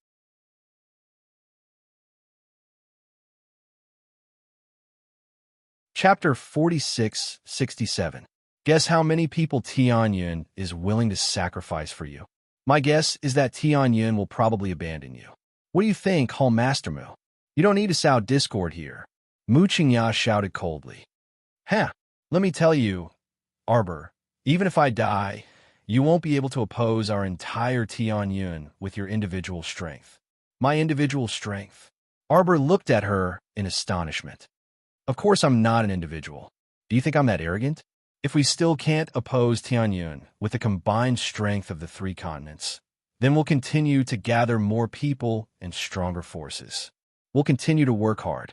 S1: Chapter 4667. Guess how many people Tianyun is willing to sacrifice for you? My guess is that Tianyun will probably abandon you. What do you think, Hall Master Mu? You don't need to sow discord here. Mu Qingya shouted coldly. Let me tell you, Arbor, even if I die, you won't be able to oppose our entire Tianyun with your individual strength. My individual strength? Arbor looked at her in astonishment. Of course I'm not an individual. Do you think I'm that arrogant? If we still can't oppose Tianyun with the combined strength of the 3 continents, then we'll continue to gather more people and stronger forces. We'll continue to work hard.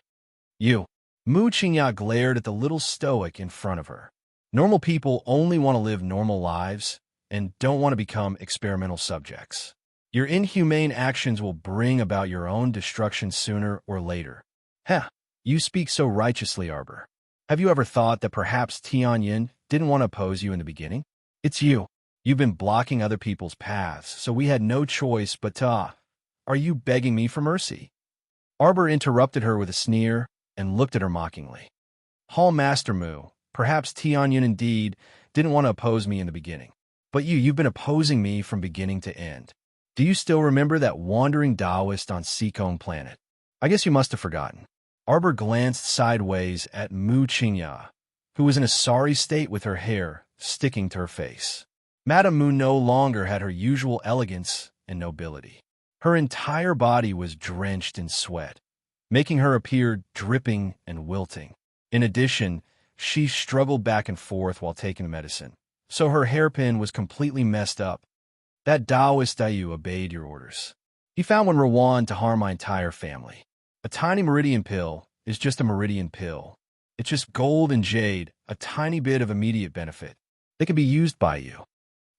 S1: You. Mu Qingya glared at the little stoic in front of her. Normal people only want to live normal lives and don't want to become experimental subjects. Your inhumane actions will bring about your own destruction sooner or later. You speak so righteously, Arbor. Have you ever thought that perhaps Tianyun didn't want to oppose you in the beginning? It's you. You've been blocking other people's paths, so we had no choice but to... Are you begging me for mercy? Arbor interrupted her with a sneer and looked at her mockingly. Hall Master Mu, perhaps Tianyun indeed didn't want to oppose me in the beginning. But you've been opposing me from beginning to end. Do you still remember that wandering Taoist on Seakong Planet? I guess you must have forgotten. Arbor glanced sideways at Mu Qingya, who was in a sorry state with her hair sticking to her face. Madame Mu no longer had her usual elegance and nobility. Her entire body was drenched in sweat, making her appear dripping and wilting. In addition, she struggled back and forth while taking medicine, so her hairpin was completely messed up. That Taoist Dayu obeyed your orders. He found one Rawan to harm my entire family. A tiny meridian pill is just a meridian pill. It's just gold and jade, a tiny bit of immediate benefit. They can be used by you.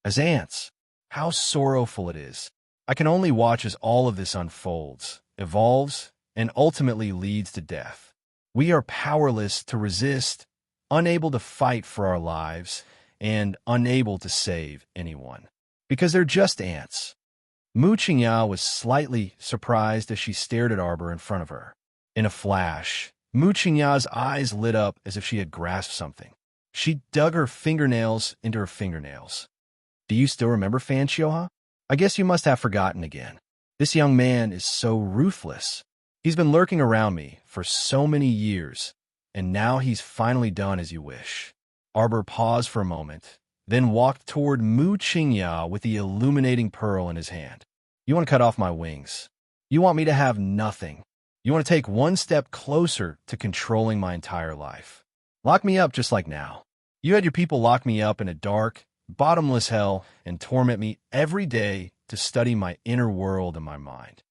S1: As ants. How sorrowful it is. I can only watch as all of this unfolds, evolves, and ultimately leads to death. We are powerless to resist, unable to fight for our lives, and unable to save anyone. Because they're just ants. Mu Qingya was slightly surprised as she stared at Arbor in front of her. In a flash, Mu Qingya's eyes lit up as if she had grasped something. She dug her fingernails into her fingernails. Do you still remember Fan Xiuha? I guess you must have forgotten again. This young man is so ruthless. He's been lurking around me for so many years, and now he's finally done as you wish. Arbor paused for a moment, then walked toward Mu Qingya with the illuminating pearl in his hand. You want to cut off my wings. You want me to have nothing. You want to take one step closer to controlling my entire life. Lock me up just like now. You had your people lock me up in a dark, bottomless hell and torment me every day to study my inner world and my mind.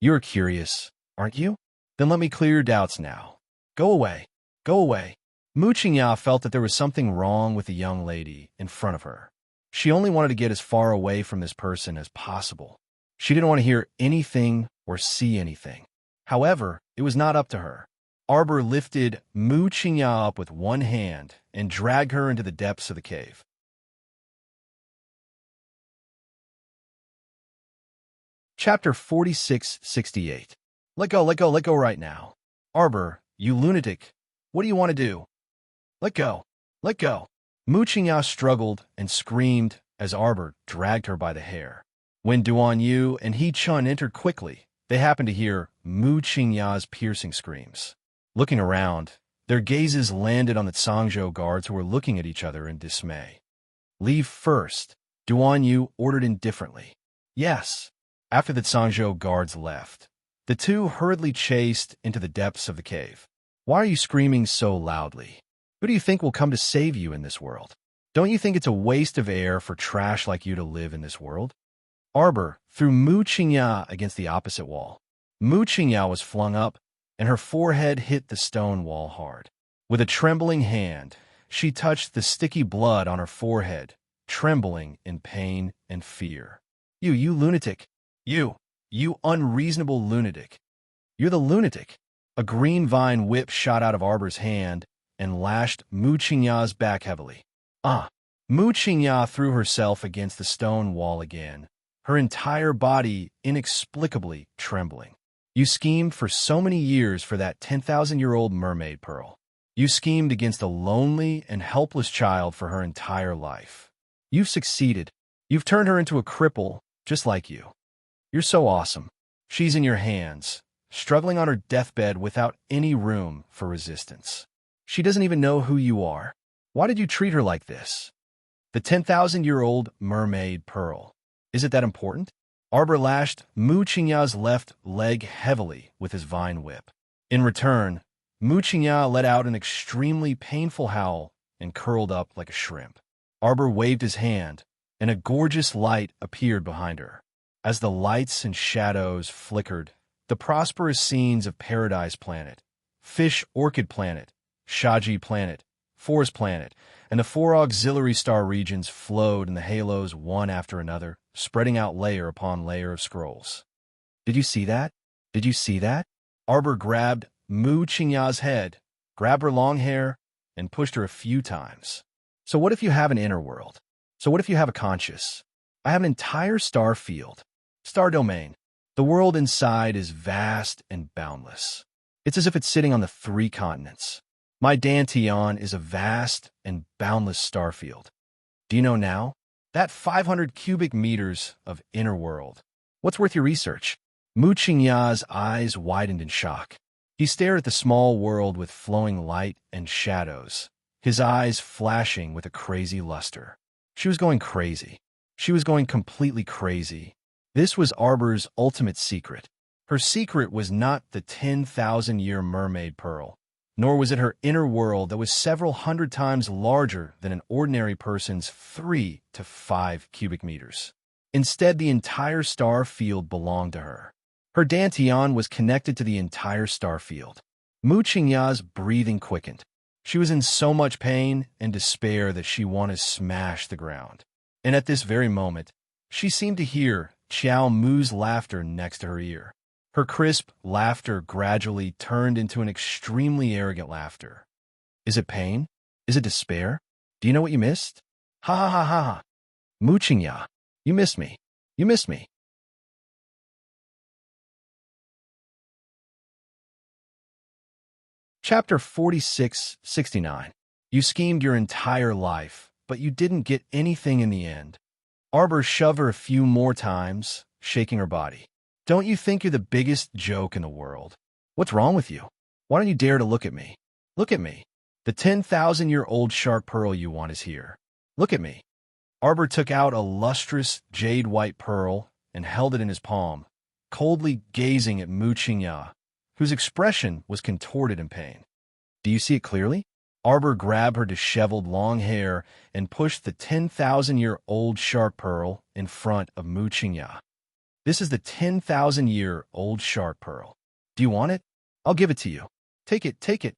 S1: You're curious, aren't you? Then let me clear your doubts now. Go away. Go away. Mu Qingya felt that there was something wrong with the young lady in front of her. She only wanted to get as far away from this person as possible. She didn't want to hear anything or see anything. However, it was not up to her. Arbor lifted Mu Qingya up with one hand and dragged her into the depths of the cave. Chapter 4668. Let go right now. Arbor, you lunatic. What do you want to do? Let go. Mu Qingya struggled and screamed as Arbor dragged her by the hair. When Duan Yu and He Chun entered quickly, they happened to hear Mu Qingya's piercing screams. Looking around, their gazes landed on the Sangzhou guards who were looking at each other in dismay. Leave first, Duan Yu ordered indifferently. Yes. After the Sangzhou guards left, the two hurriedly chased into the depths of the cave. Why are you screaming so loudly? Who do you think will come to save you in this world? Don't you think it's a waste of air for trash like you to live in this world? Arbor threw Mu Qingya against the opposite wall. Mu Qingya was flung up, and her forehead hit the stone wall hard. With a trembling hand, she touched the sticky blood on her forehead, trembling in pain and fear. You lunatic. You unreasonable lunatic. You're the lunatic. A green vine whip shot out of Arbor's hand and lashed Mu Qingya's back heavily. Mu Qingya threw herself against the stone wall again, her entire body inexplicably trembling. You schemed for so many years for that 10,000-year-old mermaid pearl. You schemed against a lonely and helpless child for her entire life. You've succeeded. You've turned her into a cripple, just like you. You're so awesome. She's in your hands, struggling on her deathbed without any room for resistance. She doesn't even know who you are. Why did you treat her like this? The 10,000-year-old mermaid pearl. Is it that important? Arbor lashed Mu Qingya's left leg heavily with his vine whip. In return, Mu Qingya let out an extremely painful howl and curled up like a shrimp. Arbor waved his hand, and a gorgeous light appeared behind her. As the lights and shadows flickered, the prosperous scenes of Paradise Planet, Fish Orchid Planet, Shaji Planet, Forest Planet, and the 4 auxiliary star regions flowed in the halos one after another, spreading out layer upon layer of scrolls. Did you see that? Did you see that? Arbor grabbed Mu Qingya's head, grabbed her long hair, and pushed her a few times. So what if you have an inner world? So what if you have a conscious? I have an entire star field, star domain. The world inside is vast and boundless. It's as if it's sitting on the 3 continents. My Dantian is a vast and boundless star field. Do you know now? That 500 cubic meters of inner world. What's worth your research? Mu Qingya's eyes widened in shock. He stared at the small world with flowing light and shadows, his eyes flashing with a crazy luster. She was going crazy. She was going completely crazy. This was Arbor's ultimate secret. Her secret was not the 10,000-year mermaid pearl, nor was it her inner world that was several hundred times larger than an ordinary person's 3 to 5 cubic meters. Instead, the entire star field belonged to her. Her Dantian was connected to the entire star field. Mu Qingya's breathing quickened. She was in so much pain and despair that she wanted to smash the ground. And at this very moment, she seemed to hear Qiao Mu's laughter next to her ear. Her crisp laughter gradually turned into an extremely arrogant laughter. Is it pain? Is it despair? Do you know what you missed? Ha ha ha ha ha. Mu Qingya, you missed me. You missed me. Chapter 46-69. You schemed your entire life, but you didn't get anything in the end. Arbor shoved her a few more times, shaking her body. Don't you think you're the biggest joke in the world? What's wrong with you? Why don't you dare to look at me? Look at me. The 10,000-year-old shark pearl you want is here. Look at me. Arbor took out a lustrous jade-white pearl and held it in his palm, coldly gazing at Mu Qingya, whose expression was contorted in pain. Do you see it clearly? Arbor grabbed her disheveled long hair and pushed the 10,000-year-old shark pearl in front of Mu Qingya. This is the 10,000-year-old shark pearl. Do you want it? I'll give it to you. Take it, take it.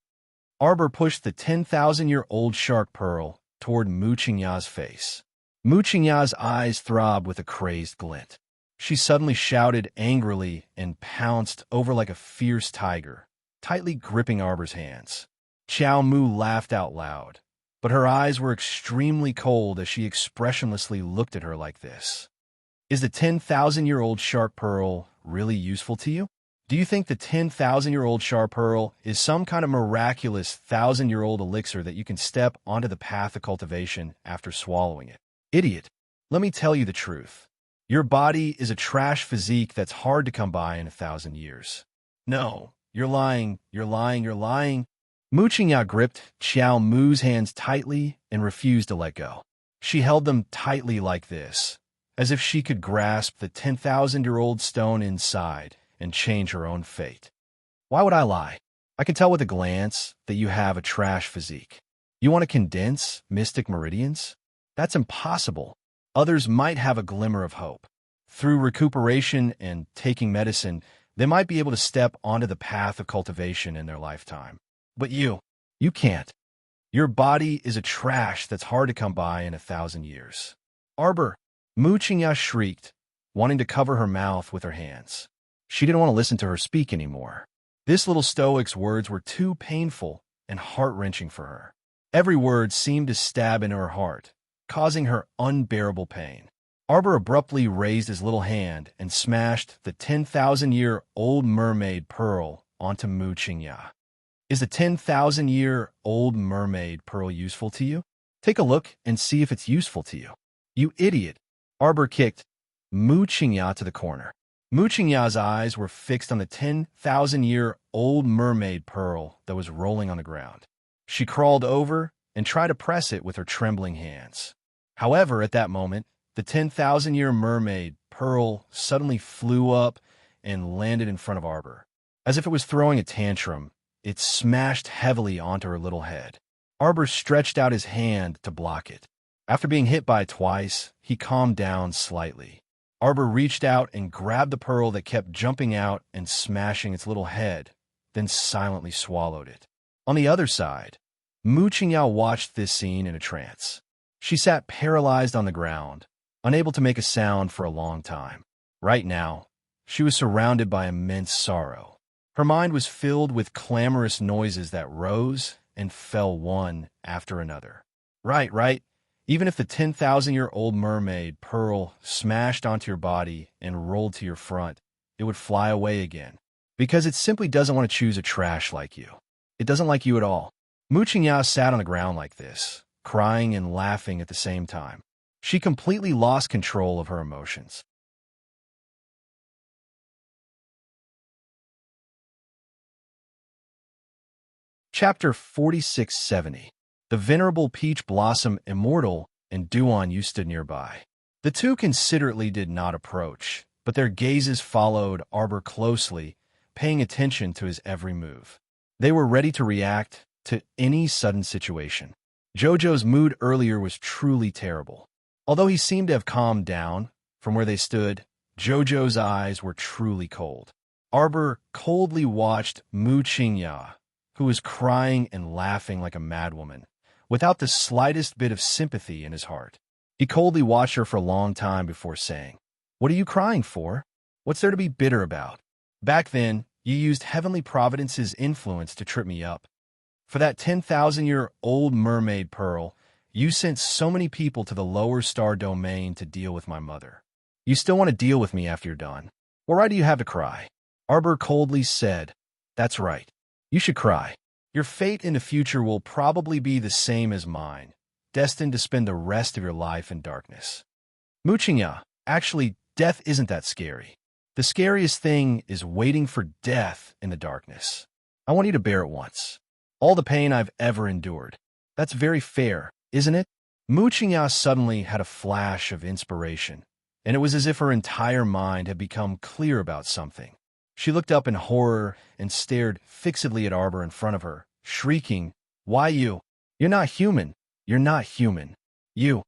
S1: Arbor pushed the 10,000-year-old shark pearl toward Mu Qingya's face. Mu Qingya's eyes throbbed with a crazed glint. She suddenly shouted angrily and pounced over like a fierce tiger, tightly gripping Arbor's hands. Qiao Mu laughed out loud, but her eyes were extremely cold as she expressionlessly looked at her like this. Is the 10,000-year-old shark pearl really useful to you? Do you think the 10,000-year-old shark pearl is some kind of miraculous 1,000-year-old elixir that you can step onto the path of cultivation after swallowing it? Idiot, let me tell you the truth. Your body is a trash physique that's hard to come by in 1,000 years. No, you're lying, you're lying, you're lying. Mu Qingya gripped Qiao Mu's hands tightly and refused to let go. She held them tightly like this, as if she could grasp the 10,000-year-old stone inside and change her own fate. Why would I lie? I can tell with a glance that you have a trash physique. You want to condense mystic meridians? That's impossible. Others might have a glimmer of hope. Through recuperation and taking medicine, they might be able to step onto the path of cultivation in their lifetime. But you can't. Your body is a trash that's hard to come by in 1,000 years. Arbor, Mu Qingya shrieked, wanting to cover her mouth with her hands. She didn't want to listen to her speak anymore. This little stoic's words were too painful and heart-wrenching for her. Every word seemed to stab into her heart, causing her unbearable pain. Arbor abruptly raised his little hand and smashed the 10,000-year-old mermaid pearl onto Mu Qingya. Is the 10,000-year-old mermaid pearl useful to you? Take a look and see if it's useful to you. You idiot! Arbor kicked Mu Qingya to the corner. Mu Qingya's eyes were fixed on the 10,000-year-old mermaid pearl that was rolling on the ground. She crawled over and tried to press it with her trembling hands. However, at that moment, the 10,000-year mermaid pearl suddenly flew up and landed in front of Arbor. As if it was throwing a tantrum, it smashed heavily onto her little head. Arbor stretched out his hand to block it. After being hit by it twice, he calmed down slightly. Arbor reached out and grabbed the pearl that kept jumping out and smashing its little head, then silently swallowed it. On the other side, Mu Qingya watched this scene in a trance. She sat paralyzed on the ground, unable to make a sound for a long time. Right now, she was surrounded by immense sorrow. Her mind was filled with clamorous noises that rose and fell one after another. Right. Even if the 10,000-year-old mermaid pearl smashed onto your body and rolled to your front, it would fly away again. Because it simply doesn't want to choose a trash like you. It doesn't like you at all. Mu Qingya sat on the ground like this, crying and laughing at the same time. She completely lost control of her emotions. Chapter 4670. The venerable peach blossom immortal and Duan Yu stood nearby. The two considerately did not approach, but their gazes followed Arbor closely, paying attention to his every move. They were ready to react to any sudden situation. Jojo's mood earlier was truly terrible. Although he seemed to have calmed down, from where they stood, Jojo's eyes were truly cold. Arbor coldly watched Mu Qingya, who was crying and laughing like a madwoman, without the slightest bit of sympathy in his heart. He coldly watched her for a long time before saying, "What are you crying for? What's there to be bitter about? Back then, you used Heavenly Providence's influence to trip me up. For that 10,000-year-old mermaid pearl, you sent so many people to the lower star domain to deal with my mother. You still want to deal with me after you're done. What right do you have to cry?" Arbor coldly said, "That's right. You should cry. Your fate in the future will probably be the same as mine, destined to spend the rest of your life in darkness." Mu Qingya, actually, death isn't that scary. The scariest thing is waiting for death in the darkness. I want you to bear it once. All the pain I've ever endured. That's very fair, isn't it? Mu Qingya suddenly had a flash of inspiration, and it was as if her entire mind had become clear about something. She looked up in horror and stared fixedly at Arbor in front of her, shrieking, "Why you? You're not human. You're not human. You.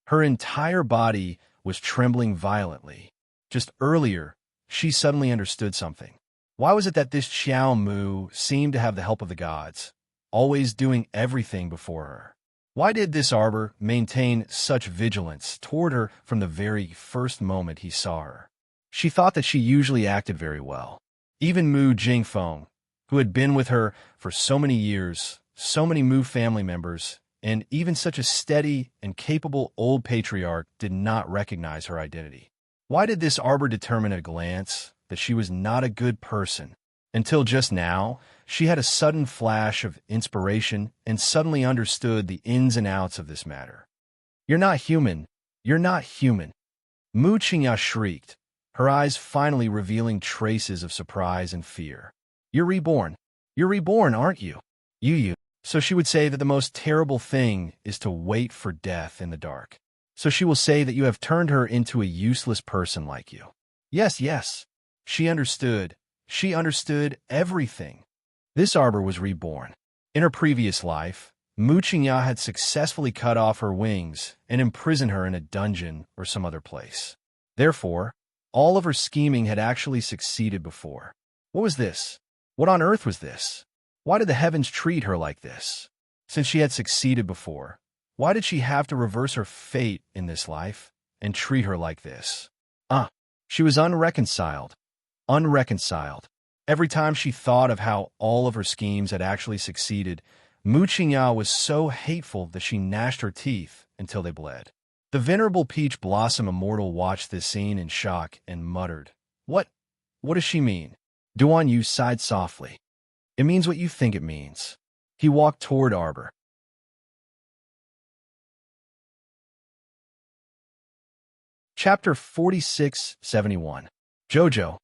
S1: Her entire body was trembling violently. Just earlier, she suddenly understood something. Why was it that this Xiao Mu seemed to have the help of the gods, always doing everything before her? Why did this Arbor maintain such vigilance toward her from the very first moment he saw her? She thought that she usually acted very well. Even Mu Jingfeng, who had been with her for so many years, so many Mu family members, and even such a steady and capable old patriarch did not recognize her identity. Why did this Arbor determine at a glance that she was not a good person? Until just now, she had a sudden flash of inspiration and suddenly understood the ins and outs of this matter. "You're not human. You're not human." Mu Qingya shrieked, her eyes finally revealing traces of surprise and fear. "You're reborn. You're reborn, aren't you? You. So she would say that the most terrible thing is to wait for death in the dark. So she will say that you have turned her into a useless person like you." Yes. She understood. She understood everything. This Arbor was reborn. In her previous life, Mu Qingya had successfully cut off her wings and imprisoned her in a dungeon or some other place. Therefore, all of her scheming had actually succeeded before. What was this? What on earth was this? Why did the heavens treat her like this? Since she had succeeded before, why did she have to reverse her fate in this life and treat her like this? She was unreconciled. Every time she thought of how all of her schemes had actually succeeded, Mu Qingya was so hateful that she gnashed her teeth until they bled. The venerable peach blossom immortal watched this scene in shock and muttered, What does she mean?" Duan Yu sighed softly. It means what you think it means. He walked toward Arbor. Chapter 46-71. Jojo.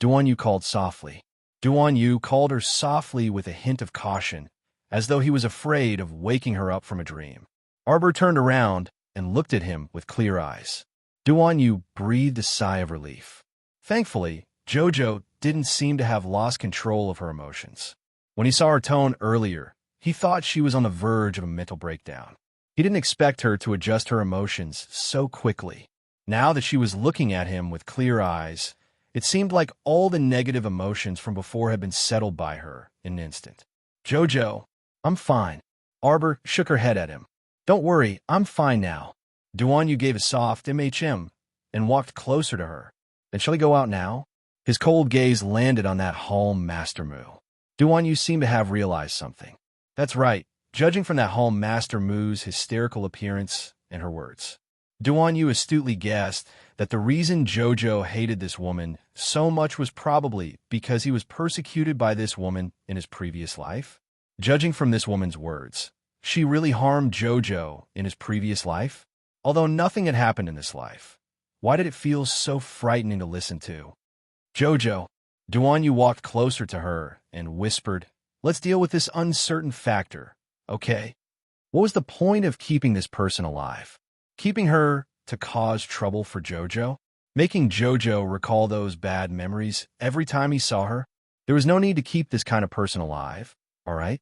S1: Duan Yu called softly. Duan Yu called her softly with a hint of caution, as though he was afraid of waking her up from a dream. Arbor turned around and looked at him with clear eyes. Duan Yu breathed a sigh of relief. Thankfully, Jojo didn't seem to have lost control of her emotions. When he saw her tone earlier, he thought she was on the verge of a mental breakdown. He didn't expect her to adjust her emotions so quickly. Now that she was looking at him with clear eyes, it seemed like all the negative emotions from before had been settled by her in an instant. Jojo, I'm fine. Arbor shook her head at him. Don't worry, I'm fine now. Duan Yu gave a soft MHM and walked closer to her. Then shall he go out now? His cold gaze landed on that Halm Master Mu. Duan Yu seemed to have realized something. That's right, judging from that Halm Master Mu's hysterical appearance and her words. Duan Yu astutely guessed that the reason Jojo hated this woman so much was probably because he was persecuted by this woman in his previous life. Judging from this woman's words, she really harmed Jojo in his previous life? Although nothing had happened in this life, why did it feel so frightening to listen to? Jojo. Duan Yu walked closer to her and whispered, let's deal with this uncertain factor, okay? What was the point of keeping this person alive? Keeping her to cause trouble for Jojo? Making Jojo recall those bad memories every time he saw her? There was no need to keep this kind of person alive, all right?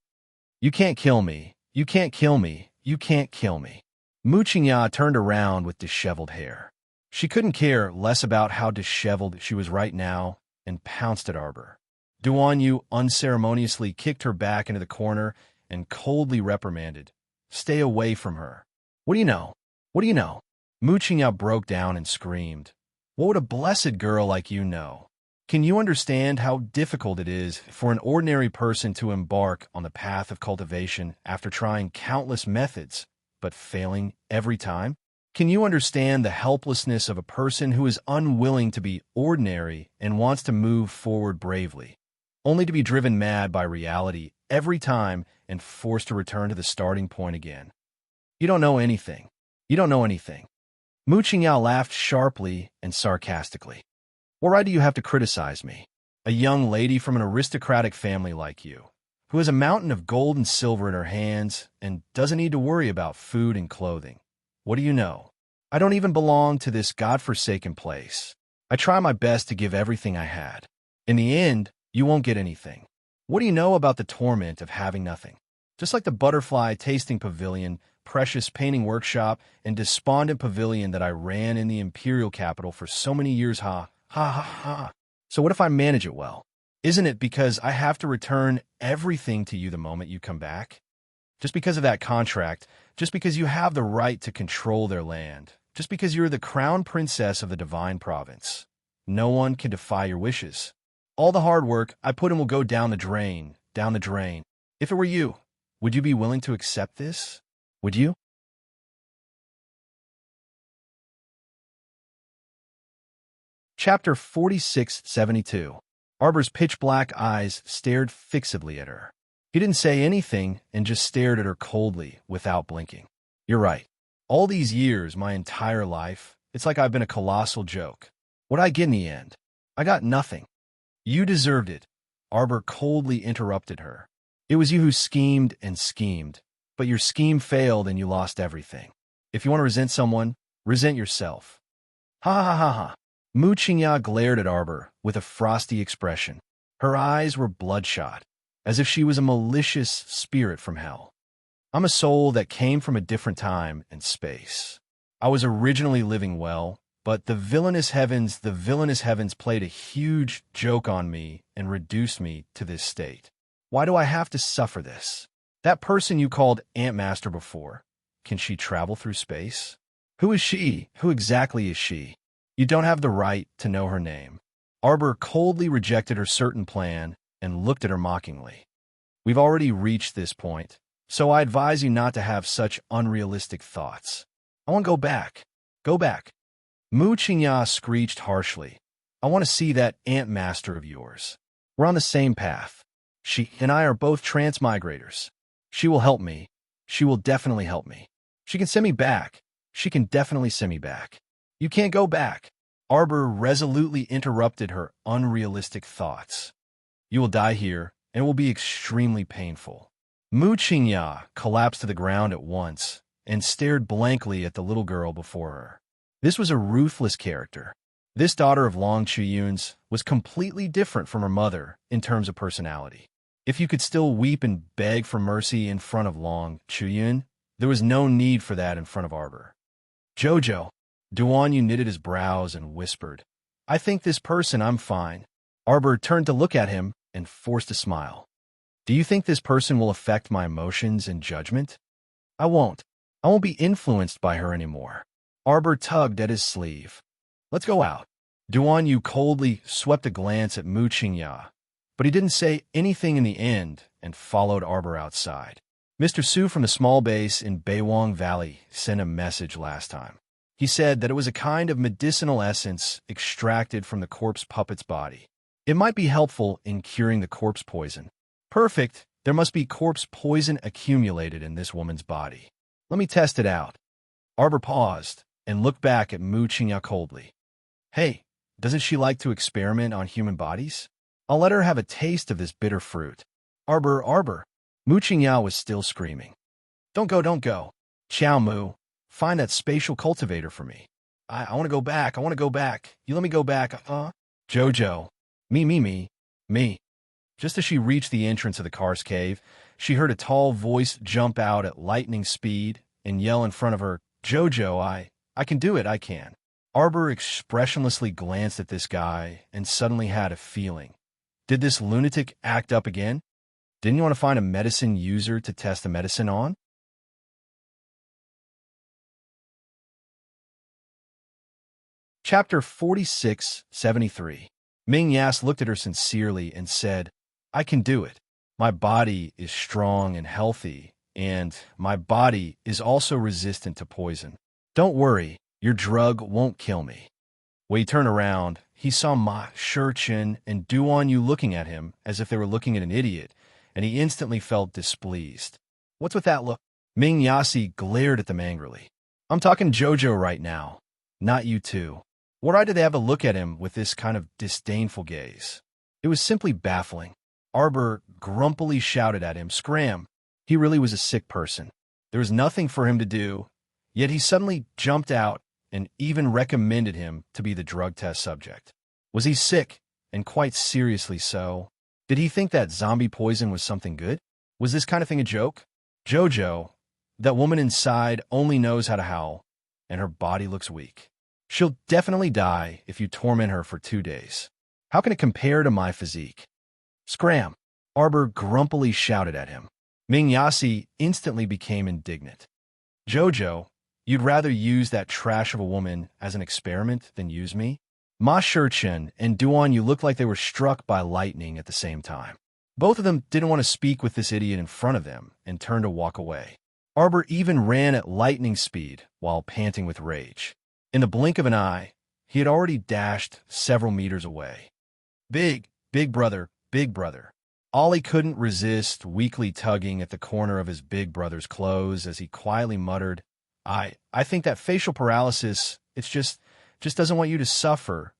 S1: You can't kill me. You can't kill me. You can't kill me. Mu Qingya turned around with disheveled hair. She couldn't care less about how disheveled she was right now and pounced at Arbor. Duan Yu unceremoniously kicked her back into the corner and coldly reprimanded, stay away from her. What do you know? What do you know? Mu Qingya broke down and screamed. What would a blessed girl like you know? Can you understand how difficult it is for an ordinary person to embark on the path of cultivation after trying countless methods, but failing every time? Can you understand the helplessness of a person who is unwilling to be ordinary and wants to move forward bravely, only to be driven mad by reality every time and forced to return to the starting point again? You don't know anything. You don't know anything. Mu Qingya laughed sharply and sarcastically. What right do you have to criticize me? A young lady from an aristocratic family like you, who has a mountain of gold and silver in her hands and doesn't need to worry about food and clothing. What do you know? I don't even belong to this godforsaken place. I try my best to give everything I had. In the end, you won't get anything. What do you know about the torment of having nothing? Just like the butterfly tasting pavilion, precious painting workshop, and despondent pavilion that I ran in the imperial capital for so many years, ha, ha, ha, ha. So what if I manage it well? Isn't it because I have to return everything to you the moment you come back? Just because of that contract, just because you have the right to control their land, just because you're the crown princess of the divine province, no one can defy your wishes. All the hard work I put in will go down the drain, down the drain. If it were you, would you be willing to accept this? Would you? Chapter 46-72. Arbor's pitch-black eyes stared fixedly at her. He didn't say anything and just stared at her coldly without blinking. You're right. All these years, my entire life, it's like I've been a colossal joke. What'd I get in the end? I got nothing. You deserved it. Arbor coldly interrupted her. It was you who schemed and schemed, but your scheme failed and you lost everything. If you want to resent someone, resent yourself. Ha ha ha ha. Mu Qingya glared at Arbor with a frosty expression. Her eyes were bloodshot, as if she was a malicious spirit from hell. I'm a soul that came from a different time and space. I was originally living well, but the villainous heavens played a huge joke on me and reduced me to this state. Why do I have to suffer this? That person you called Ant Master before, can she travel through space? Who is she? Who exactly is she? You don't have the right to know her name. Arbor coldly rejected her certain plan and looked at her mockingly. We've already reached this point, so I advise you not to have such unrealistic thoughts. I want to go back. Go back. Mu Qingya screeched harshly. I want to see that Ant Master of yours. We're on the same path. She and I are both transmigrators. She will help me. She will definitely help me. She can send me back. She can definitely send me back. You can't go back. Arbor resolutely interrupted her unrealistic thoughts. You will die here, and it will be extremely painful. Mu Qingya collapsed to the ground at once and stared blankly at the little girl before her. This was a ruthless character. This daughter of Long Chuyun's was completely different from her mother in terms of personality. If you could still weep and beg for mercy in front of Long Chuyun, there was no need for that in front of Arbor. Jojo. Duanyu knitted his brows and whispered, I think this person, I'm fine. Arbor turned to look at him and forced a smile. Do you think this person will affect my emotions and judgment? I won't. I won't be influenced by her anymore. Arbor tugged at his sleeve. Let's go out. Duanyu coldly swept a glance at Mu Qingya, but he didn't say anything in the end and followed Arbor outside. Mr. Su from the small base in Beiwang Valley sent a message last time. He said that it was a kind of medicinal essence extracted from the corpse puppet's body. It might be helpful in curing the corpse poison. Perfect. There must be corpse poison accumulated in this woman's body. Let me test it out. Arbor paused and looked back at Mu Qingya coldly. Hey, doesn't she like to experiment on human bodies? I'll let her have a taste of this bitter fruit. Arbor. Mu Qingya was still screaming. Don't go. Xiao Mu. Find that spatial cultivator for me. I want to go back. You let me go back. Jojo. Me. Just as she reached the entrance of the car's cave, she heard a tall voice jump out at lightning speed and yell in front of her, Jojo, I can do it, I can. Arbor expressionlessly glanced at this guy and suddenly had a feeling. Did this lunatic act up again? Didn't you want to find a medicine user to test the medicine on? Chapter 4673. Ming Yas looked at her sincerely and said, I can do it. My body is strong and healthy, and my body is also resistant to poison. Don't worry, your drug won't kill me. When he turned around, he saw Ma Shichen and Duanyu looking at him as if they were looking at an idiot, and he instantly felt displeased. What's with that look? Ming Yasi glared at them angrily. I'm talking Jojo right now, not you two. What right did they have to look at him with this kind of disdainful gaze? It was simply baffling. Arbor grumpily shouted at him, Scram! He really was a sick person. There was nothing for him to do, yet he suddenly jumped out and even recommended him to be the drug test subject. Was he sick, and quite seriously so? Did he think that zombie poison was something good? Was this kind of thing a joke? Jojo, that woman inside only knows how to howl, and her body looks weak. She'll definitely die if you torment her for 2 days. How can it compare to my physique? Scram! Arbor grumpily shouted at him. Ming Yasi instantly became indignant. Jojo, you'd rather use that trash of a woman as an experiment than use me? Ma Shichen and Duanyu looked like they were struck by lightning at the same time. Both of them didn't want to speak with this idiot in front of them and turned to walk away. Arbor even ran at lightning speed while panting with rage. In the blink of an eye, he had already dashed several meters away. Big brother. Ollie couldn't resist weakly tugging at the corner of his big brother's clothes as he quietly muttered, I think that facial paralysis, it's just doesn't want you to suffer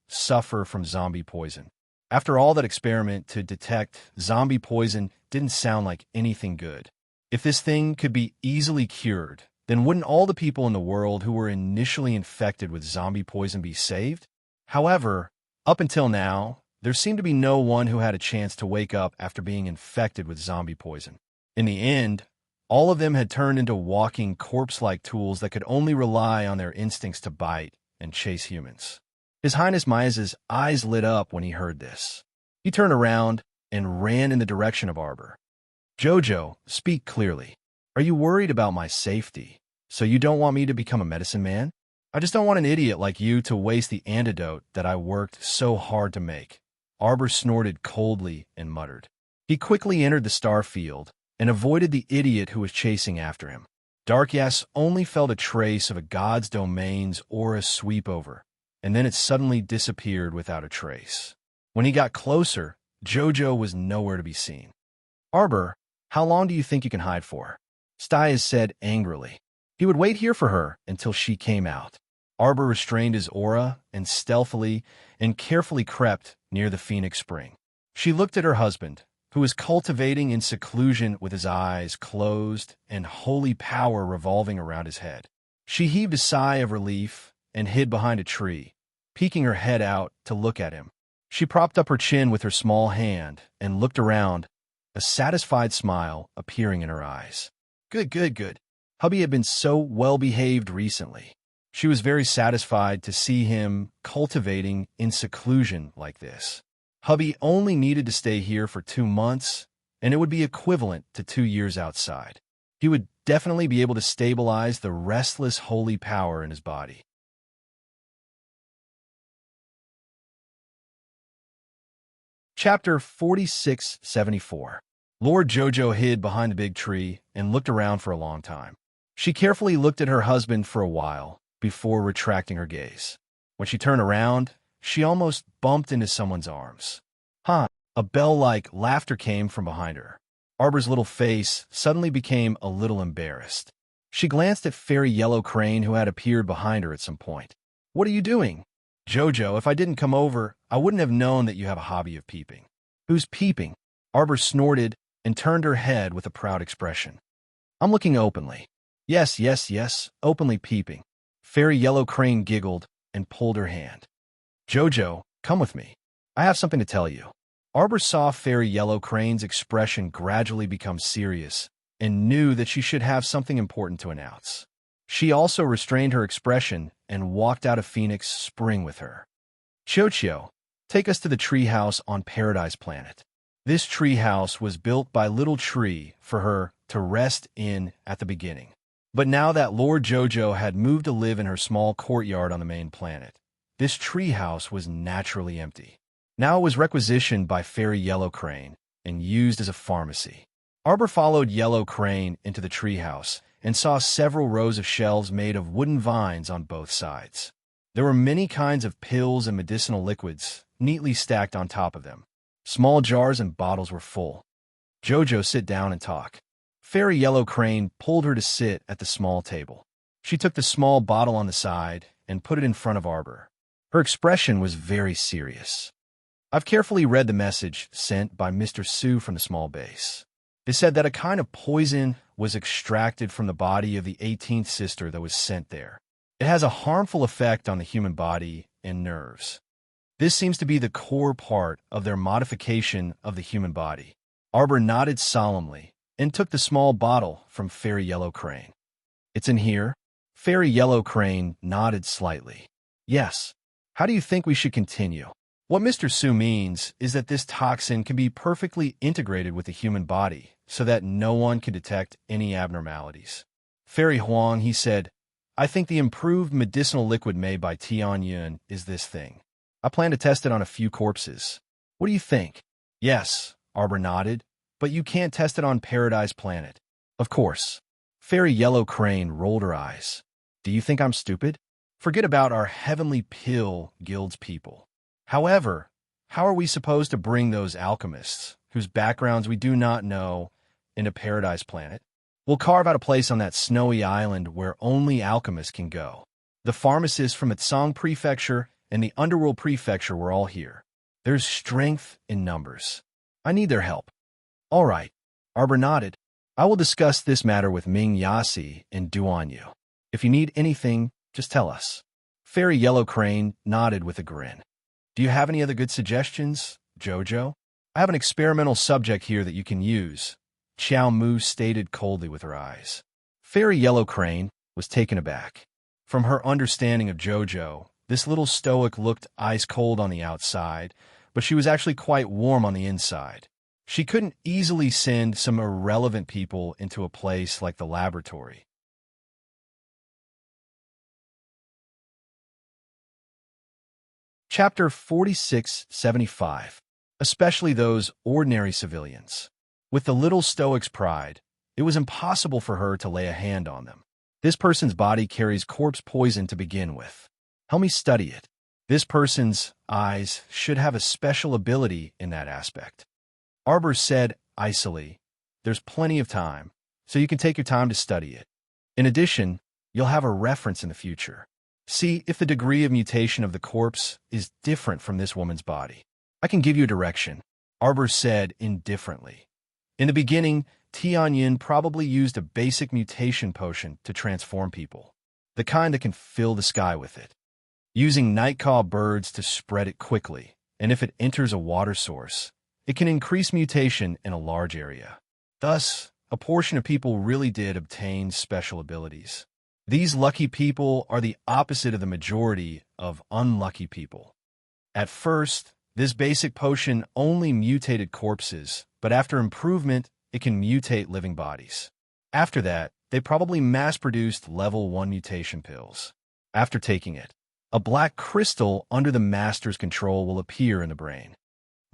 S1: from zombie poison. After all that experiment to detect zombie poison didn't sound like anything good. If this thing could be easily cured, then wouldn't all the people in the world who were initially infected with zombie poison be saved? However, up until now, there seemed to be no one who had a chance to wake up after being infected with zombie poison. In the end, all of them had turned into walking corpse-like tools that could only rely on their instincts to bite and chase humans. His Highness Maia's eyes lit up when he heard this. He turned around and ran in the direction of Arbor. Jojo, speak clearly. Are you worried about my safety, so you don't want me to become a medicine man? I just don't want an idiot like you to waste the antidote that I worked so hard to make. Arbor snorted coldly and muttered. He quickly entered the star field and avoided the idiot who was chasing after him. Dark Yas only felt a trace of a god's domain's aura sweep over, and then it suddenly disappeared without a trace. When he got closer, Jojo was nowhere to be seen. Arbor, how long do you think you can hide for? Styes said angrily. He would wait here for her until she came out. Arbor restrained his aura and stealthily and carefully crept near the Phoenix Spring. She looked at her husband, who was cultivating in seclusion with his eyes closed and holy power revolving around his head. She heaved a sigh of relief and hid behind a tree, peeking her head out to look at him. She propped up her chin with her small hand and looked around, a satisfied smile appearing in her eyes. Good, good, good. Hubby had been so well-behaved recently. She was very satisfied to see him cultivating in seclusion like this. Hubby only needed to stay here for 2 months, and it would be equivalent to 2 years outside. He would definitely be able to stabilize the restless holy power in his body. Chapter 4674. Lord Jojo hid behind the big tree and looked around for a long time. She carefully looked at her husband for a while before retracting her gaze. When she turned around, she almost bumped into someone's arms. Huh, a bell-like laughter came from behind her. Arbor's little face suddenly became a little embarrassed. She glanced at Fairy Yellow Crane, who had appeared behind her at some point. What are you doing? Jojo, if I didn't come over, I wouldn't have known that you have a hobby of peeping. Who's peeping? Arbor snorted and turned her head with a proud expression. I'm looking openly. Yes, yes, yes, openly peeping. Fairy Yellow Crane giggled and pulled her hand. Jojo, come with me. I have something to tell you. Arbor saw Fairy Yellow Crane's expression gradually become serious and knew that she should have something important to announce. She also restrained her expression and walked out of Phoenix Spring with her. Chocho, take us to the treehouse on Paradise Planet. This treehouse was built by Little Tree for her to rest in at the beginning. But now that Lord Jojo had moved to live in her small courtyard on the main planet, this treehouse was naturally empty. Now it was requisitioned by Fairy Yellow Crane and used as a pharmacy. Arbor followed Yellow Crane into the treehouse and saw several rows of shelves made of wooden vines on both sides. There were many kinds of pills and medicinal liquids neatly stacked on top of them. Small jars and bottles were full. Jojo, sit down and talk. Fairy Yellow Crane pulled her to sit at the small table. She took the small bottle on the side and put it in front of Arbor. Her expression was very serious. I've carefully read the message sent by Mr. Sue from the small base. It said that a kind of poison was extracted from the body of the 18th sister that was sent there. It has a harmful effect on the human body and nerves. This seems to be the core part of their modification of the human body. Arbor nodded solemnly and took the small bottle from Fairy Yellow Crane. It's in here? Fairy Yellow Crane nodded slightly. Yes. How do you think we should continue? What Mr. Sue means is that this toxin can be perfectly integrated with the human body so that no one can detect any abnormalities. Fairy Huang, he said, I think the improved medicinal liquid made by Tian Yun is this thing. I plan to test it on a few corpses. What do you think? Yes, Arbor nodded, but you can't test it on Paradise Planet. Of course. Fairy Yellow Crane rolled her eyes. Do you think I'm stupid? Forget about our Heavenly Pill Guild's people. However, how are we supposed to bring those alchemists, whose backgrounds we do not know, into Paradise Planet? We'll carve out a place on that snowy island where only alchemists can go. The pharmacists from Itsong Prefecture and the Underworld Prefecture were all here. There's strength in numbers. I need their help. All right. Arbor nodded. I will discuss this matter with Ming Yasi and Duan Yu. If you need anything, just tell us. Fairy Yellow Crane nodded with a grin. Do you have any other good suggestions, Jojo? I have an experimental subject here that you can use, Qiao Mu stated coldly with her eyes. Fairy Yellow Crane was taken aback. From her understanding of Jojo, this little stoic looked ice-cold on the outside, but she was actually quite warm on the inside. She couldn't easily send some irrelevant people into a place like the laboratory. Chapter 4675. Especially those ordinary civilians. With the little stoic's pride, it was impossible for her to lay a hand on them. This person's body carries corpse poison to begin with. Help me study it. This person's eyes should have a special ability in that aspect. Arbor said icily there's plenty of time, so you can take your time to study it. In addition, you'll have a reference in the future. See if the degree of mutation of the corpse is different from this woman's body. I can give you a direction, Arbor said indifferently. In the beginning, Tianyin probably used a basic mutation potion to transform people, the kind that can fill the sky with it, using nightcaw birds to spread it quickly, and if it enters a water source, it can increase mutation in a large area. Thus, a portion of people really did obtain special abilities. These lucky people are the opposite of the majority of unlucky people. At first, this basic potion only mutated corpses, but after improvement, it can mutate living bodies. After that, they probably mass-produced level 1 mutation pills. After taking it, a black crystal under the master's control will appear in the brain.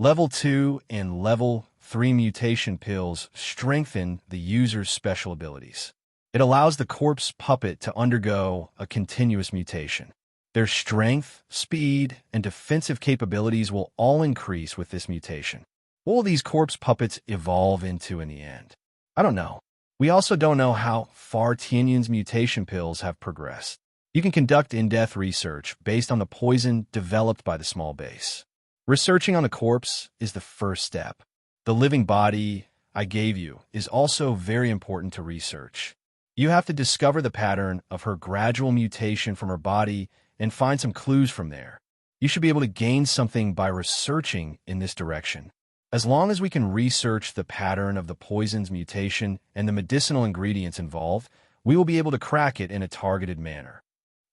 S1: Level 2 and Level 3 mutation pills strengthen the user's special abilities. It allows the corpse puppet to undergo a continuous mutation. Their strength, speed, and defensive capabilities will all increase with this mutation. What will these corpse puppets evolve into in the end? I don't know. We also don't know how far Tianyin's mutation pills have progressed. You can conduct in-depth research based on the poison developed by the small base. Researching on the corpse is the first step. The living body I gave you is also very important to research. You have to discover the pattern of her gradual mutation from her body and find some clues from there. You should be able to gain something by researching in this direction. As long as we can research the pattern of the poison's mutation and the medicinal ingredients involved, we will be able to crack it in a targeted manner.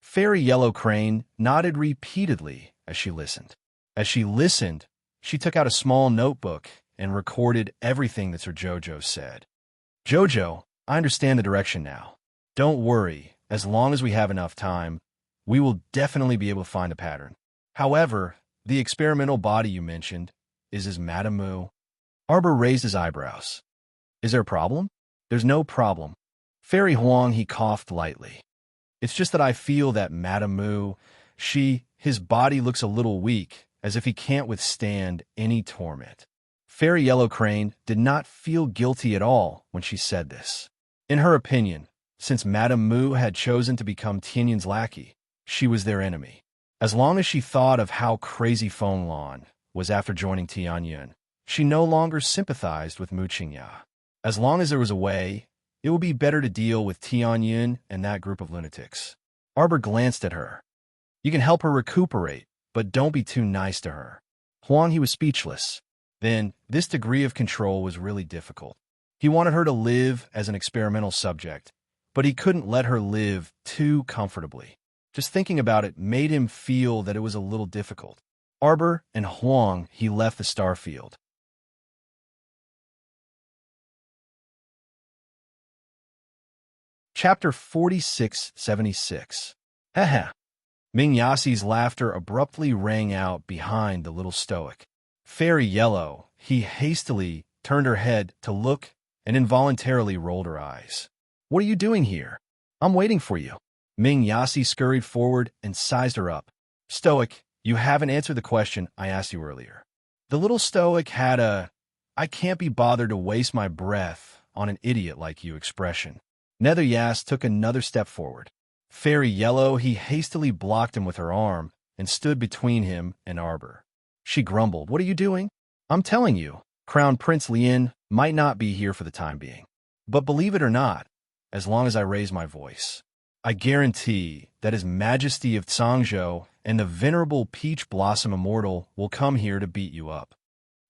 S1: Fairy Yellow Crane nodded repeatedly as she listened. As she listened, she took out a small notebook and recorded everything that Sir Jojo said. Jojo, I understand the direction now. Don't worry, as long as we have enough time, we will definitely be able to find a pattern. However, the experimental body you mentioned is Madame Mu. Arbor raised his eyebrows. Is there a problem? There's no problem. Fairy Huang, he coughed lightly. It's just that I feel that Madame Mu, his body looks a little weak, as if he can't withstand any torment. Fairy Yellow Crane did not feel guilty at all when she said this. In her opinion, since Madame Mu had chosen to become Tianyin's lackey, she was their enemy. As long as she thought of how crazy Feng Lan was after joining Tianyin, she no longer sympathized with Mu Qingya. As long as there was a way, it would be better to deal with Tianyin and that group of lunatics. Arbor glanced at her. You can help her recuperate, but don't be too nice to her. Huang, he was speechless. Then, this degree of control was really difficult. He wanted her to live as an experimental subject, but he couldn't let her live too comfortably. Just thinking about it made him feel that it was a little difficult. Arbor and Huang, he left the star field. Chapter 4676. Haha. Ming Yassi's laughter abruptly rang out behind the little stoic. Fairy Yellow, he hastily turned her head to look and involuntarily rolled her eyes. What are you doing here? I'm waiting for you. Ming Yassi scurried forward and sized her up. Stoic, you haven't answered the question I asked you earlier. The little stoic had a, I can't be bothered to waste my breath on an idiot like you expression. Nether Yass took another step forward. Fairy Yellow, he hastily blocked him with her arm and stood between him and Arbor. She grumbled, what are you doing? I'm telling you, Crown Prince Lien might not be here for the time being. But believe it or not, as long as I raise my voice, I guarantee that His Majesty of Tsangzhou and the venerable Peach Blossom Immortal will come here to beat you up.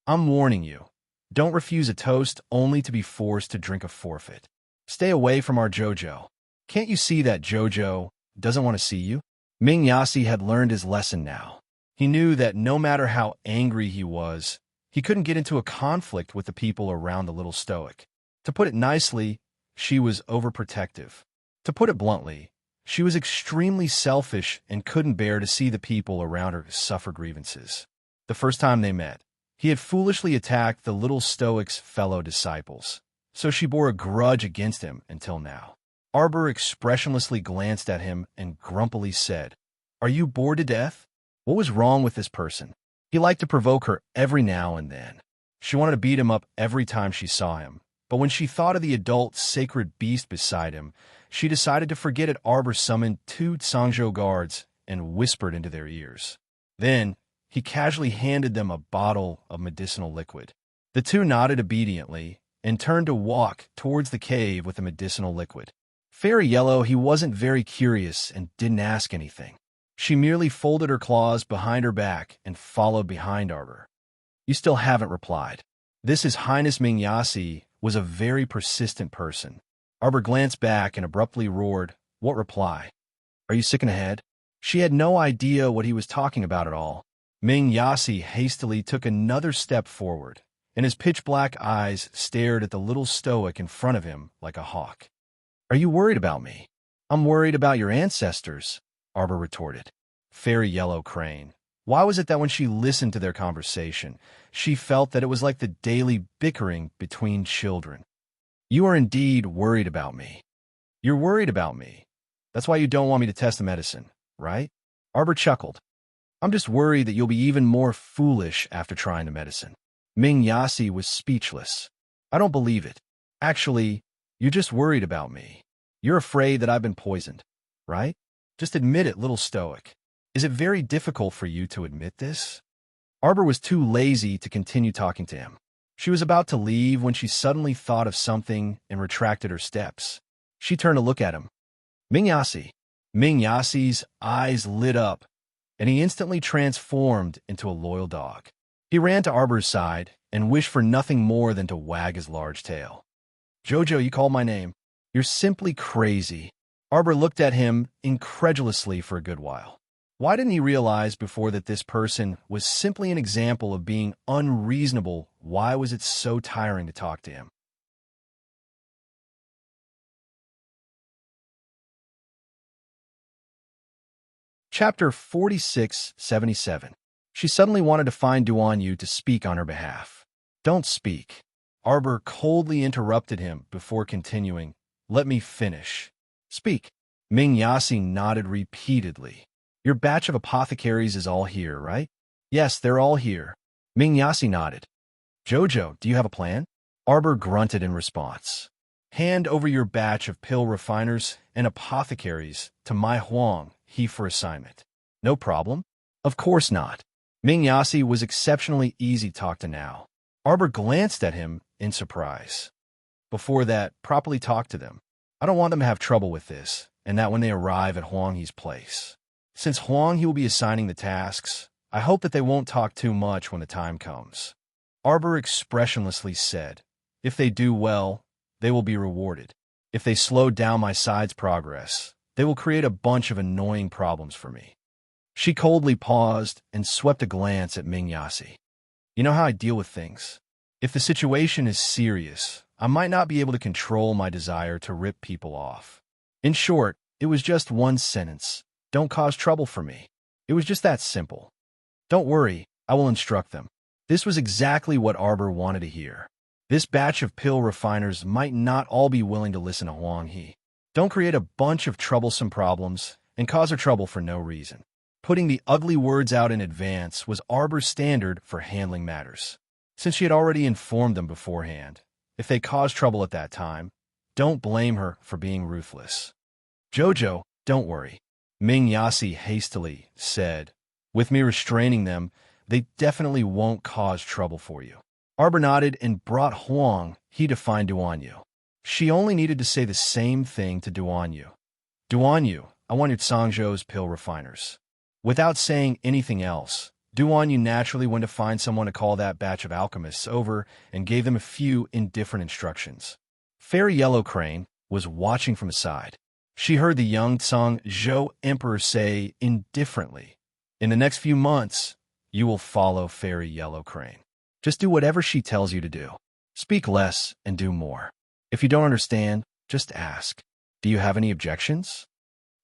S1: I'm warning you, don't refuse a toast only to be forced to drink a forfeit. Stay away from our Jojo. Can't you see that Jojo doesn't want to see you? Ming Yassi had learned his lesson now. He knew that no matter how angry he was, he couldn't get into a conflict with the people around the little stoic. To put it nicely, she was overprotective. To put it bluntly, she was extremely selfish and couldn't bear to see the people around her suffer grievances. The first time they met, he had foolishly attacked the little stoic's fellow disciples, so she bore a grudge against him until now. Arbor expressionlessly glanced at him and grumpily said, Are you bored to death? What was wrong with this person? He liked to provoke her every now and then. She wanted to beat him up every time she saw him, But when she thought of the adult sacred beast beside him, she decided to forget it. Arbor summoned 2 Sangzhou guards and whispered into their ears. Then, he casually handed them a bottle of medicinal liquid. The 2 nodded obediently and turned to walk towards the cave with the medicinal liquid. Fairy Yellow, he wasn't very curious and didn't ask anything. She merely folded her claws behind her back and followed behind Arbor. You still haven't replied. This His Highness Ming Yasi was a very persistent person. Arbor glanced back and abruptly roared, "What reply? Are you sick in the head?" She had no idea what he was talking about at all. Ming Yasi hastily took another step forward, and his pitch-black eyes stared at the little stoic in front of him like a hawk. "Are you worried about me?" "I'm worried about your ancestors," Arbor retorted. Fairy Yellow Crane. Why was it that when she listened to their conversation, she felt that it was like the daily bickering between children? "You are indeed worried about me. You're worried about me. That's why you don't want me to test the medicine, right?" Arbor chuckled. "I'm just worried that you'll be even more foolish after trying the medicine." Ming Yasi was speechless. "I don't believe it. Actually, you're just worried about me. You're afraid that I've been poisoned, right? Just admit it, little stoic. Is it very difficult for you to admit this?" Arbor was too lazy to continue talking to him. She was about to leave when she suddenly thought of something and retracted her steps. She turned to look at him. "Ming Yasi." Ming Yasi's eyes lit up, and he instantly transformed into a loyal dog. He ran to Arbor's side and wished for nothing more than to wag his large tail. "Jojo, you called my name. You're simply crazy." Arbor looked at him incredulously for a good while. Why didn't he realize before that this person was simply an example of being unreasonable? Why was it so tiring to talk to him? Chapter 4677. She suddenly wanted to find Duan Yu to speak on her behalf. "Don't speak." Arbor coldly interrupted him before continuing, "Let me finish." "Speak." Ming Yasi nodded repeatedly. "Your batch of apothecaries is all here, right?" "Yes, they're all here." Ming Yasi nodded. "Jojo, do you have a plan?" Arbor grunted in response. "Hand over your batch of pill refiners and apothecaries to my Huang, he for assignment." "No problem." "Of course not." Ming Yasi was exceptionally easy to talk to now. Arbor glanced at him in surprise. "Before that, properly talk to them. I don't want them to have trouble with this, and that when they arrive at Huang He's place. Since Huang He will be assigning the tasks, I hope that they won't talk too much when the time comes." Arbor expressionlessly said, "If they do well, they will be rewarded. If they slow down my side's progress, they will create a bunch of annoying problems for me." She coldly paused and swept a glance at Ming Yasi. "You know how I deal with things. If the situation is serious, I might not be able to control my desire to rip people off. In short, it was just one sentence. Don't cause trouble for me. It was just that simple. Don't worry, I will instruct them." This was exactly what Arbor wanted to hear. This batch of pill refiners might not all be willing to listen to Huang He. Don't create a bunch of troublesome problems and cause her trouble for no reason. Putting the ugly words out in advance was Arbor's standard for handling matters. Since she had already informed them beforehand, if they caused trouble at that time, don't blame her for being ruthless. "Jojo, don't worry," Ming Yasi hastily said. "With me restraining them, they definitely won't cause trouble for you." Arbor nodded and brought Huang He to find Duan Yu. She only needed to say the same thing to Duan Yu. "Duan Yu, I want your Sangzhou's pill refiners." Without saying anything else, Duan Yu naturally went to find someone to call that batch of alchemists over and gave them a few indifferent instructions. Fairy Yellow Crane was watching from the side. She heard the young Sangzhou Emperor say indifferently, "In the next few months, you will follow Fairy Yellow Crane. Just do whatever she tells you to do. Speak less and do more. If you don't understand, just ask. Do you have any objections?"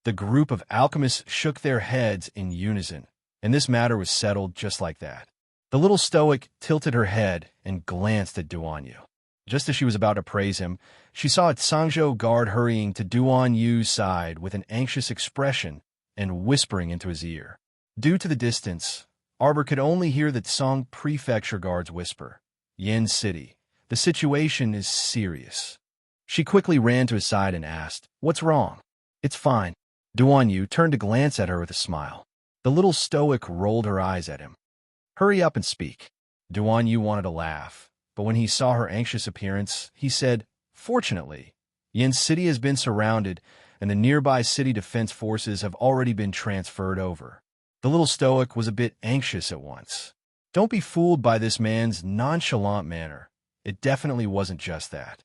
S1: The group of alchemists shook their heads in unison, and this matter was settled just like that. The little stoic tilted her head and glanced at Duan Yu. Just as she was about to praise him, she saw a Sangzhou guard hurrying to Duan Yu's side with an anxious expression and whispering into his ear. Due to the distance, Arbor could only hear the Song Prefecture guards whisper, "Yin City, The situation is serious. She quickly ran to his side and asked, "What's wrong?" "It's fine." Duan Yu turned to glance at her with a smile. The little stoic rolled her eyes at him. "Hurry up and speak." Duan Yu wanted to laugh, but when he saw her anxious appearance, he said, "Fortunately, Yin City has been surrounded, and the nearby city defense forces have already been transferred over." The little stoic was a bit anxious at once. Don't be fooled by this man's nonchalant manner. It definitely wasn't just that.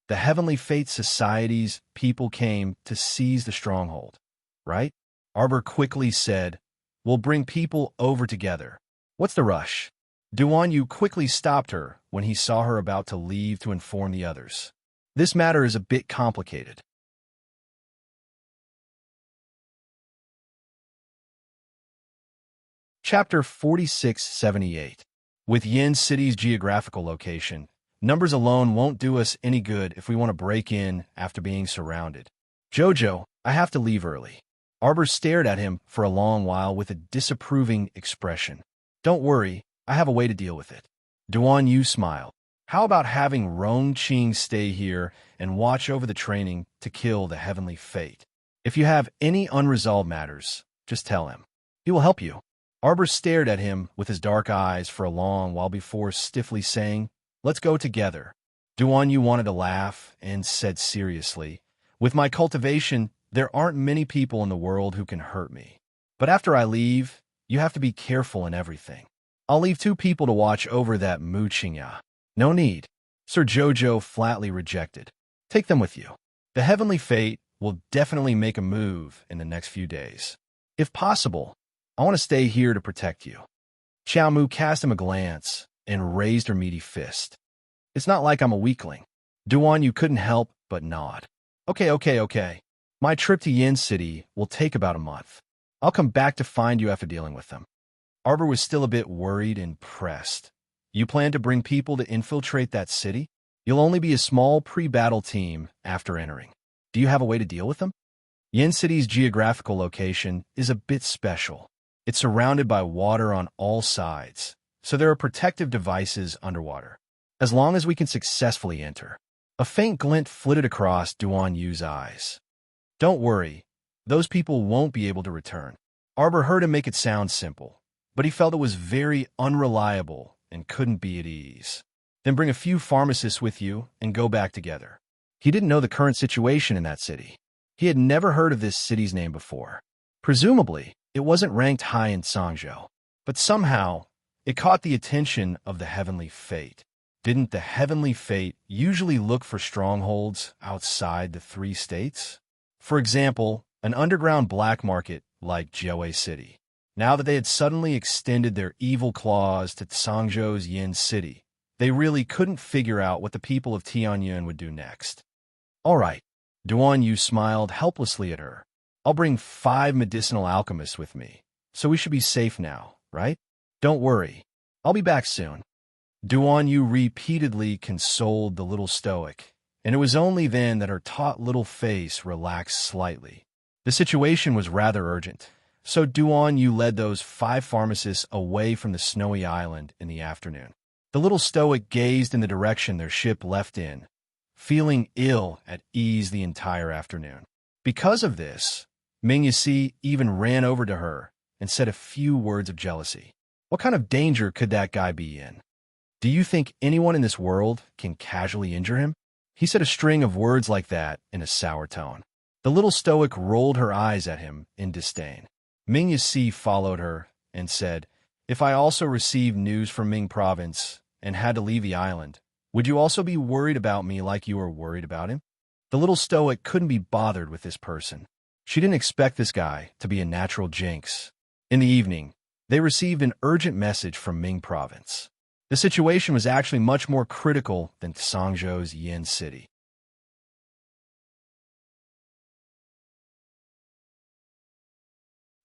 S1: The Heavenly Fate Society's people came to seize the stronghold, right? Arbor quickly said, "We'll bring people over together." "What's the rush?" Duan Yu quickly stopped her when he saw her about to leave to inform the others. "This matter is a bit complicated." Chapter 4678. With Yin City's geographical location, numbers alone won't do us any good if we want to break in after being surrounded. "Jojo, I have to leave early." Arbor stared at him for a long while with a disapproving expression. "Don't worry, I have a way to deal with it." Duan Yu smiled. "How about having Rong Qing stay here and watch over the training to kill the Heavenly Fate? If you have any unresolved matters, just tell him. He will help you." Arbor stared at him with his dark eyes for a long while before stiffly saying, "Let's go together." Duan Yu wanted to laugh and said seriously, "With my cultivation, there aren't many people in the world who can hurt me. But after I leave, you have to be careful in everything. I'll leave 2 people to watch over that Mu Qingya." "No need." Sir Jojo flatly rejected. "Take them with you. The Heavenly Fate will definitely make a move in the next few days. If possible, I want to stay here to protect you." Xiao Mu cast him a glance and raised her meaty fist. "It's not like I'm a weakling." Duan Yu couldn't help but nod. Okay. My trip to Yin City will take about a month. I'll come back to find you after dealing with them." Arbor was still a bit worried and pressed. "You plan to bring people to infiltrate that city? You'll only be a small pre-battle team after entering. Do you have a way to deal with them?" Yin City's geographical location is a bit special. It's surrounded by water on all sides, so there are protective devices underwater. As long as we can successfully enter. A faint glint flitted across Duan Yu's eyes. "Don't worry, those people won't be able to return." Arbor heard him make it sound simple, but he felt it was very unreliable and couldn't be at ease. "Then bring a few pharmacists with you and go back together." He didn't know the current situation in that city. He had never heard of this city's name before. Presumably, it wasn't ranked high in Sangzhou, but somehow it caught the attention of the Heavenly Fate. Didn't the Heavenly Fate usually look for strongholds outside the 3 states? For example, an underground black market like Jiawei City. Now that they had suddenly extended their evil claws to Sangzhou's Yin City, they really couldn't figure out what the people of Tianyuan would do next. "All right." Duan Yu smiled helplessly at her. "I'll bring 5 medicinal alchemists with me, so we should be safe now, right? Don't worry. I'll be back soon." Duan Yu repeatedly consoled the little stoic, and it was only then that her taut little face relaxed slightly. The situation was rather urgent, so Duan Yu led those 5 pharmacists away from the snowy island in the afternoon. The little stoic gazed in the direction their ship left in, feeling ill at ease the entire afternoon. Because of this, Ming Yixi even ran over to her and said a few words of jealousy. What kind of danger could that guy be in? Do you think anyone in this world can casually injure him? He said a string of words like that in a sour tone. The little stoic rolled her eyes at him in disdain. Ming Yixi followed her and said, "If I also received news from Ming Province and had to leave the island, would you also be worried about me like you were worried about him?" The little stoic couldn't be bothered with this person. She didn't expect this guy to be a natural jinx. In the evening, they received an urgent message from Ming Province. The situation was actually much more critical than Sangzhou's Yin City.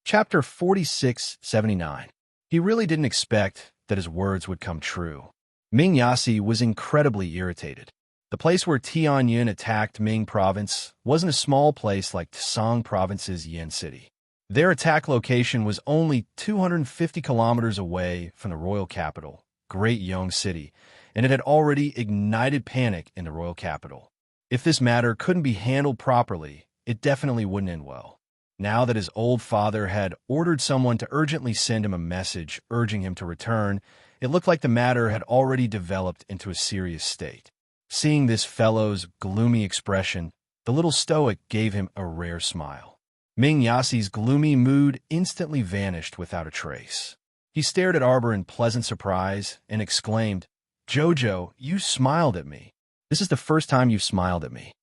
S1: Chapter 4679. He really didn't expect that his words would come true. Ming Yasi was incredibly irritated. The place where Tianyuan attacked Ming Province wasn't a small place like Tsang Province's Yin City. Their attack location was only 250 kilometers away from the royal capital, Great Yong City, and it had already ignited panic in the royal capital. If this matter couldn't be handled properly, it definitely wouldn't end well. Now that his old father had ordered someone to urgently send him a message urging him to return, it looked like the matter had already developed into a serious state. Seeing this fellow's gloomy expression, the little stoic gave him a rare smile. Ming Yasi's gloomy mood instantly vanished without a trace. He stared at Arbor in pleasant surprise and exclaimed, "Jojo, you smiled at me. This is the first time you've smiled at me."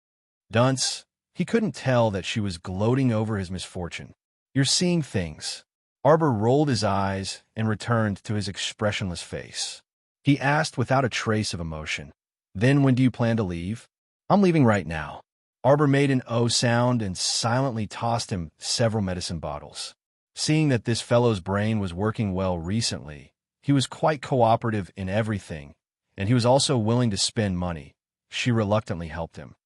S1: Dunce, he couldn't tell that she was gloating over his misfortune. "You're seeing things." Arbor rolled his eyes and returned to his expressionless face. He asked without a trace of emotion, "Then when do you plan to leave?" "I'm leaving right now." Arbor made an O sound and silently tossed him several medicine bottles. Seeing that this fellow's brain was working well recently, he was quite cooperative in everything, and he was also willing to spend money. She reluctantly helped him.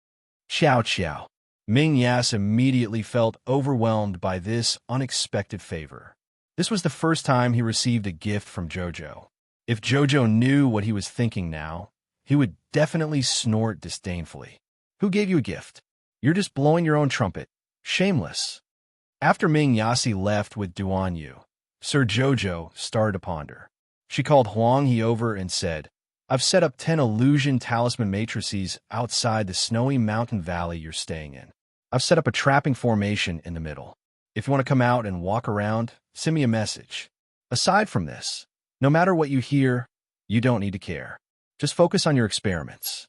S1: "Ciao ciao." Ming Yas immediately felt overwhelmed by this unexpected favor. This was the first time he received a gift from Jojo. If Jojo knew what he was thinking now, he would definitely snort disdainfully. "Who gave you a gift? You're just blowing your own trumpet. Shameless." After Ming Yasi left with Duan Yu, Sir Jojo started to ponder. She called Huang He over and said, "I've set up 10 illusion talisman matrices outside the snowy mountain valley you're staying in. I've set up a trapping formation in the middle. If you want to come out and walk around, send me a message. Aside from this, no matter what you hear, you don't need to care. Just focus on your experiments."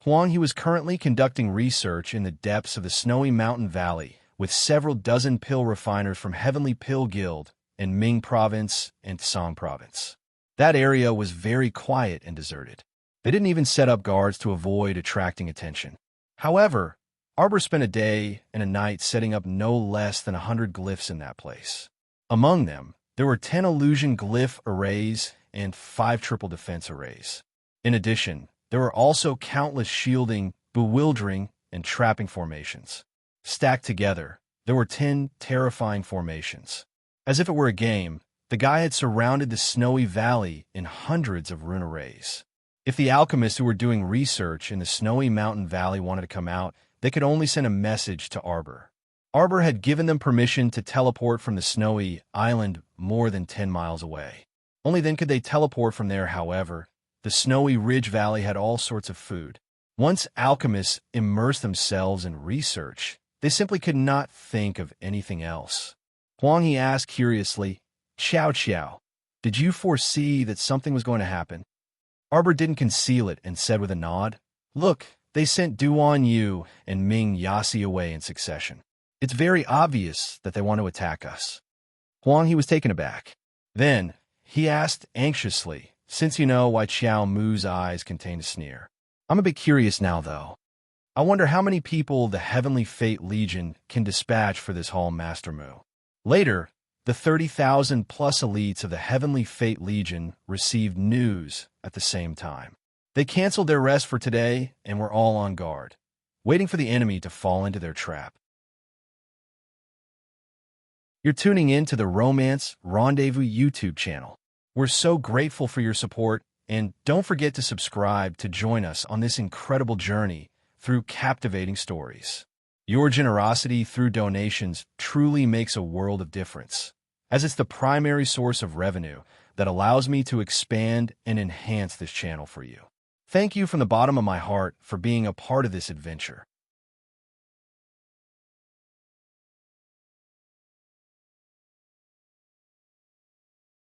S1: Huang He was currently conducting research in the depths of the snowy mountain valley with several dozen pill refiners from Heavenly Pill Guild in Ming Province and Song Province. That area was very quiet and deserted. They didn't even set up guards to avoid attracting attention. However, Arbor spent a day and a night setting up no less than 100 glyphs in that place. Among them, there were 10 illusion glyph arrays and 5 triple defense arrays. In addition, there were also countless shielding, bewildering, and trapping formations. Stacked together, there were 10 terrifying formations. As if it were a game, the guy had surrounded the snowy valley in hundreds of rune arrays. If the alchemists who were doing research in the snowy mountain valley wanted to come out, they could only send a message to Arbor. Arbor had given them permission to teleport from the snowy island more than 10 miles away. Only then could they teleport from there. However, the snowy ridge valley had all sorts of food. Once alchemists immersed themselves in research, they simply could not think of anything else. Huang He asked curiously, "Ciao ciao, did you foresee that something was going to happen?" Arbor didn't conceal it and said with a nod, "Look, they sent Duan Yu and Ming Yasi away in succession. It's very obvious that they want to attack us." Huang He was taken aback. Then, he asked anxiously, "Since you know why Qiao Mu's eyes contained a sneer. I'm a bit curious now, though. I wonder how many people the Heavenly Fate Legion can dispatch for this Hall Master Mu." Later, the 30,000 plus elites of the Heavenly Fate Legion received news at the same time. They canceled their rest for today and were all on guard, waiting for the enemy to fall into their trap. You're tuning in to the Romance Rendezvous YouTube channel. We're so grateful for your support, and don't forget to subscribe to join us on this incredible journey through captivating stories. Your generosity through donations truly makes a world of difference, as it's the primary source of revenue that allows me to expand and enhance this channel for you. Thank you from the bottom of my heart for being a part of this adventure.